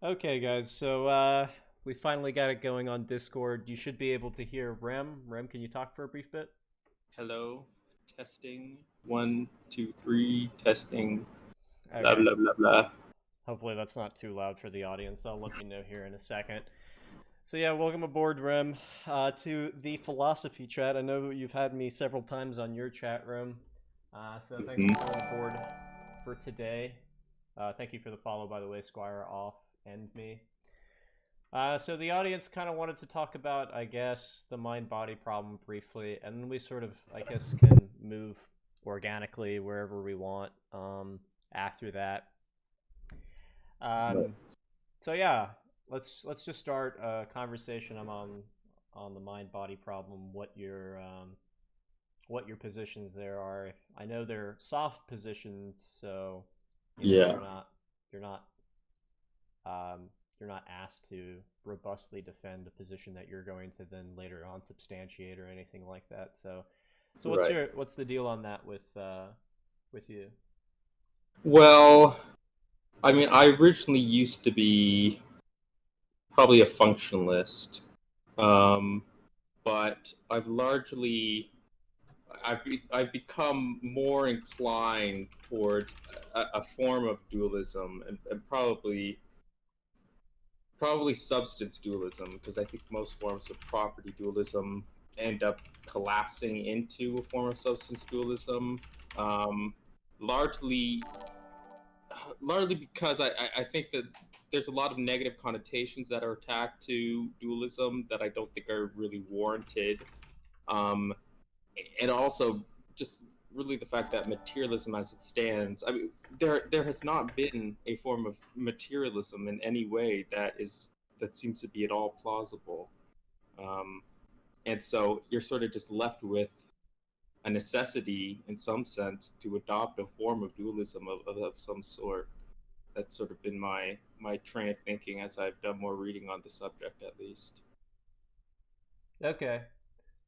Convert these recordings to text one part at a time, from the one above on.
Okay, guys, so we finally got it going on Discord. You should be able to hear Rem. Rem, can you talk for a brief bit? Hello, testing. One, two, three, testing. Blah Okay. blah blah blah. Hopefully that's not too loud for the audience. They'll let me know here in a second. So yeah, welcome aboard, Rem, to the philosophy chat. I know you've had me several times on your chat room, so thanks for Hmm. coming aboard for today. Thank you for the follow, by the way, Squire off and me. So the audience kind of wanted to talk about, I guess, the mind-body problem briefly, and then we sort of, I guess, can move organically wherever we want after that. Right. Um, so yeah, let's just start a conversation. On the mind-body problem. What your positions there are? I know they're soft positions, so you know Yeah. you're not um, you're not asked to robustly defend a position that you're going to then later on substantiate or anything like that. So Right. what's the deal on that with you? Well, I mean, I originally used to be probably a functionalist, um, but I've become more inclined towards a form of dualism and probably substance dualism, because I think most forms of property dualism end up collapsing into a form of substance dualism. Um, largely, largely because I think that there's a lot of negative connotations that are attached to dualism that I don't think are really warranted. Um, and also just really the fact that materialism as it stands, I mean, there has not been a form of materialism in any way that seems to be at all plausible. um, and so you're sort of just left with a necessity in some sense to adopt a form of dualism of some sort. That's sort of been my train of thinking as I've done more reading on the subject, at least. Okay,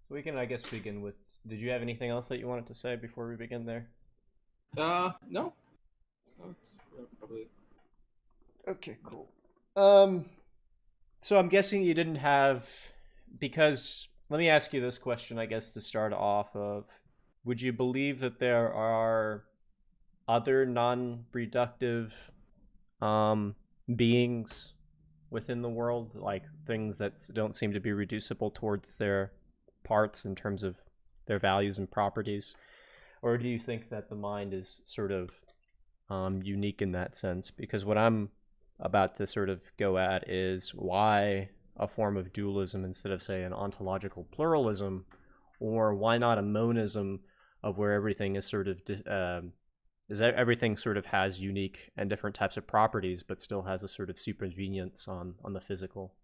we can I guess begin with. Did you have anything else that you wanted to say before we begin there? No, no, it's probably. Okay, cool. Um, so I'm guessing you didn't have because let me ask you this question, I guess, to start off of would you believe that there are other non-reductive um, beings within the world, like things that don't seem to be reducible towards their parts in terms of their values and properties? Or do you think that the mind is sort of unique in that sense? Because what I'm about to sort of go at is why a form of dualism instead of, say, an ontological pluralism, or why not a monism of where everything is sort of is that everything sort of has unique and different types of properties, but still has a sort of supervenience on the physical.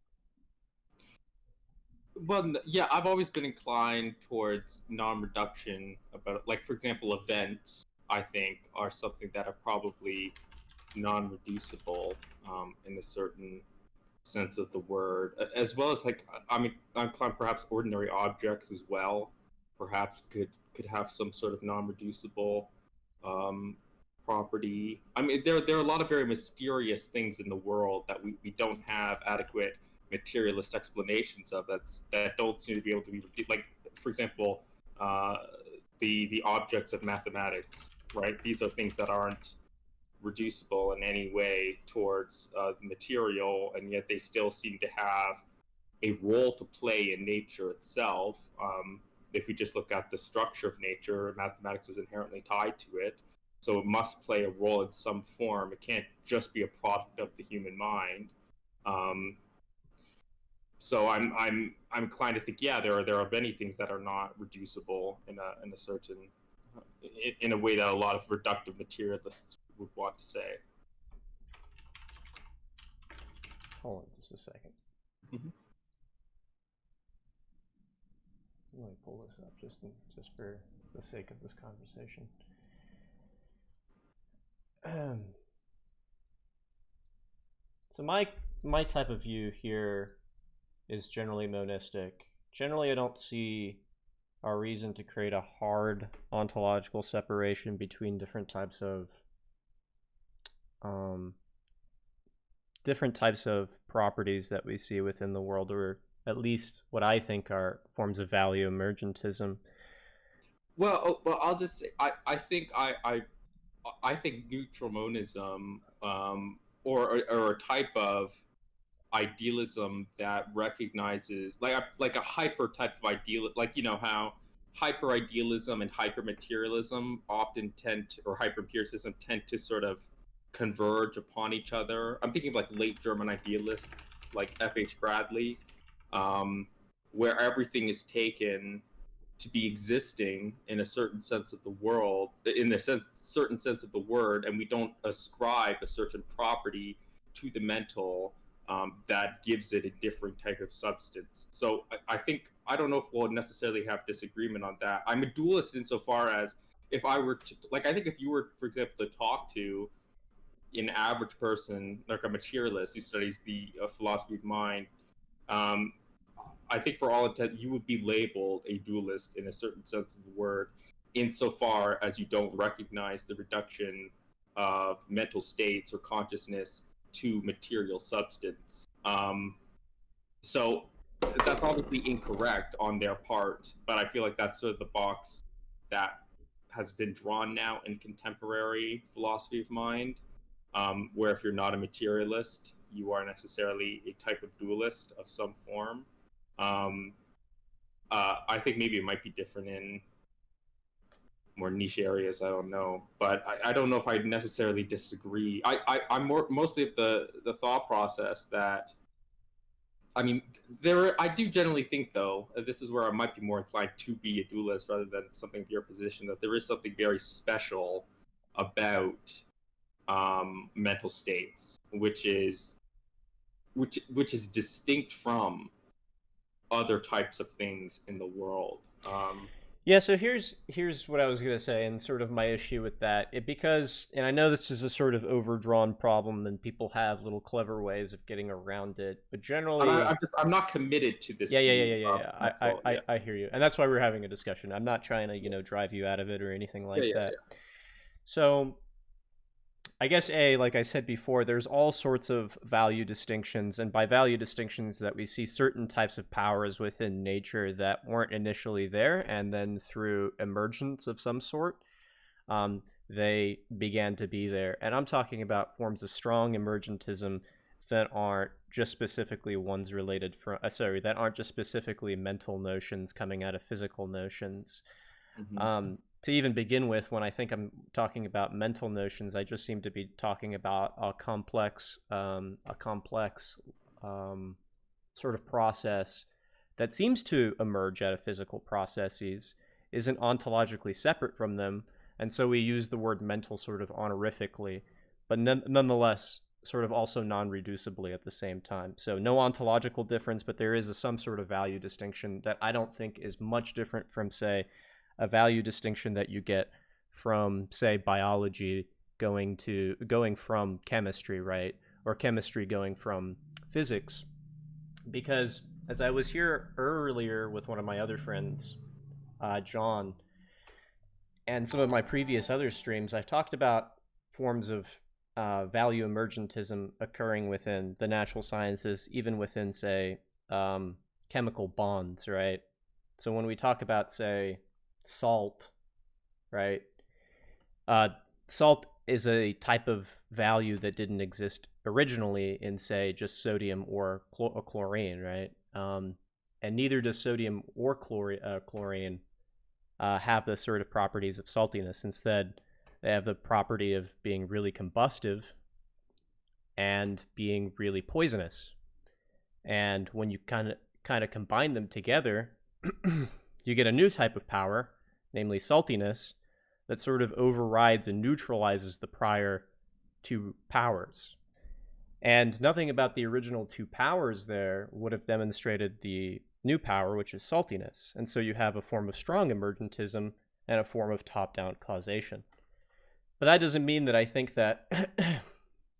Well, yeah, I've always been inclined towards non-reduction. About, like, for example, events, I think, are something that are probably non-reducible, in a certain sense of the word, as well as, like, I'm inclined perhaps ordinary objects as well, perhaps could have some sort of non-reducible um, property. I mean, there are a lot of very mysterious things in the world that we don't have adequate materialist explanations of, that don't seem to be able to be, like, for example, uh, the objects of mathematics, right? These are things that aren't reducible in any way towards the material, and yet they still seem to have a role to play in nature itself. If we just look at the structure of nature, mathematics is inherently tied to it, so it must play a role in some form. It can't just be a product of the human mind. Um, so I'm inclined to think, yeah, there are many things that are not reducible in a certain in a way that a lot of reductive materialists would want to say. Hold on just a second. Mhm. Let me pull this up just for the sake of this conversation. So my type of view here is generally monistic. Generally, I don't see a reason to create a hard ontological separation between different types of um, different types of properties that we see within the world, or at least what I think are forms of value emergentism. Well, I'll just say I think neutral monism, or a type of idealism that recognizes like a hyper type of ideal, like you know how hyper idealism and hyper materialism often tend to, or hyper empiricism tend to sort of converge upon each other. I'm thinking of like late German idealists like F.H. Bradley, um, where everything is taken to be existing in a certain sense of the world, in a certain sense of the word, and we don't ascribe a certain property to the mental that gives it a different type of substance. So I think, I don't know if we'll necessarily have disagreement on that. I'm a dualist insofar as, if I were to, like, I think if you were, for example, to talk to an average person, like a materialist who studies the philosophy of mind, um, I think for all intent, you would be labeled a dualist in a certain sense of the word, insofar as you don't recognize the reduction of mental states or consciousness to material substance. So that's obviously incorrect on their part, but I feel like that's sort of the box that has been drawn now in contemporary philosophy of mind, where if you're not a materialist, you are necessarily a type of dualist of some form. Um, I think maybe it might be different in more niche areas. I don't know, but I don't know if I necessarily disagree. I'm more mostly of the thought process that, I mean, I do generally think, though, this is where I might be more inclined to be a dualist rather than something of your position, that there is something very special about mental states, which is distinct from other types of things in the world. Yeah, so here's what I was gonna say, and sort of my issue with that. Because, and I know this is a sort of overdrawn problem, and people have little clever ways of getting around it, but And generally, I'm not committed to this yeah, yeah, yeah, view yeah, yeah, of yeah. mental. Yeah, I hear you, and that's why we're having a discussion. I'm not trying to, drive you out of it or anything yeah, like yeah, that. So I guess like I said before, there's all sorts of value distinctions, and by value distinctions that we see certain types of powers within nature that weren't initially there, and then through emergence of some sort, they began to be there. And I'm talking about forms of strong emergentism that aren't just specifically ones related from, that aren't just specifically mental notions coming out of physical notions. yeah. Hmm. To even begin with, when I think I'm talking about mental notions, I just seem to be talking about a complex um, sort of process that seems to emerge out of physical processes, isn't ontologically separate from them, and so we use the word mental sort of honorifically, but nonetheless sort of also non-reducibly at the same time. So no ontological difference, but there is some sort of value distinction that I don't think is much different from, say, a value distinction that you get from, say, biology going from chemistry, right? Or chemistry going from physics. Because as I was here earlier with one of my other friends, John, and some of my previous other streams, I've talked about forms of value emergentism occurring within the natural sciences, even within, say, chemical bonds, right? So when we talk about, say, salt, right? Uh, Salt is a type of value that didn't exist originally in, say, just sodium or chlorine, right? And neither does sodium or chlorine have the sort of properties of saltiness. Instead, they have the property of being really combustive and being really poisonous. And when you kind of combine them together, you get a new type of power, namely saltiness, that sort of overrides and neutralizes the prior two powers. And nothing about the original two powers there would have demonstrated the new power, which is saltiness. And so you have a form of strong emergentism and a form of top-down causation. But that doesn't mean that I think that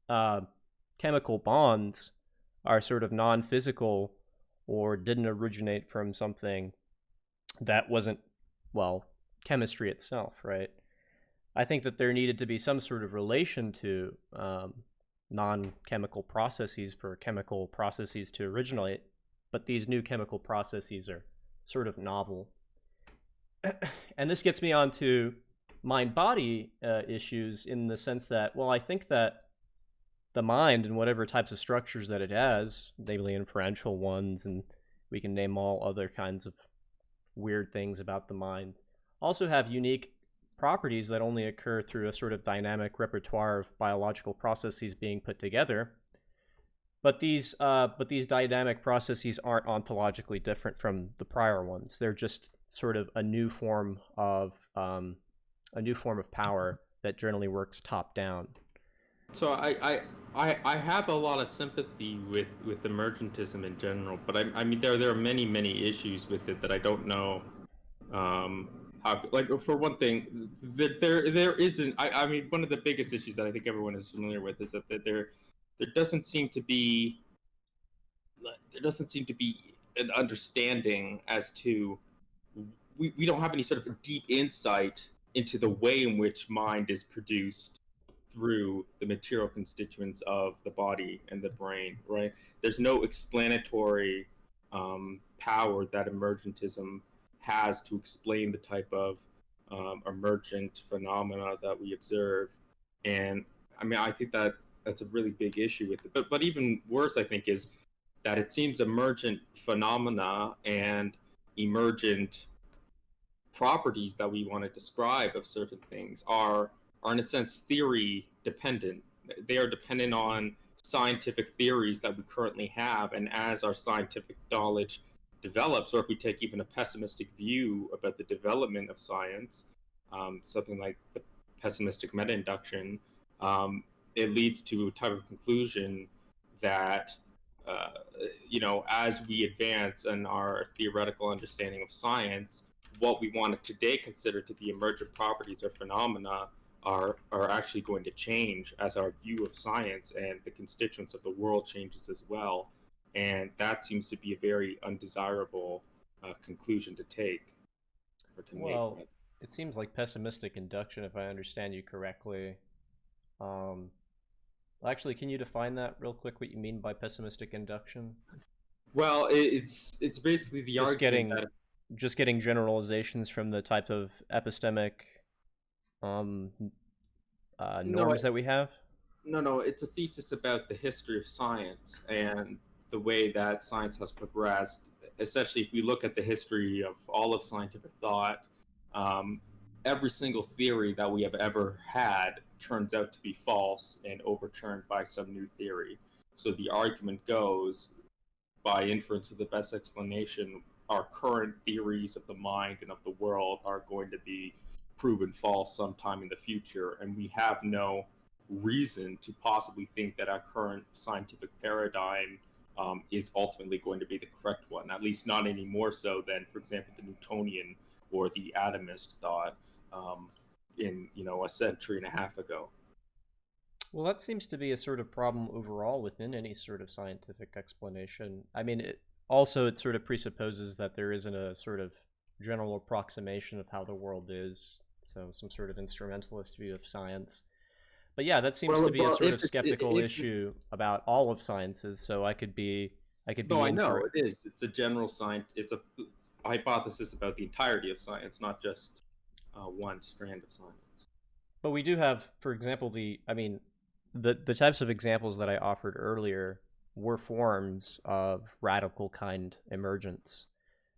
uh, chemical bonds are sort of non-physical or didn't originate from something that wasn't, well, chemistry itself, right? I think that there needed to be some sort of relation to non-chemical processes for chemical processes to originate, but these new chemical processes are sort of novel. And this gets me on to mind-body issues in the sense that, well, I think that the mind and whatever types of structures that it has, namely inferential ones, and we can name all other kinds of weird things about the mind, also have unique properties that only occur through a sort of dynamic repertoire of biological processes being put together. But these dynamic processes aren't ontologically different from the prior ones. They're just sort of a new form of power that generally works top down. So I have a lot of sympathy with emergentism in general, but I mean there are many issues with it that I don't know um, how, like, for one thing, there isn't. I mean, one of the biggest issues that I think everyone is familiar with is that there doesn't seem to be there doesn't seem to be an understanding as to we don't have any sort of deep insight into the way in which mind is produced through the material constituents of the body and the brain, right? There's no explanatory power that emergentism has to explain the type of emergent phenomena that we observe. And I mean, I think that that's a really big issue with it. But even worse, I think, is that it seems emergent phenomena and emergent properties that we want to describe of certain things are in a sense theory dependent. They are dependent on scientific theories that we currently have, and as our scientific knowledge develops, or if we take even a pessimistic view about the development of science, something like the pessimistic meta-induction, it leads to a type of conclusion that uh, as we advance in our theoretical understanding of science, what we want to today consider to be emergent properties or phenomena are actually going to change as our view of science and the constituents of the world changes as well. And that seems to be a very undesirable conclusion to take or to make. Well, it seems like pessimistic induction, if I understand you correctly. Um, Actually, can you define that real quick? What you mean by pessimistic induction? Well, it's basically the Just argument getting that just getting generalizations from the type of epistemic um, no, norms that we have. no, it's a thesis about the history of science and the way that science has progressed. Especially if we look at the history of all of scientific thought, um, every single theory that we have ever had turns out to be false and overturned by some new theory. So the argument goes, by inference of the best explanation, our current theories of the mind and of the world are going to be proven false sometime in the future, and we have no reason to possibly think that our current scientific paradigm is ultimately going to be the correct one, at least not any more so than, for example, the Newtonian or the atomist thought in a century and a half ago. Well, that seems to be a sort of problem overall within any sort of scientific explanation. I mean, it sort of presupposes that there isn't a sort of general approximation of how the world is, so some sort of instrumentalist view of science. But yeah, that seems to be a Well, sort of skeptical issue about all of sciences. So I could no, be I in know for. it is. It's a general science. It's a hypothesis about the entirety of science, not just one strand of science. But we do have, for example, the types of examples that I offered earlier were forms of radical kind emergence.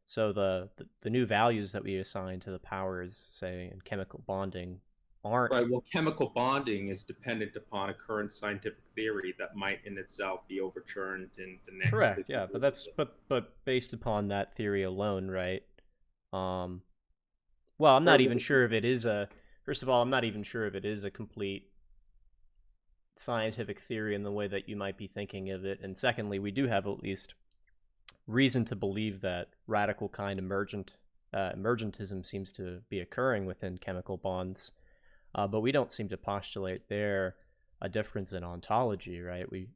So the new values that we assign to the powers, say in chemical bonding, aren't Right. Well, chemical bonding is dependent upon a current scientific theory that might in itself be overturned in the next correct. 50 Yeah, but years or that's so. but based upon that theory alone, right? Um, well, I'm not Right. even sure if it is a. First of all, I'm not even sure if it is a complete scientific theory in the way that you might be thinking of it. And secondly, we do have at least reason to believe that radical kind emergentism seems to be occurring within chemical bonds, but we don't seem to postulate there a difference in ontology, right? We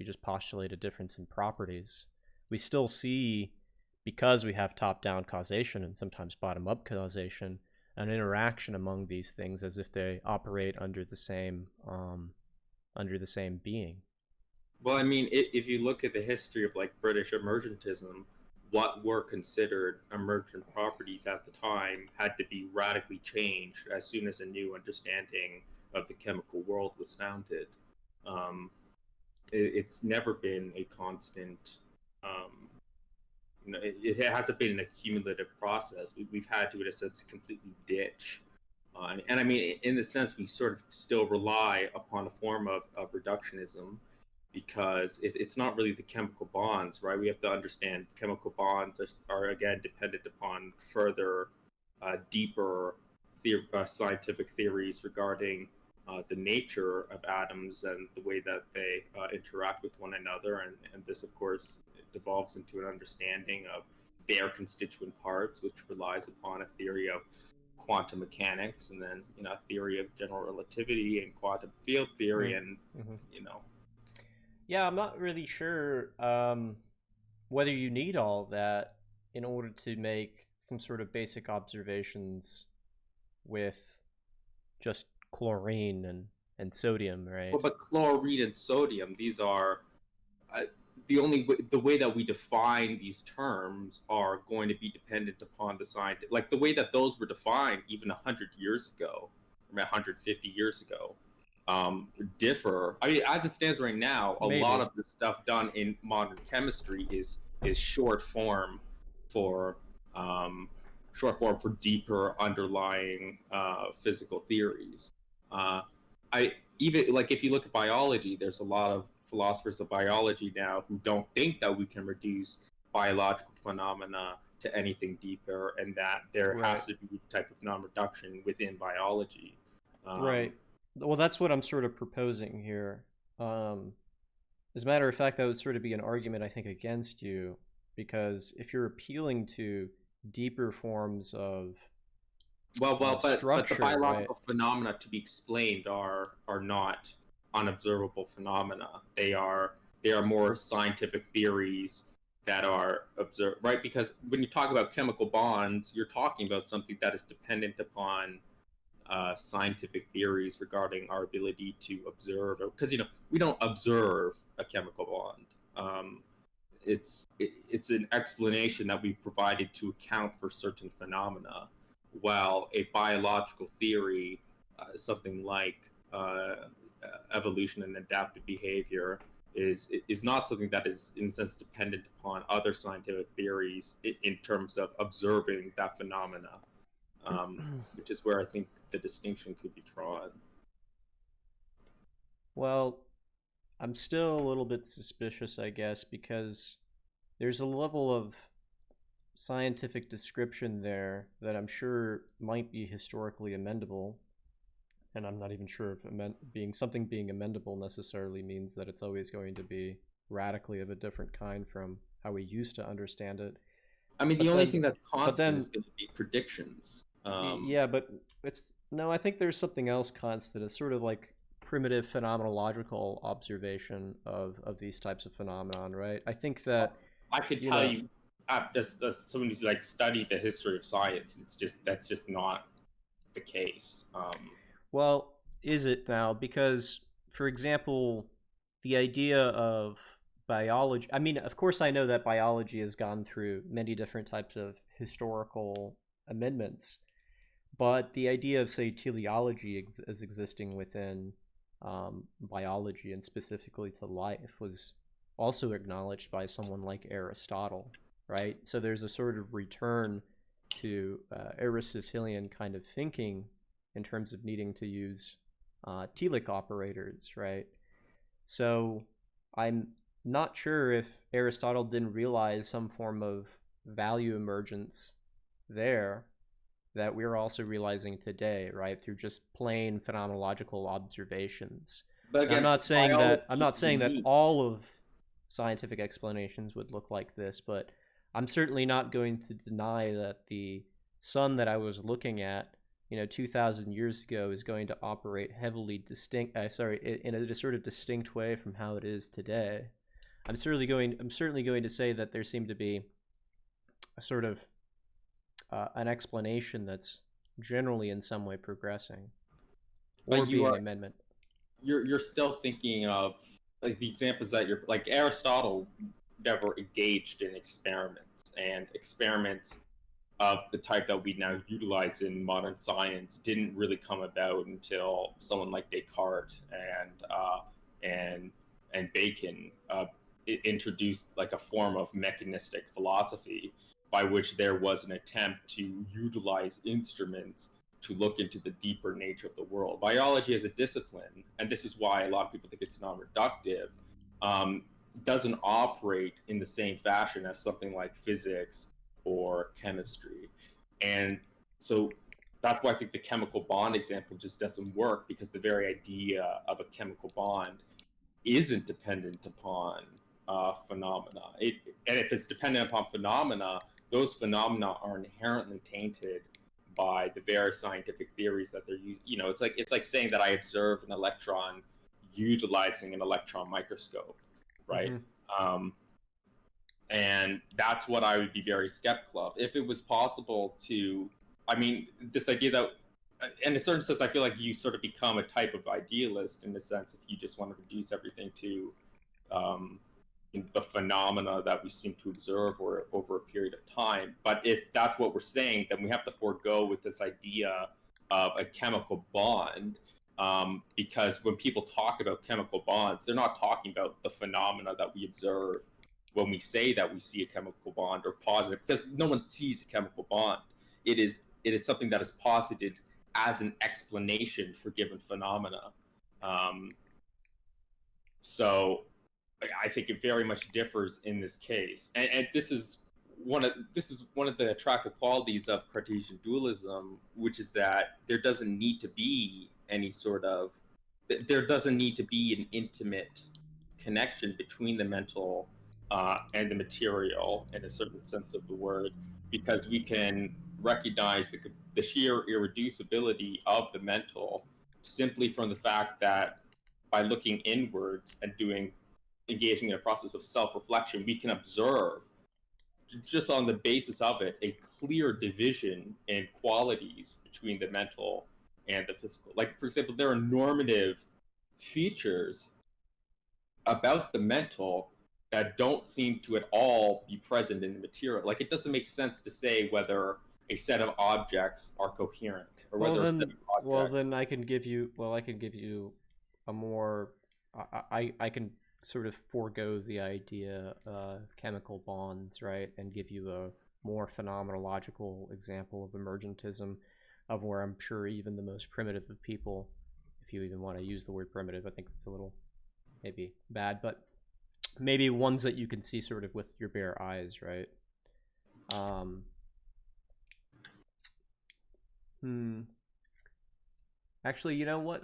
just postulate a difference in properties. We still see, because we have top-down causation and sometimes bottom-up causation, an interaction among these things as if they operate under the same under the same being. Well, I mean, if you look at the history of like British emergentism, what were considered emergent properties at the time had to be radically changed as soon as a new understanding of the chemical world was founded. Um, it's never been a constant. Um, it hasn't been an accumulative process. We've had to, in a sense, completely ditch. And I mean, in the sense, we sort of still rely upon a form of reductionism because it's not really the chemical bonds, right? We have to understand chemical bonds are again dependent upon further, deeper scientific theories regarding the nature of atoms and the way that they interact with one another. And this, of course, devolves into an understanding of their constituent parts, which relies upon a theory of quantum mechanics, and then a theory of general relativity and quantum field theory, and Mm-hmm. you know. Yeah, I'm not really sure whether you need all of that in order to make some sort of basic observations with just chlorine and sodium, right? Well, but chlorine and sodium, these are uh, the way that we define these terms are going to be dependent upon the science, like the way that those were defined even 100 years ago, or 150 years ago, differ. I mean, as it stands right now, a lot Maybe. of the stuff done in modern chemistry is for um, short form for deeper underlying physical theories. Uh, I even like if you look at biology, there's a lot of philosophers of biology now who don't think that we can reduce biological phenomena to anything deeper, and that there Right. has to be a type of non-reduction within biology. Right. Um, Well, that's what I'm sort of proposing here. Um, as a matter of fact, that would sort of be an argument, I think, against you, because if you're appealing to deeper forms but the structure, right? biological phenomena to be explained are not unobservable phenomena. They are more scientific theories that are observed, right? Because when you talk about chemical bonds, you're talking about something that is dependent upon scientific theories regarding our ability to observe. Because we don't observe a chemical bond. It's an explanation that we've provided to account for certain phenomena, while a biological theory, something like evolution and adaptive behavior, is not something that is in a sense dependent upon other scientific theories in terms of observing that phenomena, which is where I think the distinction could be drawn. Well, I'm still a little bit suspicious, I guess, because there's a level of scientific description there that I'm sure might be historically amendable, and I'm not even sure if being amendable necessarily means that it's always going to be radically of a different kind from how we used to understand it. I mean, the But only then, thing that's but constant then, is going to be predictions. yeah, but it's no. I think there's something else constant. It's sort of like primitive phenomenological observation of these types of phenomenon, right? I think that I could you tell know, you, as someone who's like studied the history of science, that's just not the case. well, is it now? Because, for example, the idea of biology, I mean, of course, I know that biology has gone through many different types of historical amendments, but the idea of, say, teleology as existing within biology and specifically to life was also acknowledged by someone like Aristotle, right? So there's a sort of return to Aristotelian kind of thinking in terms of needing to use telic operators, right? So I'm not sure if Aristotle didn't realize some form of value emergence there that we're also realizing today, right, through just plain phenomenological observations. But And again, I'm biology not is saying that unique. all of scientific explanations would look like this, but I'm certainly not going to deny that the sun that I was looking at, 2,000 years ago is going to operate heavily in a sort of distinct way from how it is today. I'm certainly going to say that there seemed to be a sort of an explanation that's generally in some way progressing But or being amendment. you're still thinking of like the examples that you're like Aristotle never engaged in experiments, and experiments of the type that we now utilize in modern science didn't really come about until someone like Descartes and Bacon introduced like a form of mechanistic philosophy by which there was an attempt to utilize instruments to look into the deeper nature of the world. Biology as a discipline, and this is why a lot of people think it's non-reductive, um, doesn't operate in the same fashion as something like physics or chemistry. And so that's why I think the chemical bond example just doesn't work, because the very idea of a chemical bond isn't dependent upon phenomena. And if it's dependent upon phenomena, those phenomena are inherently tainted by the various scientific theories that they're using. You know, it's like saying that I observe an electron utilizing an electron microscope, right? Mm-hmm. Um, and that's what I would be very skeptical of. If it was possible to, I mean, this idea that, in a certain sense, I feel like you sort of become a type of idealist in the sense if you just want to reduce everything to um, the phenomena that we seem to observe or over a period of time. But if that's what we're saying, then we have to forego with this idea of a chemical bond. Because when people talk about chemical bonds, they're not talking about the phenomena that we observe when we say that we see a chemical bond or positive, because no one sees a chemical bond. It is something that is posited as an explanation for given phenomena. Um, so I think it very much differs in this case, and this is one of the attractive qualities of Cartesian dualism, which is that there doesn't need to be an intimate connection between the mental and the material in a certain sense of the word, because we can recognize the sheer irreducibility of the mental simply from the fact that by looking inwards and engaging in a process of self-reflection, we can observe just on the basis of it a clear division in qualities between the mental and the physical. Like, for example, there are normative features about the mental that don't seem to at all be present in the material. Like, it doesn't make sense to say whether a set of objects are coherent or Well whether a set then, of well objects. then, I can give you. Well, I can give you a more. I can sort of forego the idea of chemical bonds, right, and give you a more phenomenological example of emergentism, of where I'm sure even the most primitive of people, if you even want to use the word primitive, I think it's a little maybe bad, but maybe ones that you can see sort of with your bare eyes, right? Um, hmm. Actually, you know what?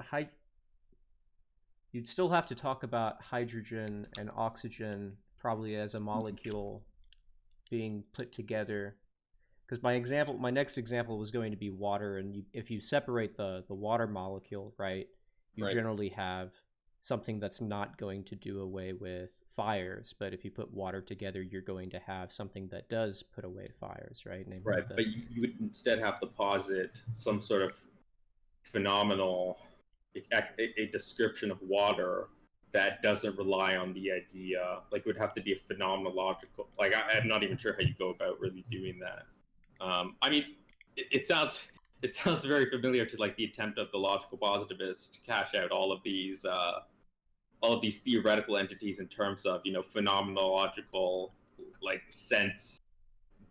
You'd still have to talk about hydrogen and oxygen probably as a molecule being put together. Because my next example was going to be water, and if you separate the water molecule, right, you Right. generally have something that's not going to do away with fires. But if you put water together, you're going to have something that does put away fires, right? Namely Right, but you would instead have to posit some sort of phenomenal a description of water that doesn't rely on the idea. Like, it would have to be a phenomenological. Like, I'm not even sure how you go about really doing that. I mean, it sounds very familiar to like the attempt of the logical positivists to cash out all of these theoretical entities in terms of phenomenological like sense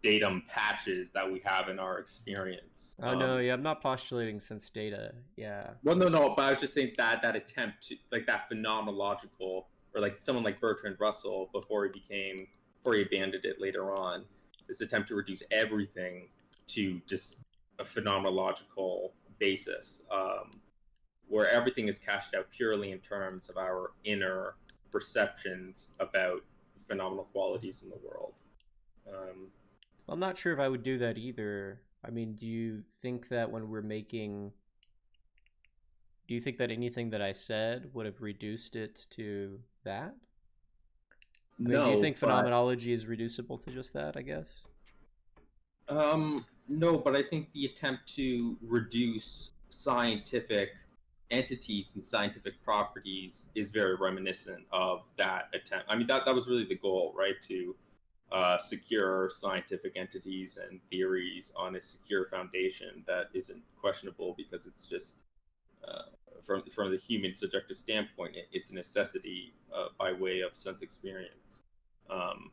datum patches that we have in our experience. Oh no, yeah, I'm not postulating sense data. Yeah. Well, no, but I was just saying that attempt to like that phenomenological, or like someone like Bertrand Russell before he abandoned it later on, this attempt to reduce everything to just a phenomenological basis, where everything is cashed out purely in terms of our inner perceptions about phenomenal qualities in the world. Um, I'm not sure if I would do that either. I mean, do you think that when we're making, do you think that anything that I said would have reduced it to that? I mean, do you no, think but phenomenology is reducible to just that, I guess? no, but I think the attempt to reduce scientific entities and scientific properties is very reminiscent of that attempt. I mean, that was really the goal, right? To secure scientific entities and theories on a secure foundation that isn't questionable because it's just uh, from the human subjective standpoint, it's a necessity by way of sense experience. Um,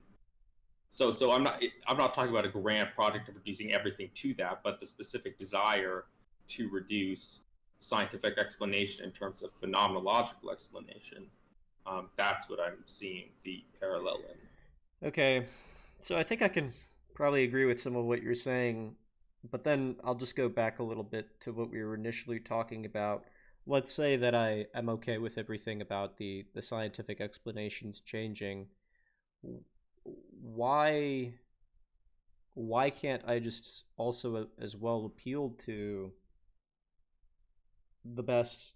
so I'm not talking about a grand project of reducing everything to that, but the specific desire to reduce scientific explanation in terms of phenomenological explanation. That's what I'm seeing the parallel in. Okay, so I think I can probably agree with some of what you're saying, but then I'll just go back a little bit to what we were initially talking about. Let's say that I am okay with everything about the scientific explanations changing. Why why can't I just also as well appeal to the best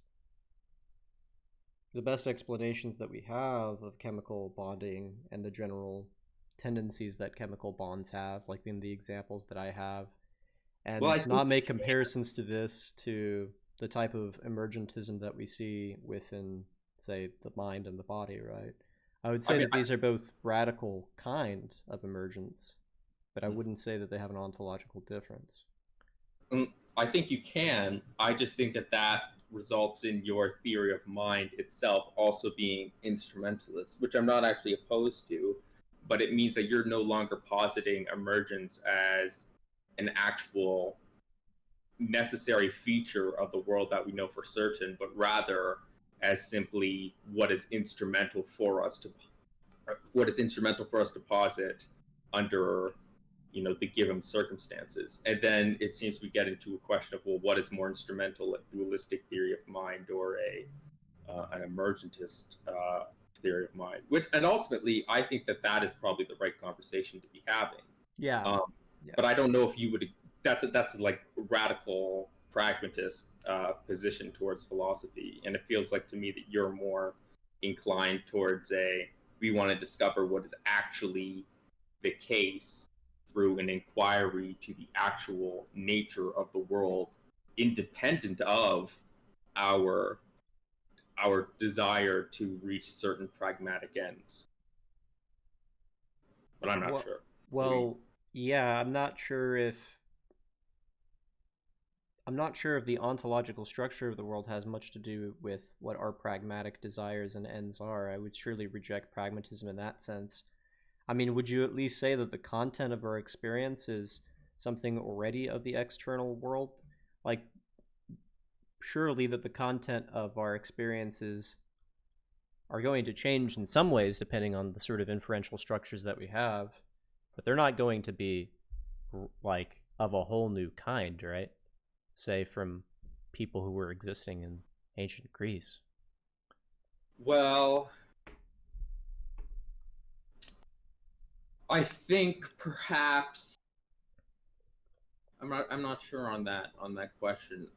the best explanations that we have of chemical bonding and the general tendencies that chemical bonds have, like in the examples that I have, Well, and I think not make comparisons to this to the type of emergentism that we see within, say, the mind and the body, right? I would I say mean that these are both radical kind of emergence, but I wouldn't say that they have an ontological difference. I think you can. I just think that that results in your theory of mind itself also being instrumentalist, which I'm not actually opposed to, but it means that you're no longer positing emergence as an actual necessary feature of the world that we know for certain, but rather as simply what is instrumental for us to posit under the given circumstances. And then it seems we get into a question of, well, what is more instrumental, a dualistic theory of mind or a an emergentist theory of mind? And ultimately, I think that that is probably the right conversation to be having. Yeah, Um, yeah. but I don't know if you would. That's like radical pragmatist position towards philosophy, and it feels like to me that you're more inclined towards a we want to discover what is actually the case through an inquiry to the actual nature of the world, independent of our our desire to reach certain pragmatic ends. But I'm not Well, sure. Maybe. well, yeah. I'm not sure if the ontological structure of the world has much to do with what our pragmatic desires and ends are. I would surely reject pragmatism in that sense. I mean, would you at least say that the content of our experience is something already of the external world? Like, surely that the content of our experiences are going to change in some ways depending on the sort of inferential structures that we have, but they're not going to be like of a whole new kind, right? Say from people who were existing in ancient Greece. Well, I think perhaps I'm not sure on that question.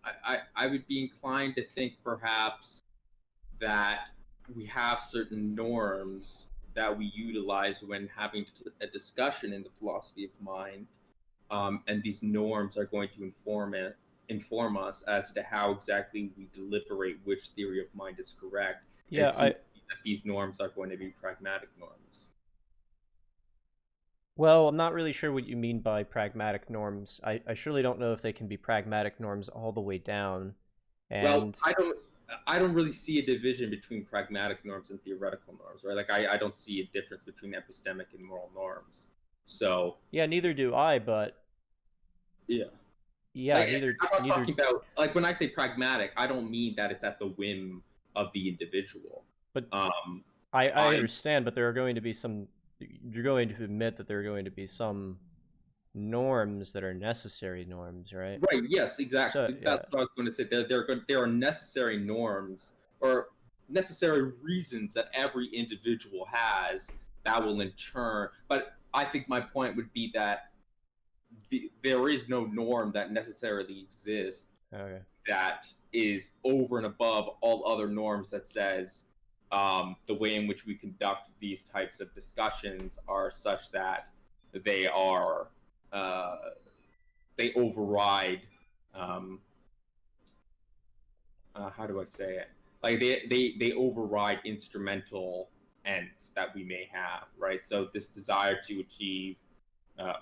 I would be inclined to think perhaps that we have certain norms that we utilize when having a discussion in the philosophy of mind, and these norms are going to inform us as to how exactly we deliberate which theory of mind is correct. And Yeah, it seems I to me that these norms are going to be pragmatic norms. well, I'm not really sure what you mean by pragmatic norms. I surely don't know if they can be pragmatic norms all the way down. Well, And I don't really see a division between pragmatic norms and theoretical norms, right? Like I don't see a difference between epistemic and moral norms. So yeah, neither do I, but yeah, yeah, like neither I'm not neither talking about like when I say pragmatic, I don't mean that it's at the whim of the individual. but Um, I I understand, but there are going to be some you're going to admit that there are going to be some norms that are necessary norms, right? Right, yes, So, exactly. yeah. That's what I was going to say. There are necessary norms or necessary reasons that every individual has that will in turn. But I think my point would be that there is no norm that necessarily exists Okay. that is over and above all other norms that says the way in which we conduct these types of discussions are such that they are they override um, how do I say it? Like they override instrumental ends that we may have, right? So this desire to achieve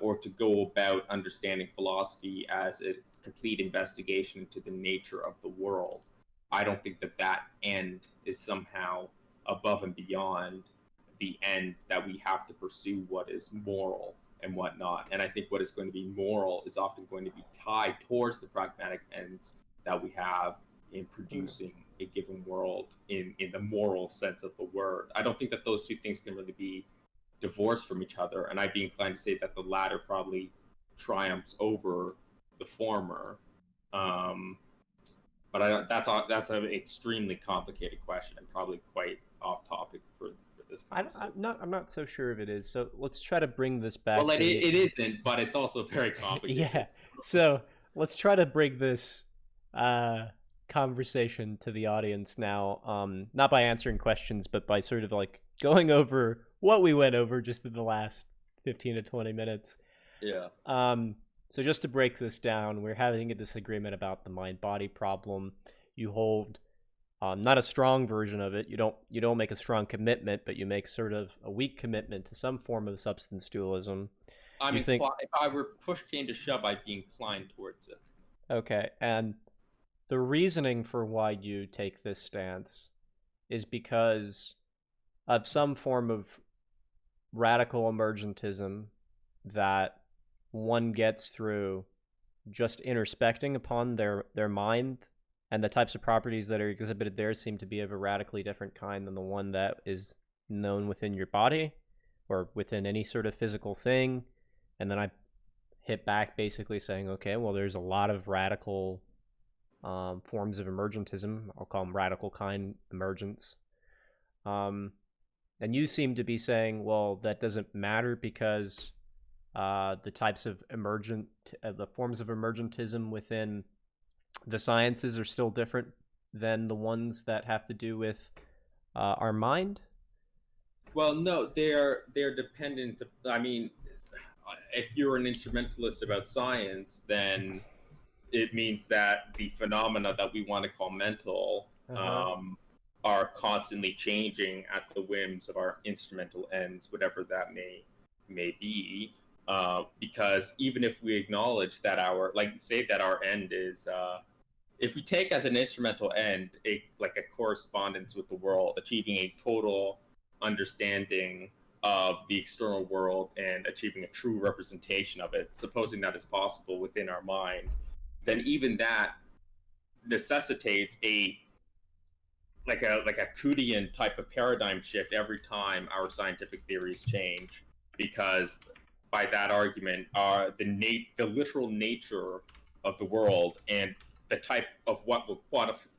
or to go about understanding philosophy as a complete investigation into the nature of the world. I don't think that that end is somehow above and beyond the end that we have to pursue what is moral and whatnot. And I think what is going to be moral is often going to be tied towards the pragmatic ends that we have in producing a given world in the moral sense of the word. I don't think that those two things can really be divorced from each other, and I'd be inclined to say that the latter probably triumphs over the former. Um, but that's an extremely complicated question and probably quite off topic for this conversation. I'm not so sure if it is. So let's try to bring this Well, back to the it isn't, but it's also very yeah. complicated. So let's try to bring this uh, conversation to the audience now. Not by answering questions, but by sort of like going over what we went over just in the last 15 to 20 minutes. Yeah. Um, so just to break this down, we're having a disagreement about the mind-body problem. You hold not a strong version of it. You don't make a strong commitment, but you make sort of a weak commitment to some form of substance dualism. I'm You think, inclined. If I were push came to shove, I'd be inclined towards it. okay, and the reasoning for why you take this stance is because of some form of radical emergentism that one gets through just introspecting upon their mind, and the types of properties that are exhibited there seem to be of a radically different kind than the one that is known within your body or within any sort of physical thing. And then I hit back basically saying, okay, well, there's a lot of radical forms of emergentism. I'll call them radical kind emergence. Um, and you seem to be saying, well, that doesn't matter because the types of the forms of emergentism within the sciences are still different than the ones that have to do with our mind. Well, no, they're dependent. I mean, if you're an instrumentalist about science, then it means that the phenomena that we want to call mental Uh-huh. are constantly changing at the whims of our instrumental ends, whatever that may be. Because even if we acknowledge that our, like, say that our end is, if we take as an instrumental end a like a correspondence with the world, achieving a total understanding of the external world and achieving a true representation of it, supposing that is possible within our mind, then even that necessitates a like a Kudian type of paradigm shift every time our scientific theories change, because by that argument, the literal nature of the world and the type of what will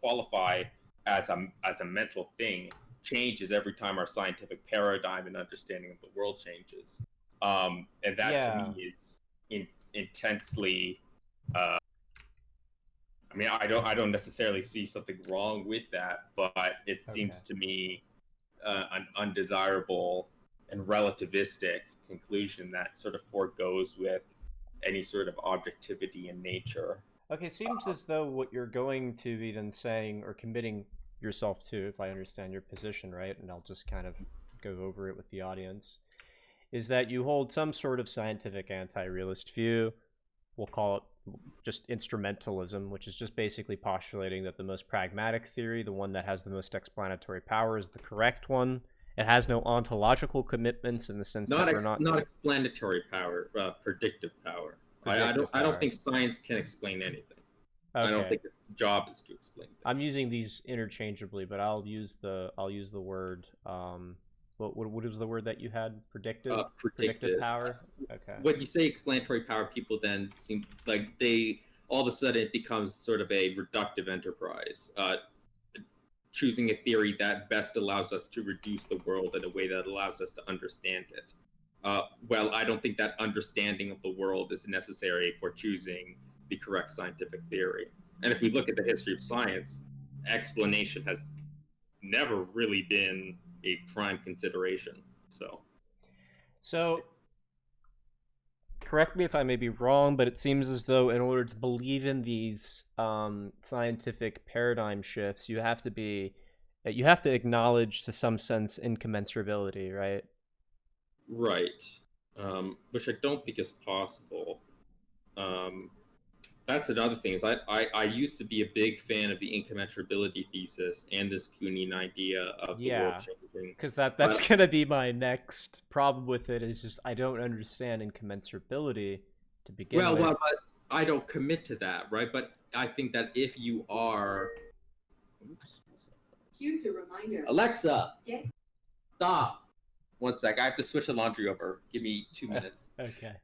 qualify as a mental thing changes every time our scientific paradigm and understanding of the world changes. And that to Yeah. me is intensely. Uh, I mean, I don't necessarily see something wrong with that, but it Okay. seems to me an undesirable and relativistic conclusion that sort of foregoes with any sort of objectivity in nature. Okay, seems as though what you're going to be then saying or committing yourself to, if I understand your position right, and I'll just kind of go over it with the audience, is that you hold some sort of scientific anti-realist view. We'll call it just instrumentalism, which is just basically postulating that the most pragmatic theory, the one that has the most explanatory power, is the correct one. It has no ontological commitments in the sense that we're not Not explanatory power, predictive power. predictive I don't power. think science can explain anything. I don't Okay, think its job is to explain I'm things. using these interchangeably, but I'll use the word what was the word that you had? Predictive Predictive. power. Okay. When you say explanatory power, people then seem like they all of a sudden it becomes sort of a reductive enterprise. Choosing a theory that best allows us to reduce the world in a way that allows us to understand it. Well, I don't think that understanding of the world is necessary for choosing the correct scientific theory. And if we look at the history of science, explanation has never really been a prime consideration. So, So correct me if I may be wrong, but it seems as though in order to believe in these scientific paradigm shifts, you have to acknowledge to some sense incommensurability, right? Right. Which I don't think is possible. Um, that's another thing is I used to be a big fan of the incommensurability thesis and this Kuhnian idea of the world Yeah, changing. because that's But gonna be my next problem with it. Is just I don't understand incommensurability to begin with. but I don't commit to that, right? But I think that if you are, oops, here's a reminder. Alexa, okay. Stop. One sec. I have to switch the laundry over. Give me 2 minutes. Okay.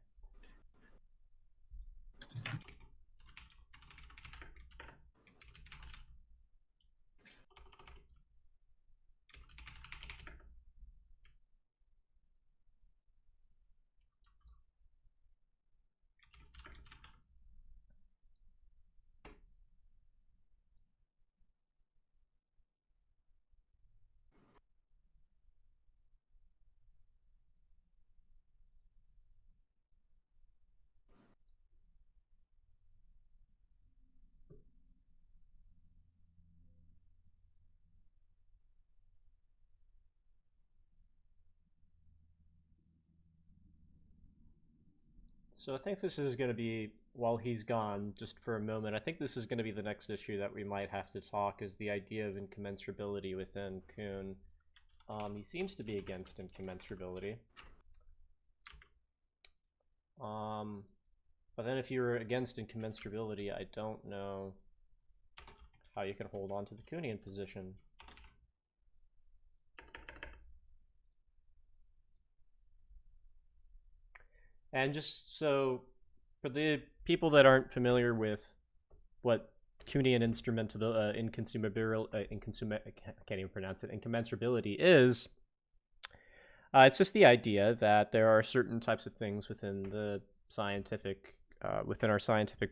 So I think this is going to be, while he's gone, just for a moment, I think this is going to be the next issue that we might have to talk is the idea of incommensurability within Kuhn. He seems to be against incommensurability. Um, but then if you're against incommensurability, I don't know how you can hold on to the Kuhnian position. And just so, for the people that aren't familiar with what Kuhnian I can't even pronounce it, incommensurability is, it's just the idea that there are certain types of things within our scientific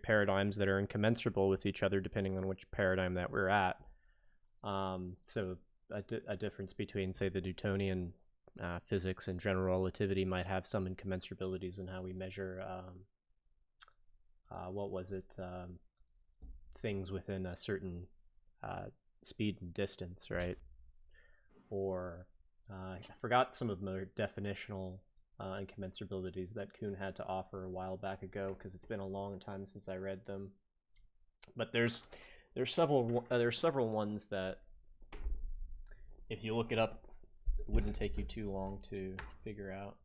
paradigms that are incommensurable with each other depending on which paradigm that we're at. So a difference between, say, the Newtonian physics and general relativity might have some incommensurabilities in how we measure what was it things within a certain speed and distance, right? Or I forgot some of the more definitional incommensurabilities that Kuhn had to offer a while back ago because it's been a long time since I read them. But there's several ones that, if you look it up, it wouldn't take you too long to figure out.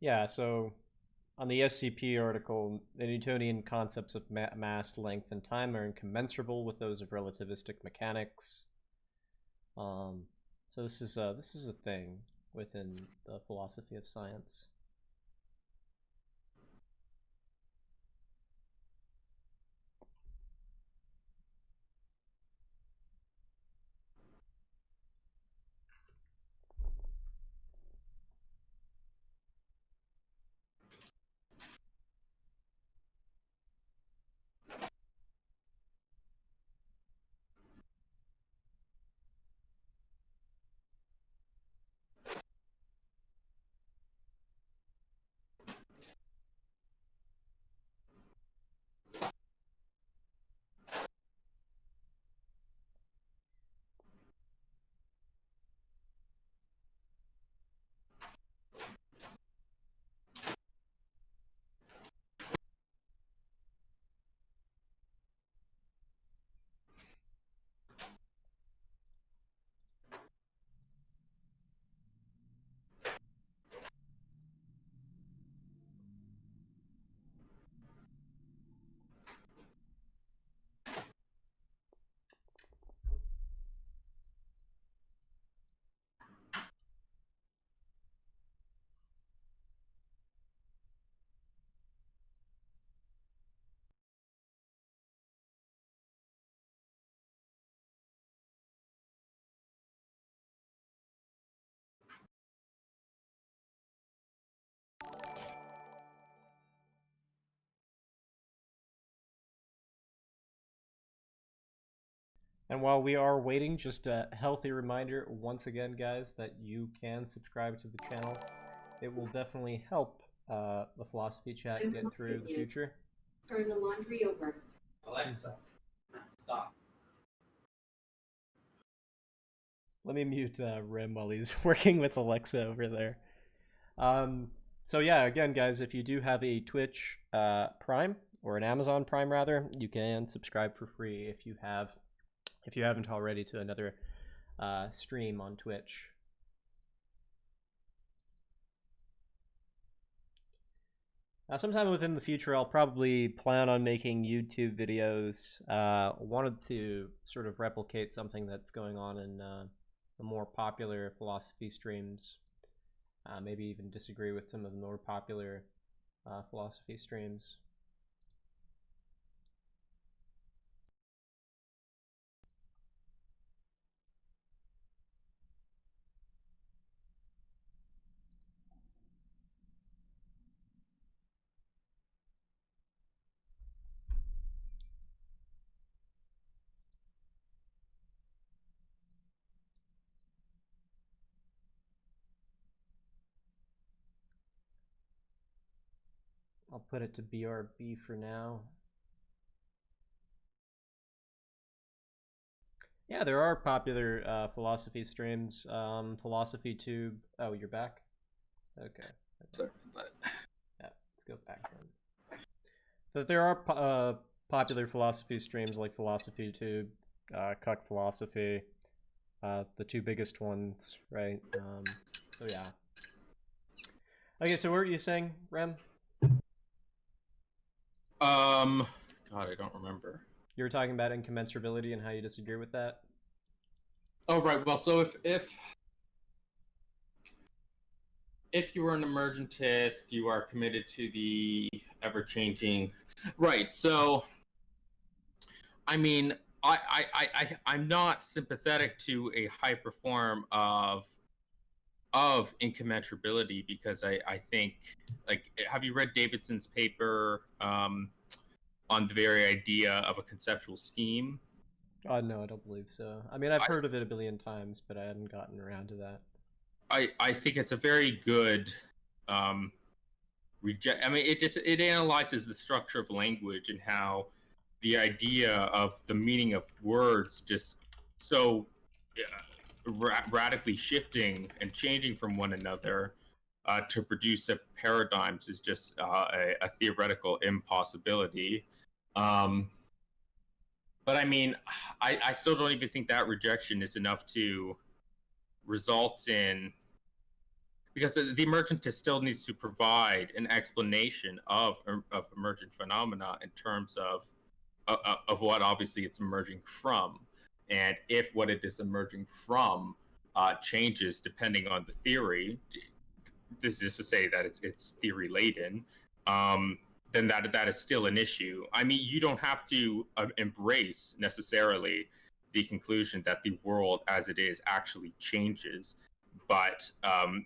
Yeah, so on the SCP article, the Newtonian concepts of mass, length, and time are incommensurable with those of relativistic mechanics. Um, so this is a thing within the philosophy of science. And while we are waiting, just a healthy reminder once again, guys, that you can subscribe to the channel. It will definitely help the philosophy chat get through the future. Turn the laundry over. Alexa, stop. Let me mute Rim while he's working with Alexa over there. So yeah, again, guys, if you do have a Twitch Prime or an Amazon Prime rather, you can subscribe for free if you haven't already to another stream on Twitch. Now, sometime within the future, I'll probably plan on making YouTube videos. Wanted to sort of replicate something that's going on in the more popular philosophy streams. Maybe even disagree with some of the more popular philosophy streams. I'll put it to BRB for now. Yeah, there are popular philosophy streams. Philosophy Tube. Oh, you're back? Okay. Sorry about that. Yeah, let's go back then. But there are popular philosophy streams like Philosophy Tube, Cuck Philosophy, the two biggest ones, right? So yeah. Okay, so what were you saying, Rem? God, I don't remember. You were talking about incommensurability and how you disagree with that. Oh, right. Well, so if you are an emergentist, you are committed to the ever-changing. Right. So, I mean, I'm not sympathetic to a hyper form of incommensurability because I think, like, have you read Davidson's paper on the very idea of a conceptual scheme? No, I don't believe so. I mean, I've heard of it a billion times, but I hadn't gotten around to that. I think it's a very good reject. I mean, it analyzes the structure of language and how the idea of the meaning of words just so radically shifting and changing from one another to produce paradigms is just a theoretical impossibility. But I mean, I still don't even think that rejection is enough to result in, because the emergentist still needs to provide an explanation of emergent phenomena in terms of what obviously it's emerging from, and if what it is emerging from changes depending on the theory. This is to say that it's theory laden. Then that is still an issue. I mean, you don't have to embrace necessarily the conclusion that the world as it is actually changes, but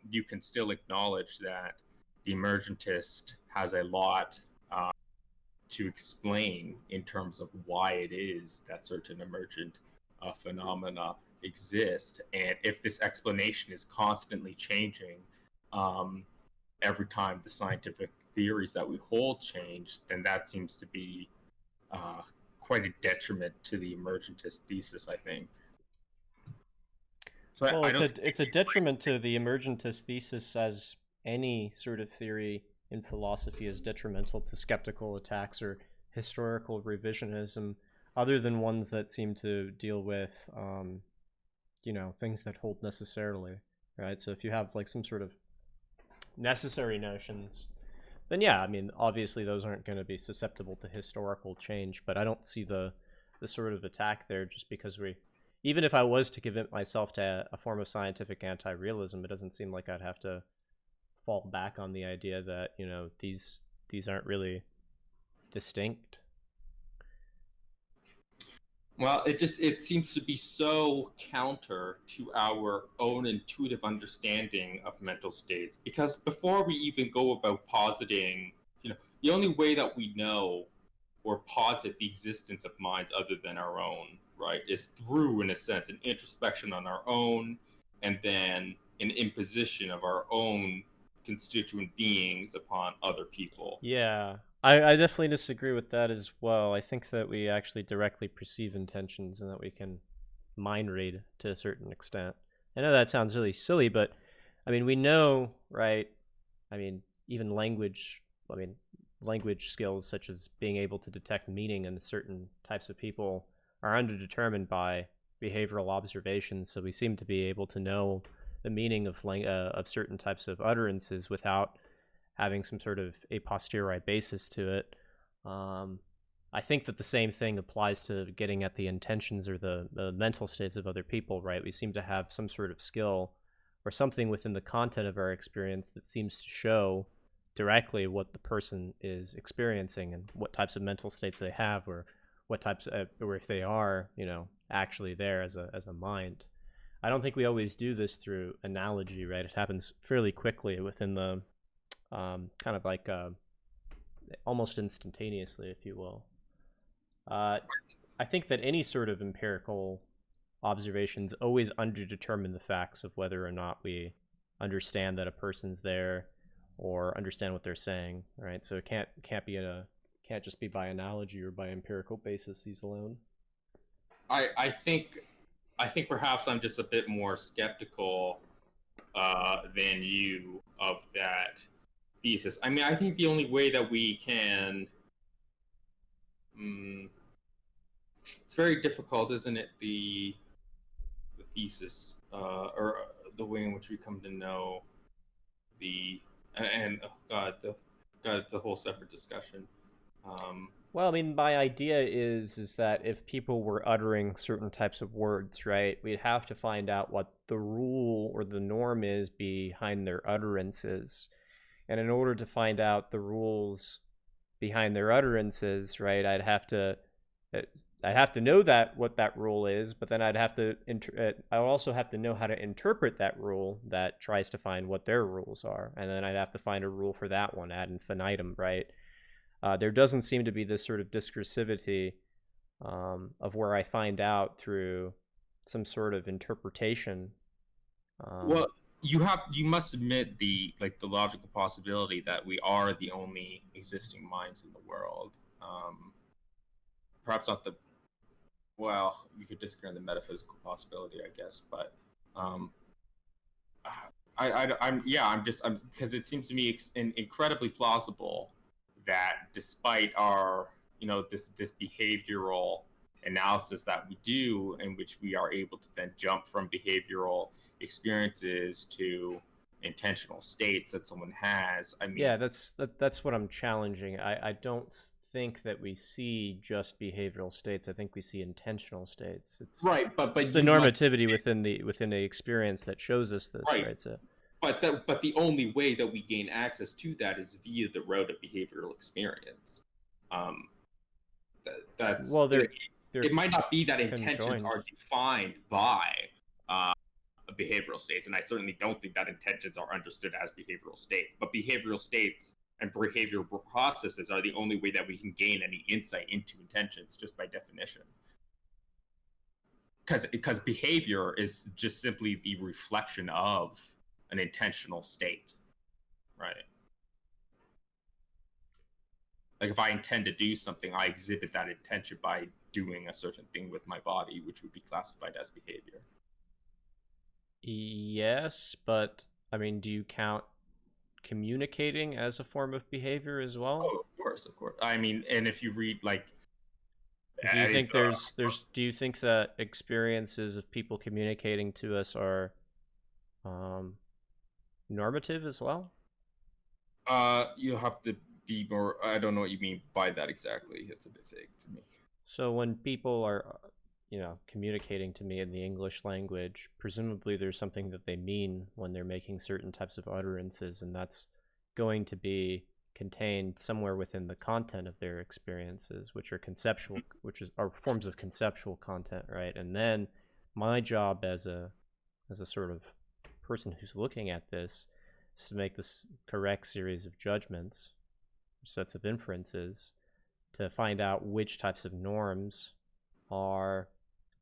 you can still acknowledge that the emergentist has a lot to explain in terms of why it is that certain emergent phenomena exist. And if this explanation is constantly changing every time the scientific theories that we hold change, then that seems to be quite a detriment to the emergentist thesis, I think. So Well, I don't it's a detriment to the emergentist thesis, as any sort of theory in philosophy is detrimental to skeptical attacks or historical revisionism, other than ones that seem to deal with, things that hold necessarily, right? So if you have like some sort of necessary notions, then yeah, I mean, obviously those aren't going to be susceptible to historical change. But I don't see the sort of attack there just because even if I was to commit myself to a form of scientific anti-realism, it doesn't seem like I'd have to fall back on the idea that these aren't really distinct. Well, it seems to be so counter to our own intuitive understanding of mental states, because before we even go about positing, the only way that we know or posit the existence of minds other than our own, right, is through, in a sense, an introspection on our own, and then an imposition of our own constituent beings upon other people. Yeah, I definitely disagree with that as well. I think that we actually directly perceive intentions and that we can mind read to a certain extent. I know that sounds really silly, but I mean, we know, right? I mean, even I mean, language skills such as being able to detect meaning in certain types of people are underdetermined by behavioral observations. So we seem to be able to know the meaning of certain types of utterances without having some sort of a posteriori basis to it. Um, I think that the same thing applies to getting at the intentions or the mental states of other people, right? We seem to have some sort of skill or something within the content of our experience that seems to show directly what the person is experiencing and what types of mental states they have, or what types of, or if they are, actually there as a mind. I don't think we always do this through analogy, right? It happens fairly quickly within the kind of like almost instantaneously, if you will. I think that any sort of empirical observations always underdetermine the facts of whether or not we understand that a person's there or understand what they're saying, right? So it can't just be by analogy or by empirical basis alone. I think perhaps I'm just a bit more skeptical than you of that thesis. I mean, I think the only way that we can, mm, it's very difficult, isn't it? The thesis, or the way in which we come to know the, and oh God, it's a whole separate discussion. Um, Well, I mean, my idea is that if people were uttering certain types of words, right, we'd have to find out what the rule or the norm is behind their utterances. And in order to find out the rules behind their utterances, right, uh, I'd have to know that what that rule is, but then I would also have to know how to interpret that rule that tries to find what their rules are, and then I'd have to find a rule for that one ad infinitum, right? There doesn't seem to be this sort of discursivity of where I find out through some sort of interpretation. Um, well, you must admit the logical possibility that we are the only existing minds in the world. Um, Perhaps not the, well, you could disagree on the metaphysical possibility, I guess, but um, I'm because it seems to me incredibly plausible that despite our, this behavioral analysis that we do, in which we are able to then jump from behavioral experiences to intentional states that someone has. I mean, yeah, that's what I'm challenging. I don't think that we see just behavioral states. I think we see intentional states. right, It's but the you must, normativity within the experience that shows us this, right. right? So But the only way that we gain access to that is via the road of behavioral experience. Um, that's well, it, they're it might not be that intentions conjoined. are defined by uh, behavioral states, and I certainly don't think that intentions are understood as behavioral states. But behavioral states and behavioral processes are the only way that we can gain any insight into intentions, just by definition. Because behavior is just simply the reflection of an intentional state, right? Like if I intend to do something, I exhibit that intention by doing a certain thing with my body, which would be classified as behavior. Yes, but I mean, do you count communicating as a form of behavior as well? Oh, of course, of course. I mean, and if you read like, Do you if think do you think that experiences of people communicating to us are um, normative as well? you have to be more. I don't know what you mean by that exactly. It's a bit vague for me. So when people are, communicating to me in the English language, presumably there's something that they mean when they're making certain types of utterances, and that's going to be contained somewhere within the content of their experiences, which are conceptual, are forms of conceptual content, right? And then my job as a sort of person who's looking at this is to make this correct series of judgments, sets of inferences, to find out which types of norms are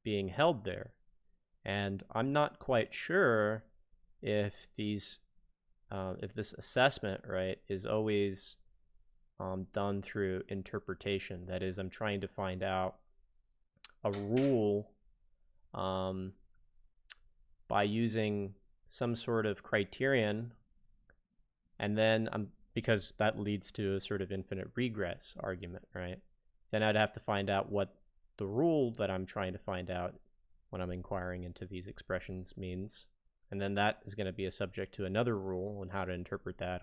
being held there. And I'm not quite sure if if this assessment, right, is always done through interpretation. That is, I'm trying to find out a rule um, by using some sort of criterion, and then because that leads to a sort of infinite regress argument, right? Then I'd have to find out what the rule that I'm trying to find out when I'm inquiring into these expressions means, and then that is going to be a subject to another rule and how to interpret that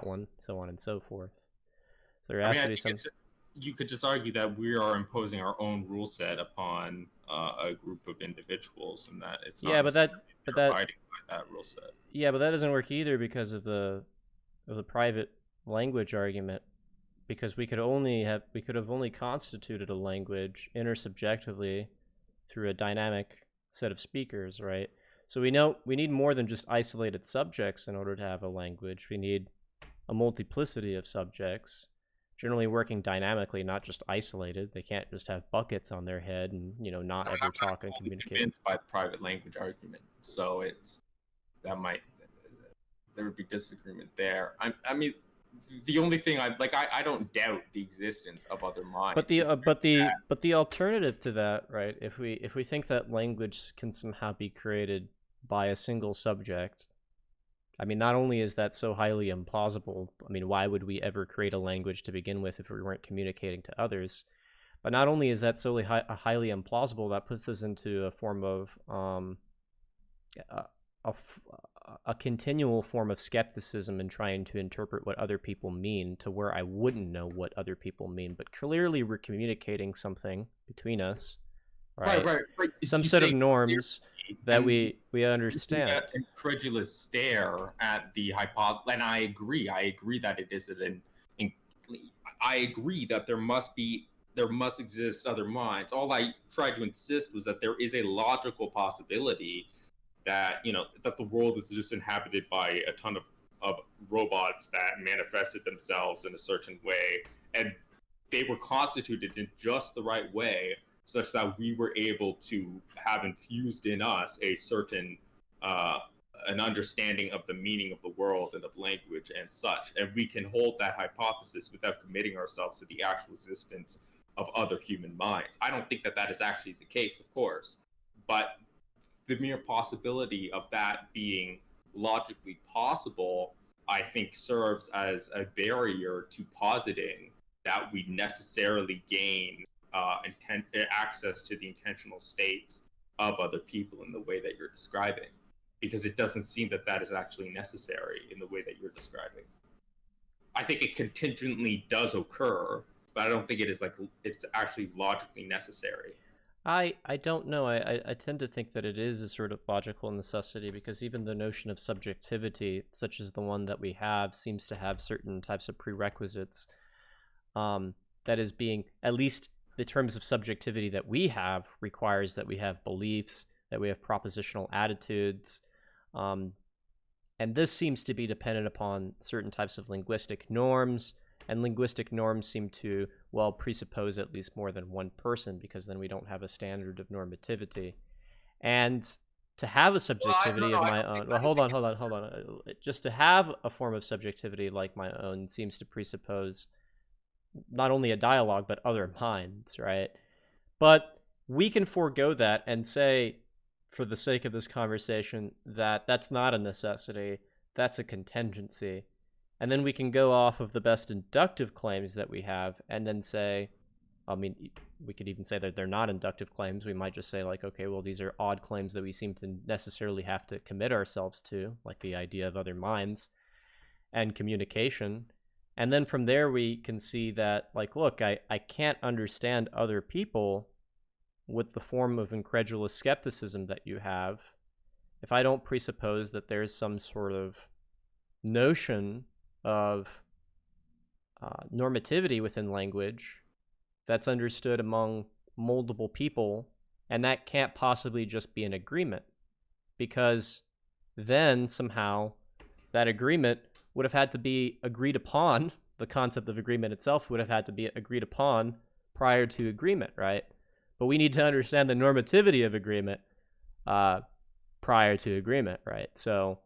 one, so on and so forth. So there has to be some. You could just argue that we are imposing our own rule set upon a group of individuals, and that it's not abiding by that rule set. Yeah, but that doesn't work either because of the private language argument. Because we could have only constituted a language intersubjectively through a dynamic set of speakers, right? So we know we need more than just isolated subjects in order to have a language. We need a multiplicity of subjects, generally working dynamically, not just isolated. They can't just have buckets on their head and not ever talk and communicate. Convinced by the private language argument, so there would be disagreement there. I mean, the only thing I don't doubt the existence of other minds. But the alternative to that, right? If we think that language can somehow be created by a single subject, I mean, not only is that so highly implausible, I mean, why would we ever create a language to begin with if we weren't communicating to others? But not only is that so highly implausible, that puts us into a form of a continual form of skepticism in trying to interpret what other people mean, to where I wouldn't know what other people mean. But clearly we're communicating something between us, right? Right. Some set of norms that we understand. That incredulous stare at the hypothesis, and I agree that it is I agree that there must exist other minds. All I tried to insist was that there is a logical possibility that that the world is just inhabited by a ton of robots that manifested themselves in a certain way, and they were constituted in just the right way such that we were able to have infused in us a certain an understanding of the meaning of the world and of language and such, and we can hold that hypothesis without committing ourselves to the actual existence of other human minds. I don't think that is actually the case, of course, but the mere possibility of that being logically possible, I think, serves as a barrier to positing that we necessarily gain access to the intentional states of other people in the way that you're describing, because it doesn't seem that is actually necessary in the way that you're describing. I think it contingently does occur, but I don't think it's actually logically necessary. I don't know. I tend to think that it is a sort of logical necessity, because even the notion of subjectivity, such as the one that we have, seems to have certain types of prerequisites. That is, being, at least the terms of subjectivity that we have requires that we have beliefs, that we have propositional attitudes. And this seems to be dependent upon certain types of linguistic norms. And linguistic norms seem to, presuppose at least more than one person, because then we don't have a standard of normativity. And to have a subjectivity of my own... Well, hold on. Just to have a form of subjectivity like my own seems to presuppose not only a dialogue, but other minds, right? But we can forego that and say, for the sake of this conversation, that that's not a necessity, that's a contingency. And then we can go off of the best inductive claims that we have and then say, I mean, we could even say that they're not inductive claims. We might just say, like, okay, well, these are odd claims that we seem to necessarily have to commit ourselves to, like the idea of other minds and communication. And then from there, we can see that, like, look, I can't understand other people with the form of incredulous skepticism that you have if I don't presuppose that there's some sort of notion of normativity within language that's understood among multiple people, and that can't possibly just be an agreement, because then somehow that agreement would have had to be agreed upon. The concept of agreement itself would have had to be agreed upon prior to agreement, right? but we need to understand the normativity of agreement prior to agreement, right? So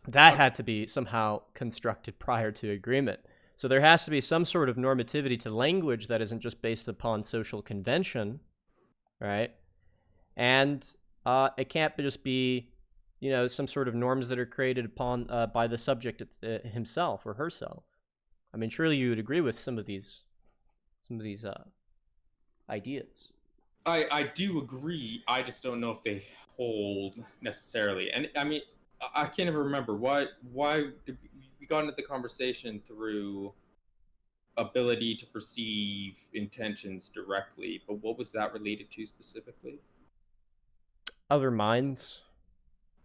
that had to be somehow constructed prior to agreement. So there has to be some sort of normativity to language that isn't just based upon social convention, right? And it can't just be, some sort of norms that are created upon by the subject himself or herself. I mean, surely you would agree with some of these ideas. I do agree. I just don't know if they hold necessarily. And I mean, I can't even remember why did we got into the conversation through ability to perceive intentions directly, but what was that related to specifically? Other minds,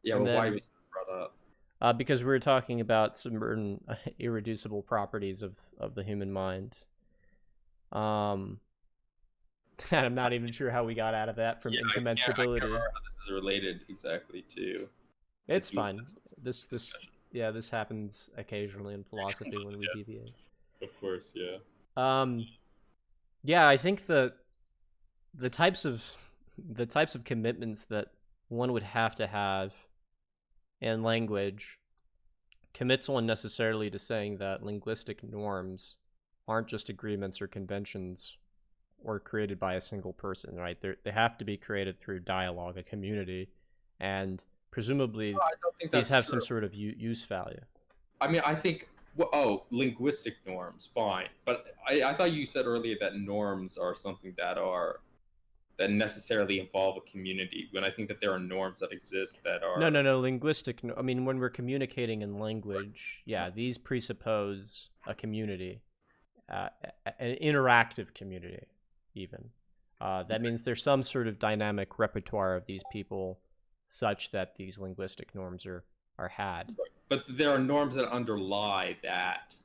Yeah, and well, why then was that brought up? because we were talking about certain irreducible properties of the human mind. Um, and I'm not even sure how we got out of that from I can't incommensurability. remember how this is related exactly to the It's fine. dualist This discussion. yeah, this happens occasionally in philosophy when we Yes, deviate. of course, yeah. Um, yeah, I think the types of the types of commitments that one would have to have in language commits one necessarily to saying that linguistic norms aren't just agreements or conventions or created by a single person, right? They have to be created through dialogue, a community, and presumably I don't think these that's have true. some sort of use value. I mean, I think, well, linguistic norms, fine. But I thought you said earlier that norms are something that necessarily involve a community. When I think that there are norms that exist that No, are no, no. Linguistic. I mean, when we're communicating in language, yeah, these presuppose a community, an interactive community, even. That means there's some sort of dynamic repertoire of these people, such that these linguistic norms are had. but there are norms that underlie that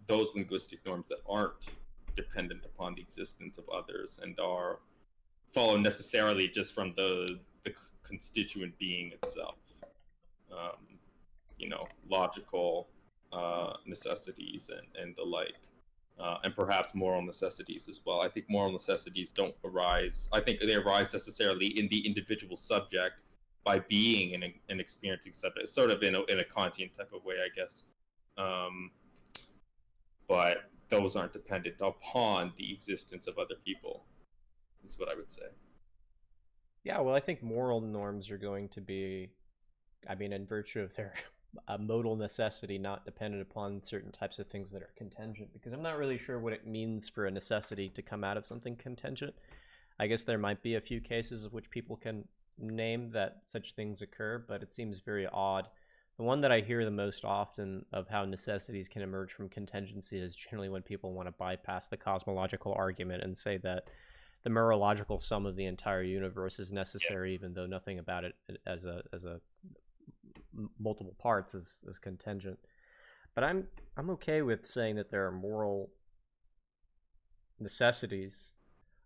those linguistic norms that aren't dependent upon the existence of others and are follow necessarily just from the constituent being itself. Um, logical necessities and the like, and perhaps moral necessities as well. I think moral necessities don't arise. I think they arise necessarily in the individual subject by being an experiencing subject, sort of in a Kantian type of way, I guess. Um, but those aren't dependent upon the existence of other people. That's what I would say. Yeah, well, I think moral norms are going to be, I mean, in virtue of their modal necessity, not dependent upon certain types of things that are contingent, because I'm not really sure what it means for a necessity to come out of something contingent. I guess there might be a few cases of which people can name that such things occur, but it seems very odd. The one that I hear the most often of how necessities can emerge from contingency is generally when people want to bypass the cosmological argument and say that the mereological sum of the entire universe is necessary, even though nothing about it as a multiple parts is contingent. But I'm okay with saying that there are moral necessities.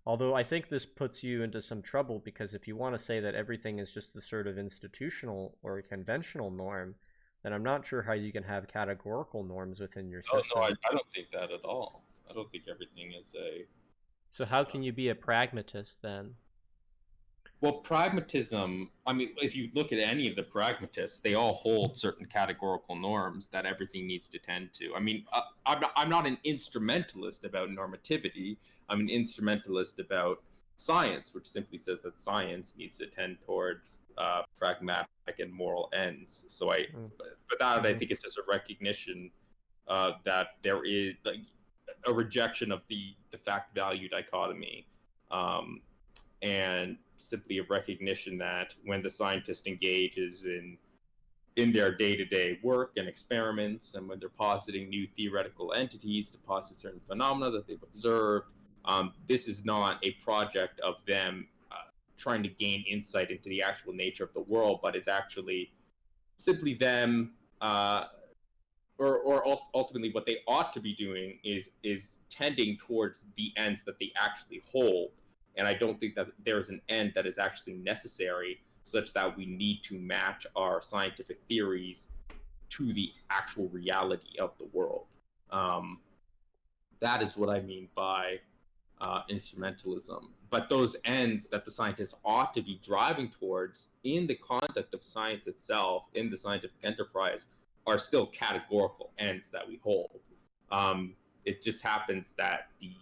Although I think this puts you into some trouble, because if you want to say that everything is just the sort of institutional or conventional norm, then I'm not sure how you can have categorical norms within your Oh no, system. I don't think that at all. I don't think everything is a So how can you be a pragmatist then? well, pragmatism. I mean, if you look at any of the pragmatists, they all hold certain categorical norms that everything needs to tend to. I mean, I'm not an instrumentalist about normativity. I'm an instrumentalist about science, which simply says that science needs to tend towards pragmatic and moral ends. But that I Mm-hmm. think is just a recognition that there is like a rejection of the fact value dichotomy. Um, and simply a recognition that when the scientist engages in their day-to-day work and experiments, and when they're positing new theoretical entities to posit certain phenomena that they've observed, this is not a project of them trying to gain insight into the actual nature of the world, but it's actually simply them or ultimately what they ought to be doing is tending towards the ends that they actually hold. And I don't think that there's an end that is actually necessary such that we need to match our scientific theories to the actual reality of the world. um, that is what I mean by instrumentalism. But those ends that the scientists ought to be driving towards in the conduct of science itself, in the scientific enterprise, are still categorical ends that we hold. It just happens that the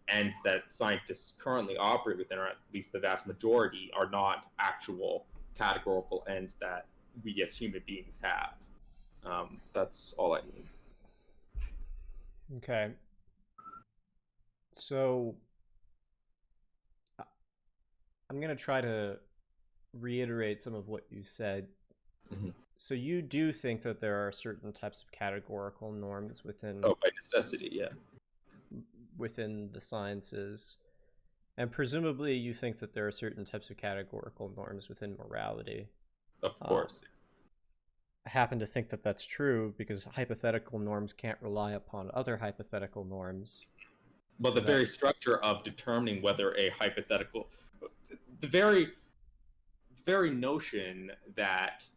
ends that scientists currently operate within, or at least the vast majority, are not actual categorical ends that we as human beings have. That's all I mean. Okay. So I'm going to try to reiterate some of what you said. Mm-hmm. So you do think that there are certain types of categorical norms within Oh, by necessity, yeah. within the sciences, and presumably you think that there are certain types of categorical norms within morality. Of course. I happen to think that that's true because hypothetical norms can't rely upon other hypothetical norms. Well, the very structure of determining whether a hypothetical, the very notion that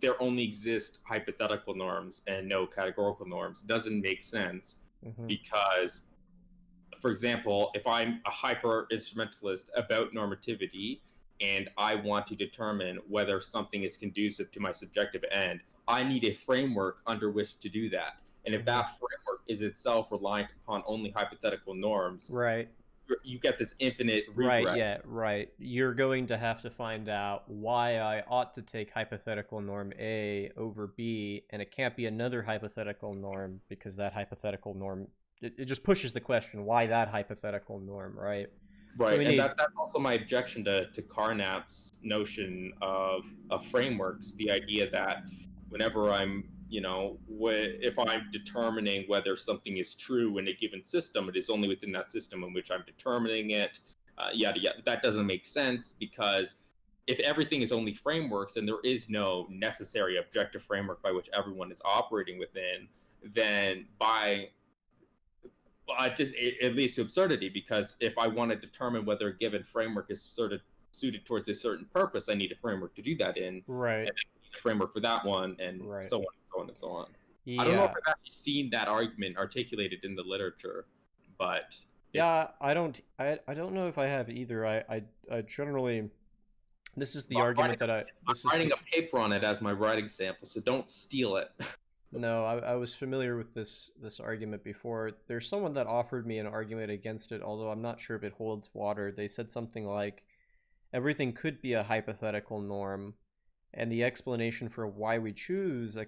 there only exist hypothetical norms and no categorical norms doesn't make sense. Mm-hmm. Because, for example, if I'm a hyper instrumentalist about normativity and I want to determine whether something is conducive to my subjective end, I need a framework under which to do that. And if Mm-hmm. that framework is itself reliant upon only hypothetical norms, right, you get this infinite right, regress. yeah, right. You're going to have to find out why I ought to take hypothetical norm A over B, and it can't be another hypothetical norm because that hypothetical norm, it just pushes the question, why that hypothetical norm, right? Right, So we and need, that's also my objection to Carnap's notion of frameworks. The idea that whenever I'm, if I'm determining whether something is true in a given system, it is only within that system in which I'm determining it. Yada yada. That doesn't make sense because if everything is only frameworks and there is no necessary objective framework by which everyone is operating within, then it leads to absurdity because if I want to determine whether a given framework is sort of suited towards a certain purpose, I need a framework to do that in, right, and I need a framework for that one, and right. so on and so on and so on. I don't know if Yeah. I've actually seen that argument articulated in the literature, but Yeah, I don't know if I have either. I generally, this is the I'm argument that I'm writing a paper on it as my writing sample, so don't steal it. No, I was familiar with this argument before. There's someone that offered me an argument against it, although I'm not sure if it holds water. They said something like everything could be a hypothetical norm, and the explanation for why we choose a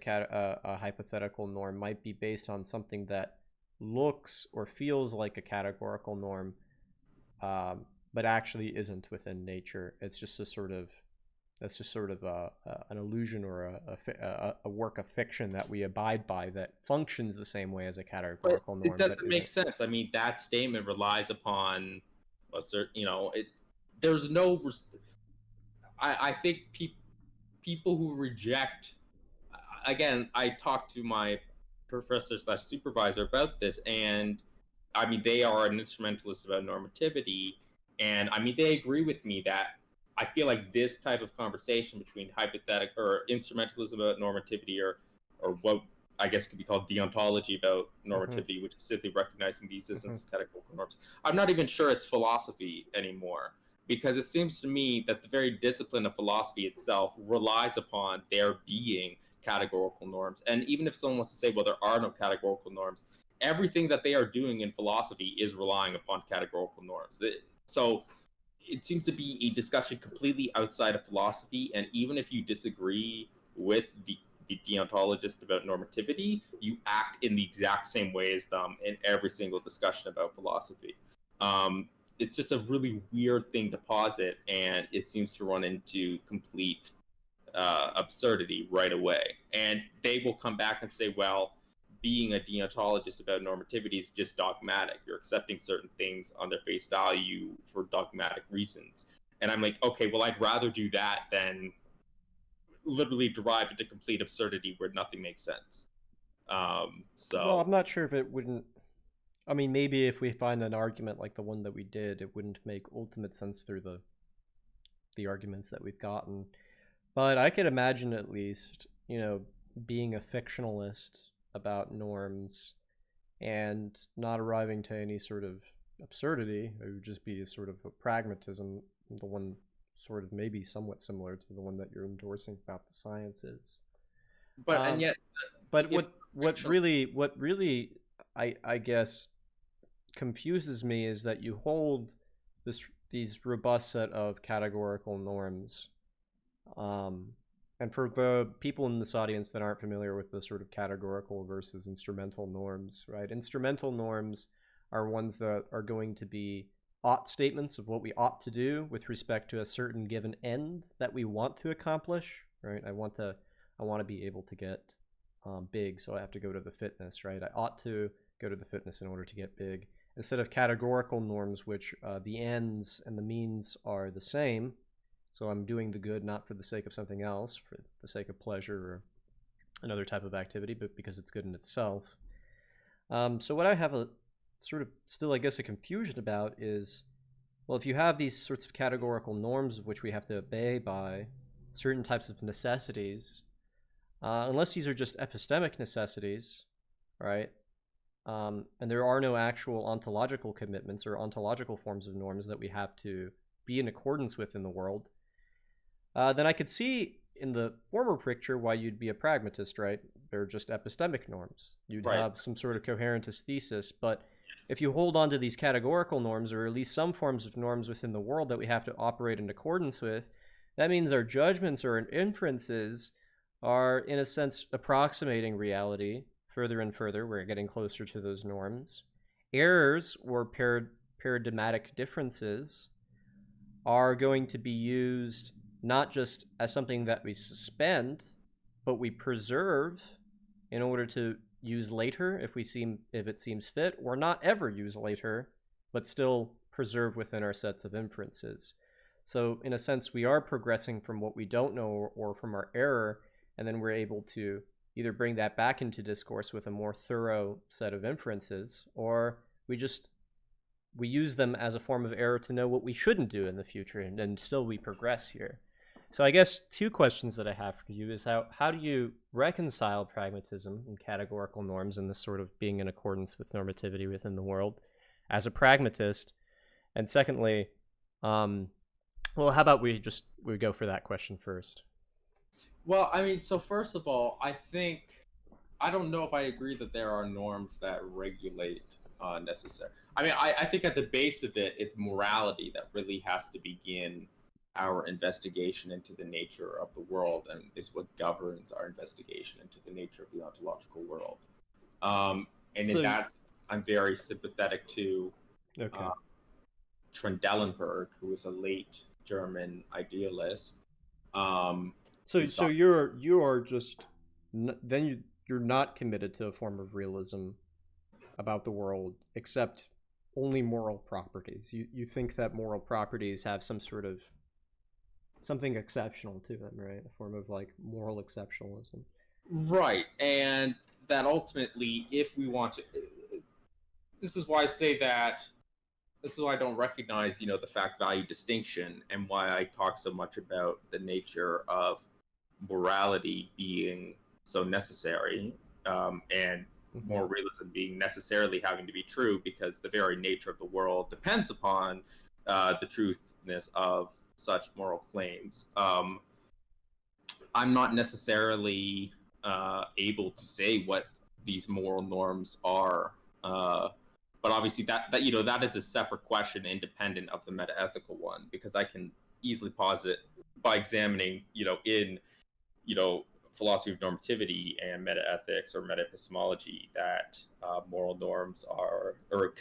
hypothetical norm might be based on something that looks or feels like a categorical norm, but actually isn't within nature. It's just a sort of that's just sort of an illusion or a work of fiction that we abide by that functions the same way as a But categorical it norm, but doesn't make isn't. sense. I mean, that statement relies upon a certain, there's no. I think people who reject, again, I talked to my professor slash supervisor about this, and I mean, they are an instrumentalist about normativity, and I mean, they agree with me that I feel like this type of conversation between hypothetical or instrumentalism about normativity, or what I guess could be called deontology about Mm-hmm. normativity, which is simply recognizing the Mm-hmm. existence of categorical norms. I'm not even sure it's philosophy anymore because it seems to me that the very discipline of philosophy itself relies upon there being categorical norms. And even if someone wants to say, well, there are no categorical norms, everything that they are doing in philosophy is relying upon categorical norms. So it seems to be a discussion completely outside of philosophy. And even if you disagree with the deontologist about normativity, you act in the exact same way as them in every single discussion about philosophy. It's just a really weird thing to posit, and it seems to run into complete absurdity right away. And they will come back and say, well, being a deontologist about normativity is just dogmatic. You're accepting certain things on their face value for dogmatic reasons. And I'm like, okay, well, I'd rather do that than literally derive into complete absurdity where nothing makes sense. Well, So I'm not sure if it wouldn't. I mean, maybe if we find an argument like the one that we did, it wouldn't make ultimate sense through the arguments that we've gotten. But I could imagine at least, being a fictionalist about norms and not arriving to any sort of absurdity. It would just be a sort of a pragmatism, the one sort of maybe somewhat similar to the one that you're endorsing about the sciences. But and Um, yet, but if what really I guess confuses me is that you hold these robust set of categorical norms. Um, and for the people in this audience that aren't familiar with the sort of categorical versus instrumental norms, right? Instrumental norms are ones that are going to be ought statements of what we ought to do with respect to a certain given end that we want to accomplish, right? I want to be able to get big, so I have to go to the fitness, right? I ought to go to the fitness in order to get big. Instead of categorical norms, which the ends and the means are the same, so I'm doing the good not for the sake of something else, for the sake of pleasure or another type of activity, but because it's good in itself. So what I have a sort of still, I guess, a confusion about is, well, if you have these sorts of categorical norms of which we have to obey by certain types of necessities, unless these are just epistemic necessities, right? And there are no actual ontological commitments or ontological forms of norms that we have to be in accordance with in the world, then I could see in the former picture why you'd be a pragmatist, right? They're just epistemic norms. You'd right, have some sort of coherentist thesis, but if yes, you hold on to these categorical norms, or at least some forms of norms within the world that we have to operate in accordance with, that means our judgments or inferences are, in a sense, approximating reality further and further. We're getting closer to those norms. Errors or paradigmatic differences are going to be used not just as something that we suspend, but we preserve in order to use later if it seems fit, or not ever use later, but still preserve within our sets of inferences. So in a sense, we are progressing from what we don't know or from our error, and then we're able to either bring that back into discourse with a more thorough set of inferences, or we use them as a form of error to know what we shouldn't do in the future, and then still we progress here. So I guess two questions that I have for you is how do you reconcile pragmatism and categorical norms and this sort of being in accordance with normativity within the world as a pragmatist? And secondly, well, how about we go for that question first? well, I mean, so first of all, I don't know if I agree that there are norms that regulate necessary. I mean, I think at the base of it, it's morality that really has to begin our investigation into the nature of the world, and is what governs our investigation into the nature of the ontological world. And in So that, I'm very sympathetic to okay. uh, Trendelenburg, who was a late German idealist, So who so thought, you're just then you're not committed to a form of realism about the world except only moral properties. You think that moral properties have some sort of something exceptional to them, right? A form of like moral exceptionalism. right, and that ultimately, if we want to, this is why I say that. This is why I don't recognize, the fact value distinction, and why I talk so much about the nature of morality being so necessary, and Mm-hmm. moral realism being necessarily having to be true, because the very nature of the world depends upon the truthness of such moral claims. I'm not necessarily able to say what these moral norms are, uh, but obviously that is a separate question, independent of the metaethical one, because I can easily posit by examining, in you know philosophy of normativity and metaethics or metaepistemology, that moral norms are, or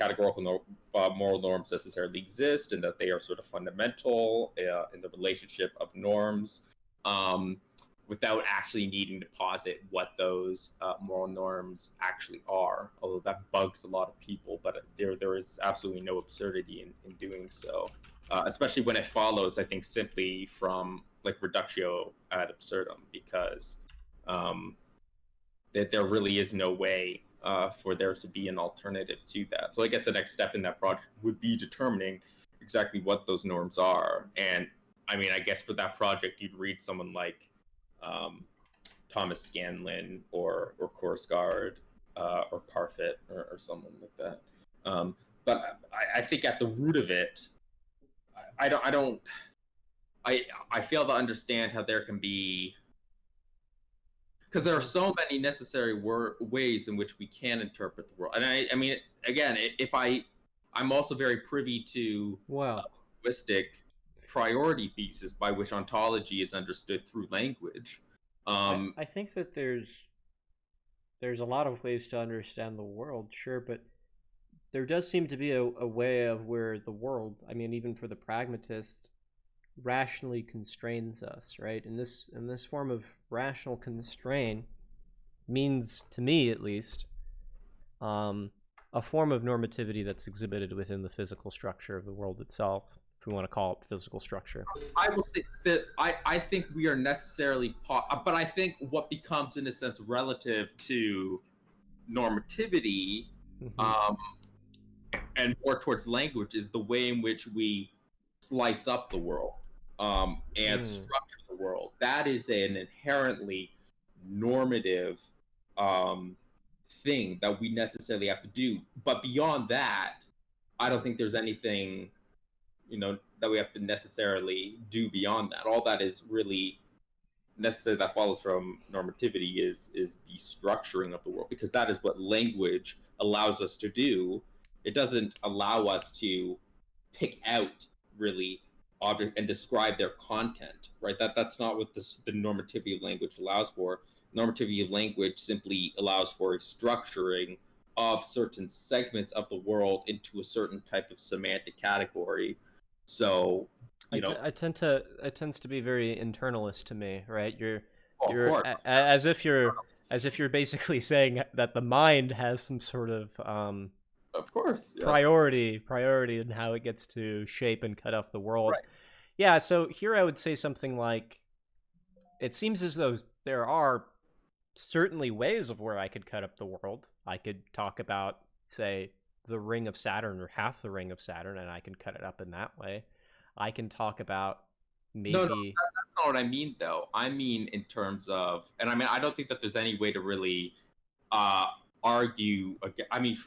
moral norms necessarily exist, and that they are sort of fundamental in the relationship of norms, um, without actually needing to posit what those moral norms actually are. Although that bugs a lot of people, but there is absolutely no absurdity in doing so, especially when it follows, I think, simply from like reductio ad absurdum, because um, that there really is no way for there to be an alternative to that. So I guess the next step in that project would be determining exactly what those norms are. And I mean, I guess for that project, you'd read someone like um, Thomas Scanlon, or Korsgaard, or Parfit, or someone like that. but I think at the root of it, I don't I fail to understand how there can be, because there are so many necessary ways in which we can interpret the world. And I mean, again, if I'm also very privy to Well, linguistic priority thesis by which ontology is understood through language. I think that there's a lot of ways to understand the world, sure, but there does seem to be a way of where the world, I mean, even for the pragmatist, rationally constrains us, right? And this form of rational constraint means, to me at least, um, a form of normativity that's exhibited within the physical structure of the world itself, if we want to call it physical structure. I will say that I think we are necessarily, but I think what becomes, in a sense, relative to normativity, Mm-hmm. um, and more towards language, is the way in which we slice up the world, and Mm. structure the world. That is an inherently normative, um, thing that we necessarily have to do. But beyond that, I don't think there's anything, that we have to necessarily do beyond that. All that is really necessary that follows from normativity is the structuring of the world, because that is what language allows us to do. It doesn't allow us to pick out, really, object and describe their content, right? That's not what the normativity of language allows for. Normativity of language simply allows for a structuring of certain segments of the world into a certain type of semantic category. So, I, you know, I tend to it tends to be very internalist to me, right? You're oh, of you're course, as if you're basically saying that the mind has some sort of of course, yes, priority in how it gets to shape and cut off the world. right. Yeah, so here I would say something like, it seems as though there are certainly ways of where I could cut up the world. I could talk about, say, the ring of Saturn or half the ring of Saturn, and I can cut it up in that way. I can talk about No, no, maybe. that's not what I mean, though. I mean in terms of, and I mean, I don't think that there's any way to really uh, argue. I mean,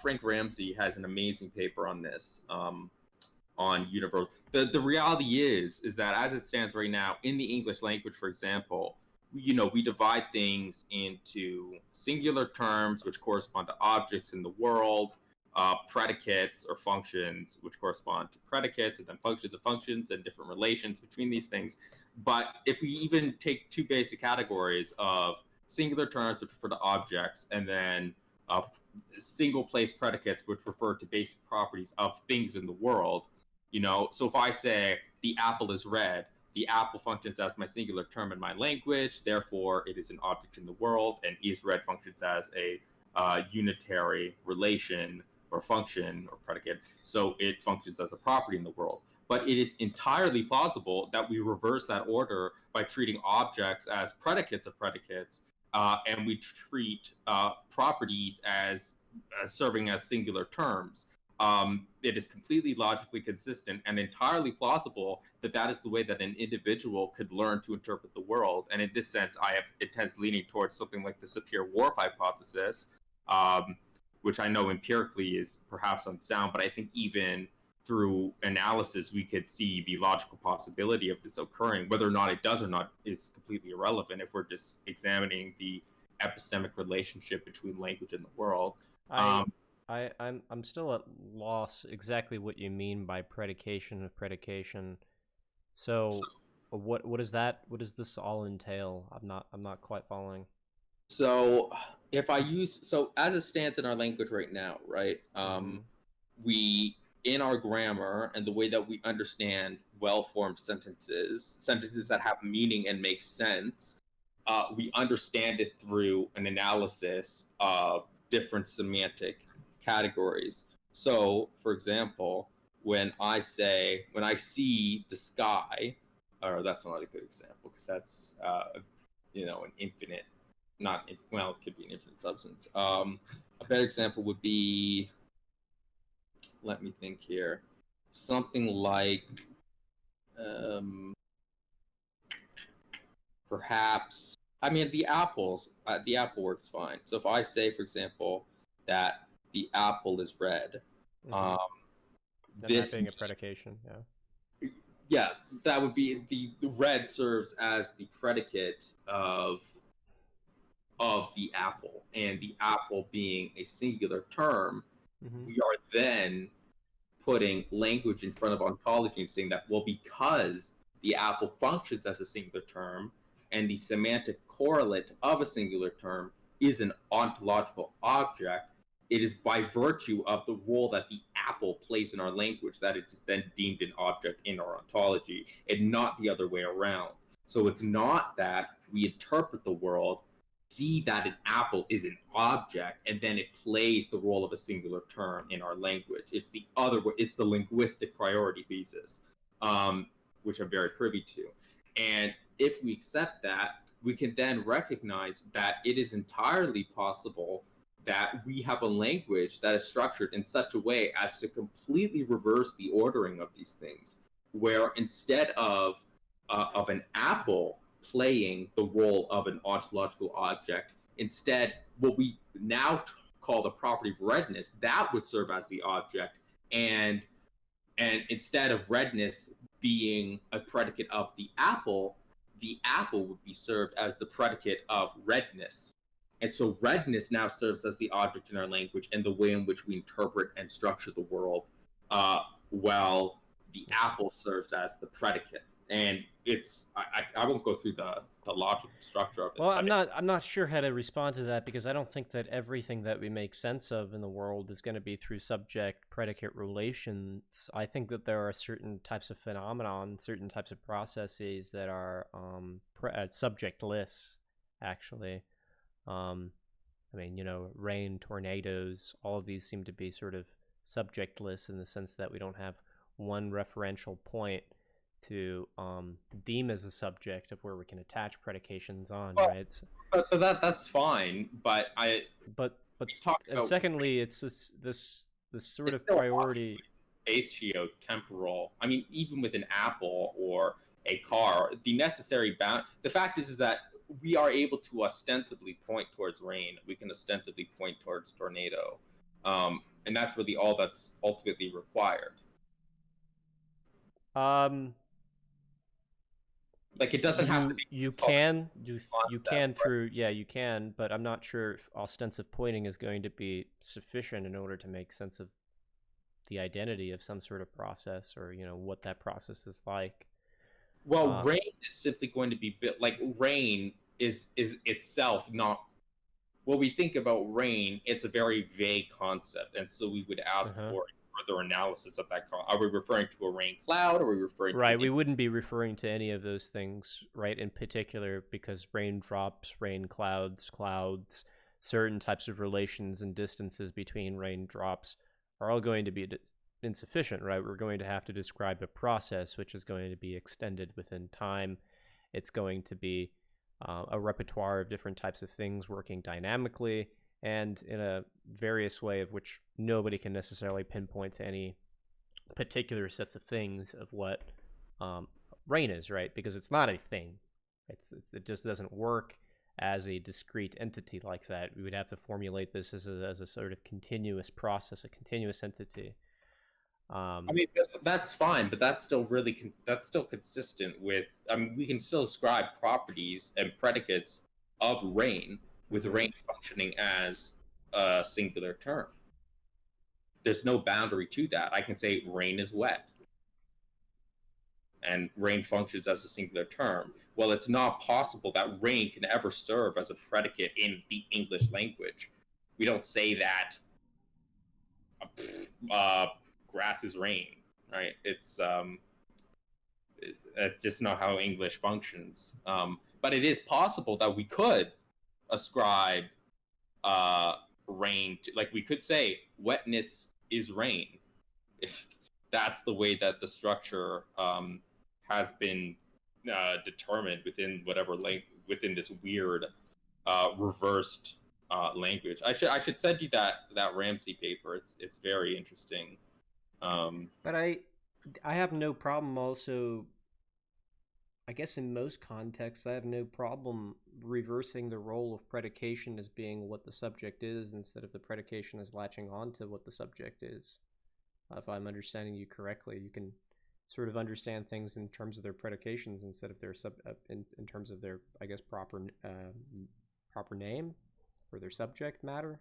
Frank Ramsey has an amazing paper on this, on universal. The reality is that as it stands right now in the English language, for example, we divide things into singular terms which correspond to objects in the world, predicates or functions which correspond to predicates, and then functions of functions and different relations between these things. But if we even take two basic categories of singular terms which refer to objects, and then uh, single place predicates which refer to basic properties of things in the world, so if I say the apple is red, the apple functions as my singular term in my language, therefore it is an object in the world, and is red functions as a unitary relation or function or predicate, so it functions as a property in the world. But it is entirely plausible that we reverse that order by treating objects as predicates of predicates, and we treat properties as serving as singular terms. It is completely logically consistent and entirely plausible that that is the way that an individual could learn to interpret the world. And in this sense, I have intense leaning towards something like the Sapir-Whorf hypothesis, um, which I know empirically is perhaps unsound, but I think even through analysis, we could see the logical possibility of this occurring. Whether or not it does or not is completely irrelevant if we're just examining the epistemic relationship between language and the world. I Um, I'm still at loss exactly what you mean by predication of predication. So what is that? What does this all entail? I'm not quite following. So if I use, so as it stands in our language right now, right? Mm-hmm. We, in our grammar and the way that we understand well-formed sentences that have meaning and make sense, we understand it through an analysis of different semantic categories. So, for example, when I see the sky, or that's not a good example because that's an infinite, not well, it could be an infinite substance. A better example would be, let me think here, something like, um, perhaps. I mean, the apple works fine. So if I say, for example, that the apple is red, Mm-hmm. Um, Then that this being a predication, yeah. yeah, that would be the red serves as the predicate of the apple, and the apple being a singular term, Mm-hmm. we are then putting language in front of ontology and saying that, well, because the apple functions as a singular term and the semantic correlate of a singular term is an ontological object, it is by virtue of the role that the apple plays in our language that it is then deemed an object in our ontology, and not the other way around. So it's not that we interpret the world, see that an apple is an object, and then it plays the role of a singular term in our language. It's the other way. It's the linguistic priority thesis, which I'm very privy to. And if we accept that, we can then recognize that it is entirely possible that we have a language that is structured in such a way as to completely reverse the ordering of these things, where instead of an apple playing the role of an ontological object, instead, what we now call the property of redness, that would serve as the object, and instead of redness being a predicate of the apple would be served as the predicate of redness. And so redness now serves as the object in our language and the way in which we interpret and structure the world, while the apple serves as the predicate. And I won't go through the logical structure of it, Well, but I'm not sure how to respond to that because I don't think that everything that we make sense of in the world is going to be through subject predicate relations. I think that there are certain types of phenomenon, certain types of processes that are subjectless, actually. Um, I mean, rain, tornadoes, all of these seem to be sort of subjectless in the sense that we don't have one referential point to deem as a subject of where we can attach predications on, well, right? that's fine. But But we talked and about secondly, it's this sort it's of still priority. spatio-temporal. I mean, even with an apple or a car, the necessary bound. The fact is that we are able to ostensibly point towards rain. We can ostensibly point towards tornado, and that's really all that's ultimately required. Um, Like, it doesn't have to be you solved can you concept, can through yeah you can, but I'm not sure if ostensive pointing is going to be sufficient in order to make sense of the identity of some sort of process or what that process is like. well, Uh, rain is simply going to be built. Like, rain is itself not. When we think about rain, it's a very vague concept, and so we would ask uh-huh. for further analysis of that. Are we referring to a rain cloud? Are we referring to Right, an? we wouldn't be referring to any of those things, right, in particular, because raindrops, rain clouds, clouds, certain types of relations and distances between raindrops are all going to be insufficient, right? We're going to have to describe a process which is going to be extended within time. It's going to be a repertoire of different types of things working dynamically and in a various way of which nobody can necessarily pinpoint to any particular sets of things of what um, rain is, right? Because it's not a thing. It just doesn't work as a discrete entity like that. We would have to formulate this as a sort of continuous process, a continuous entity. I mean, that's fine, but that's still that's still consistent with. I mean, we can still ascribe properties and predicates of rain with Mm-hmm. rain functioning as a singular term. There's no boundary to that. I can say rain is wet, and rain functions as a singular term. Well, it's not possible that rain can ever serve as a predicate in the English language. We don't say that uh, grass is rain, right? It's just not how English functions. But it is possible that we could ascribe uh, rain to, like, we could say wetness is rain, if that's the way that the structure has been determined within within this weird reversed language. I should send you that Ramsey paper. It's very interesting. Um, But I have no problem also. I guess in most contexts, I have no problem reversing the role of predication as being what the subject is instead of the predication as latching on to what the subject is. If I'm understanding you correctly, you can sort of understand things in terms of their predications instead of their in terms of their, I guess, proper name or their subject matter.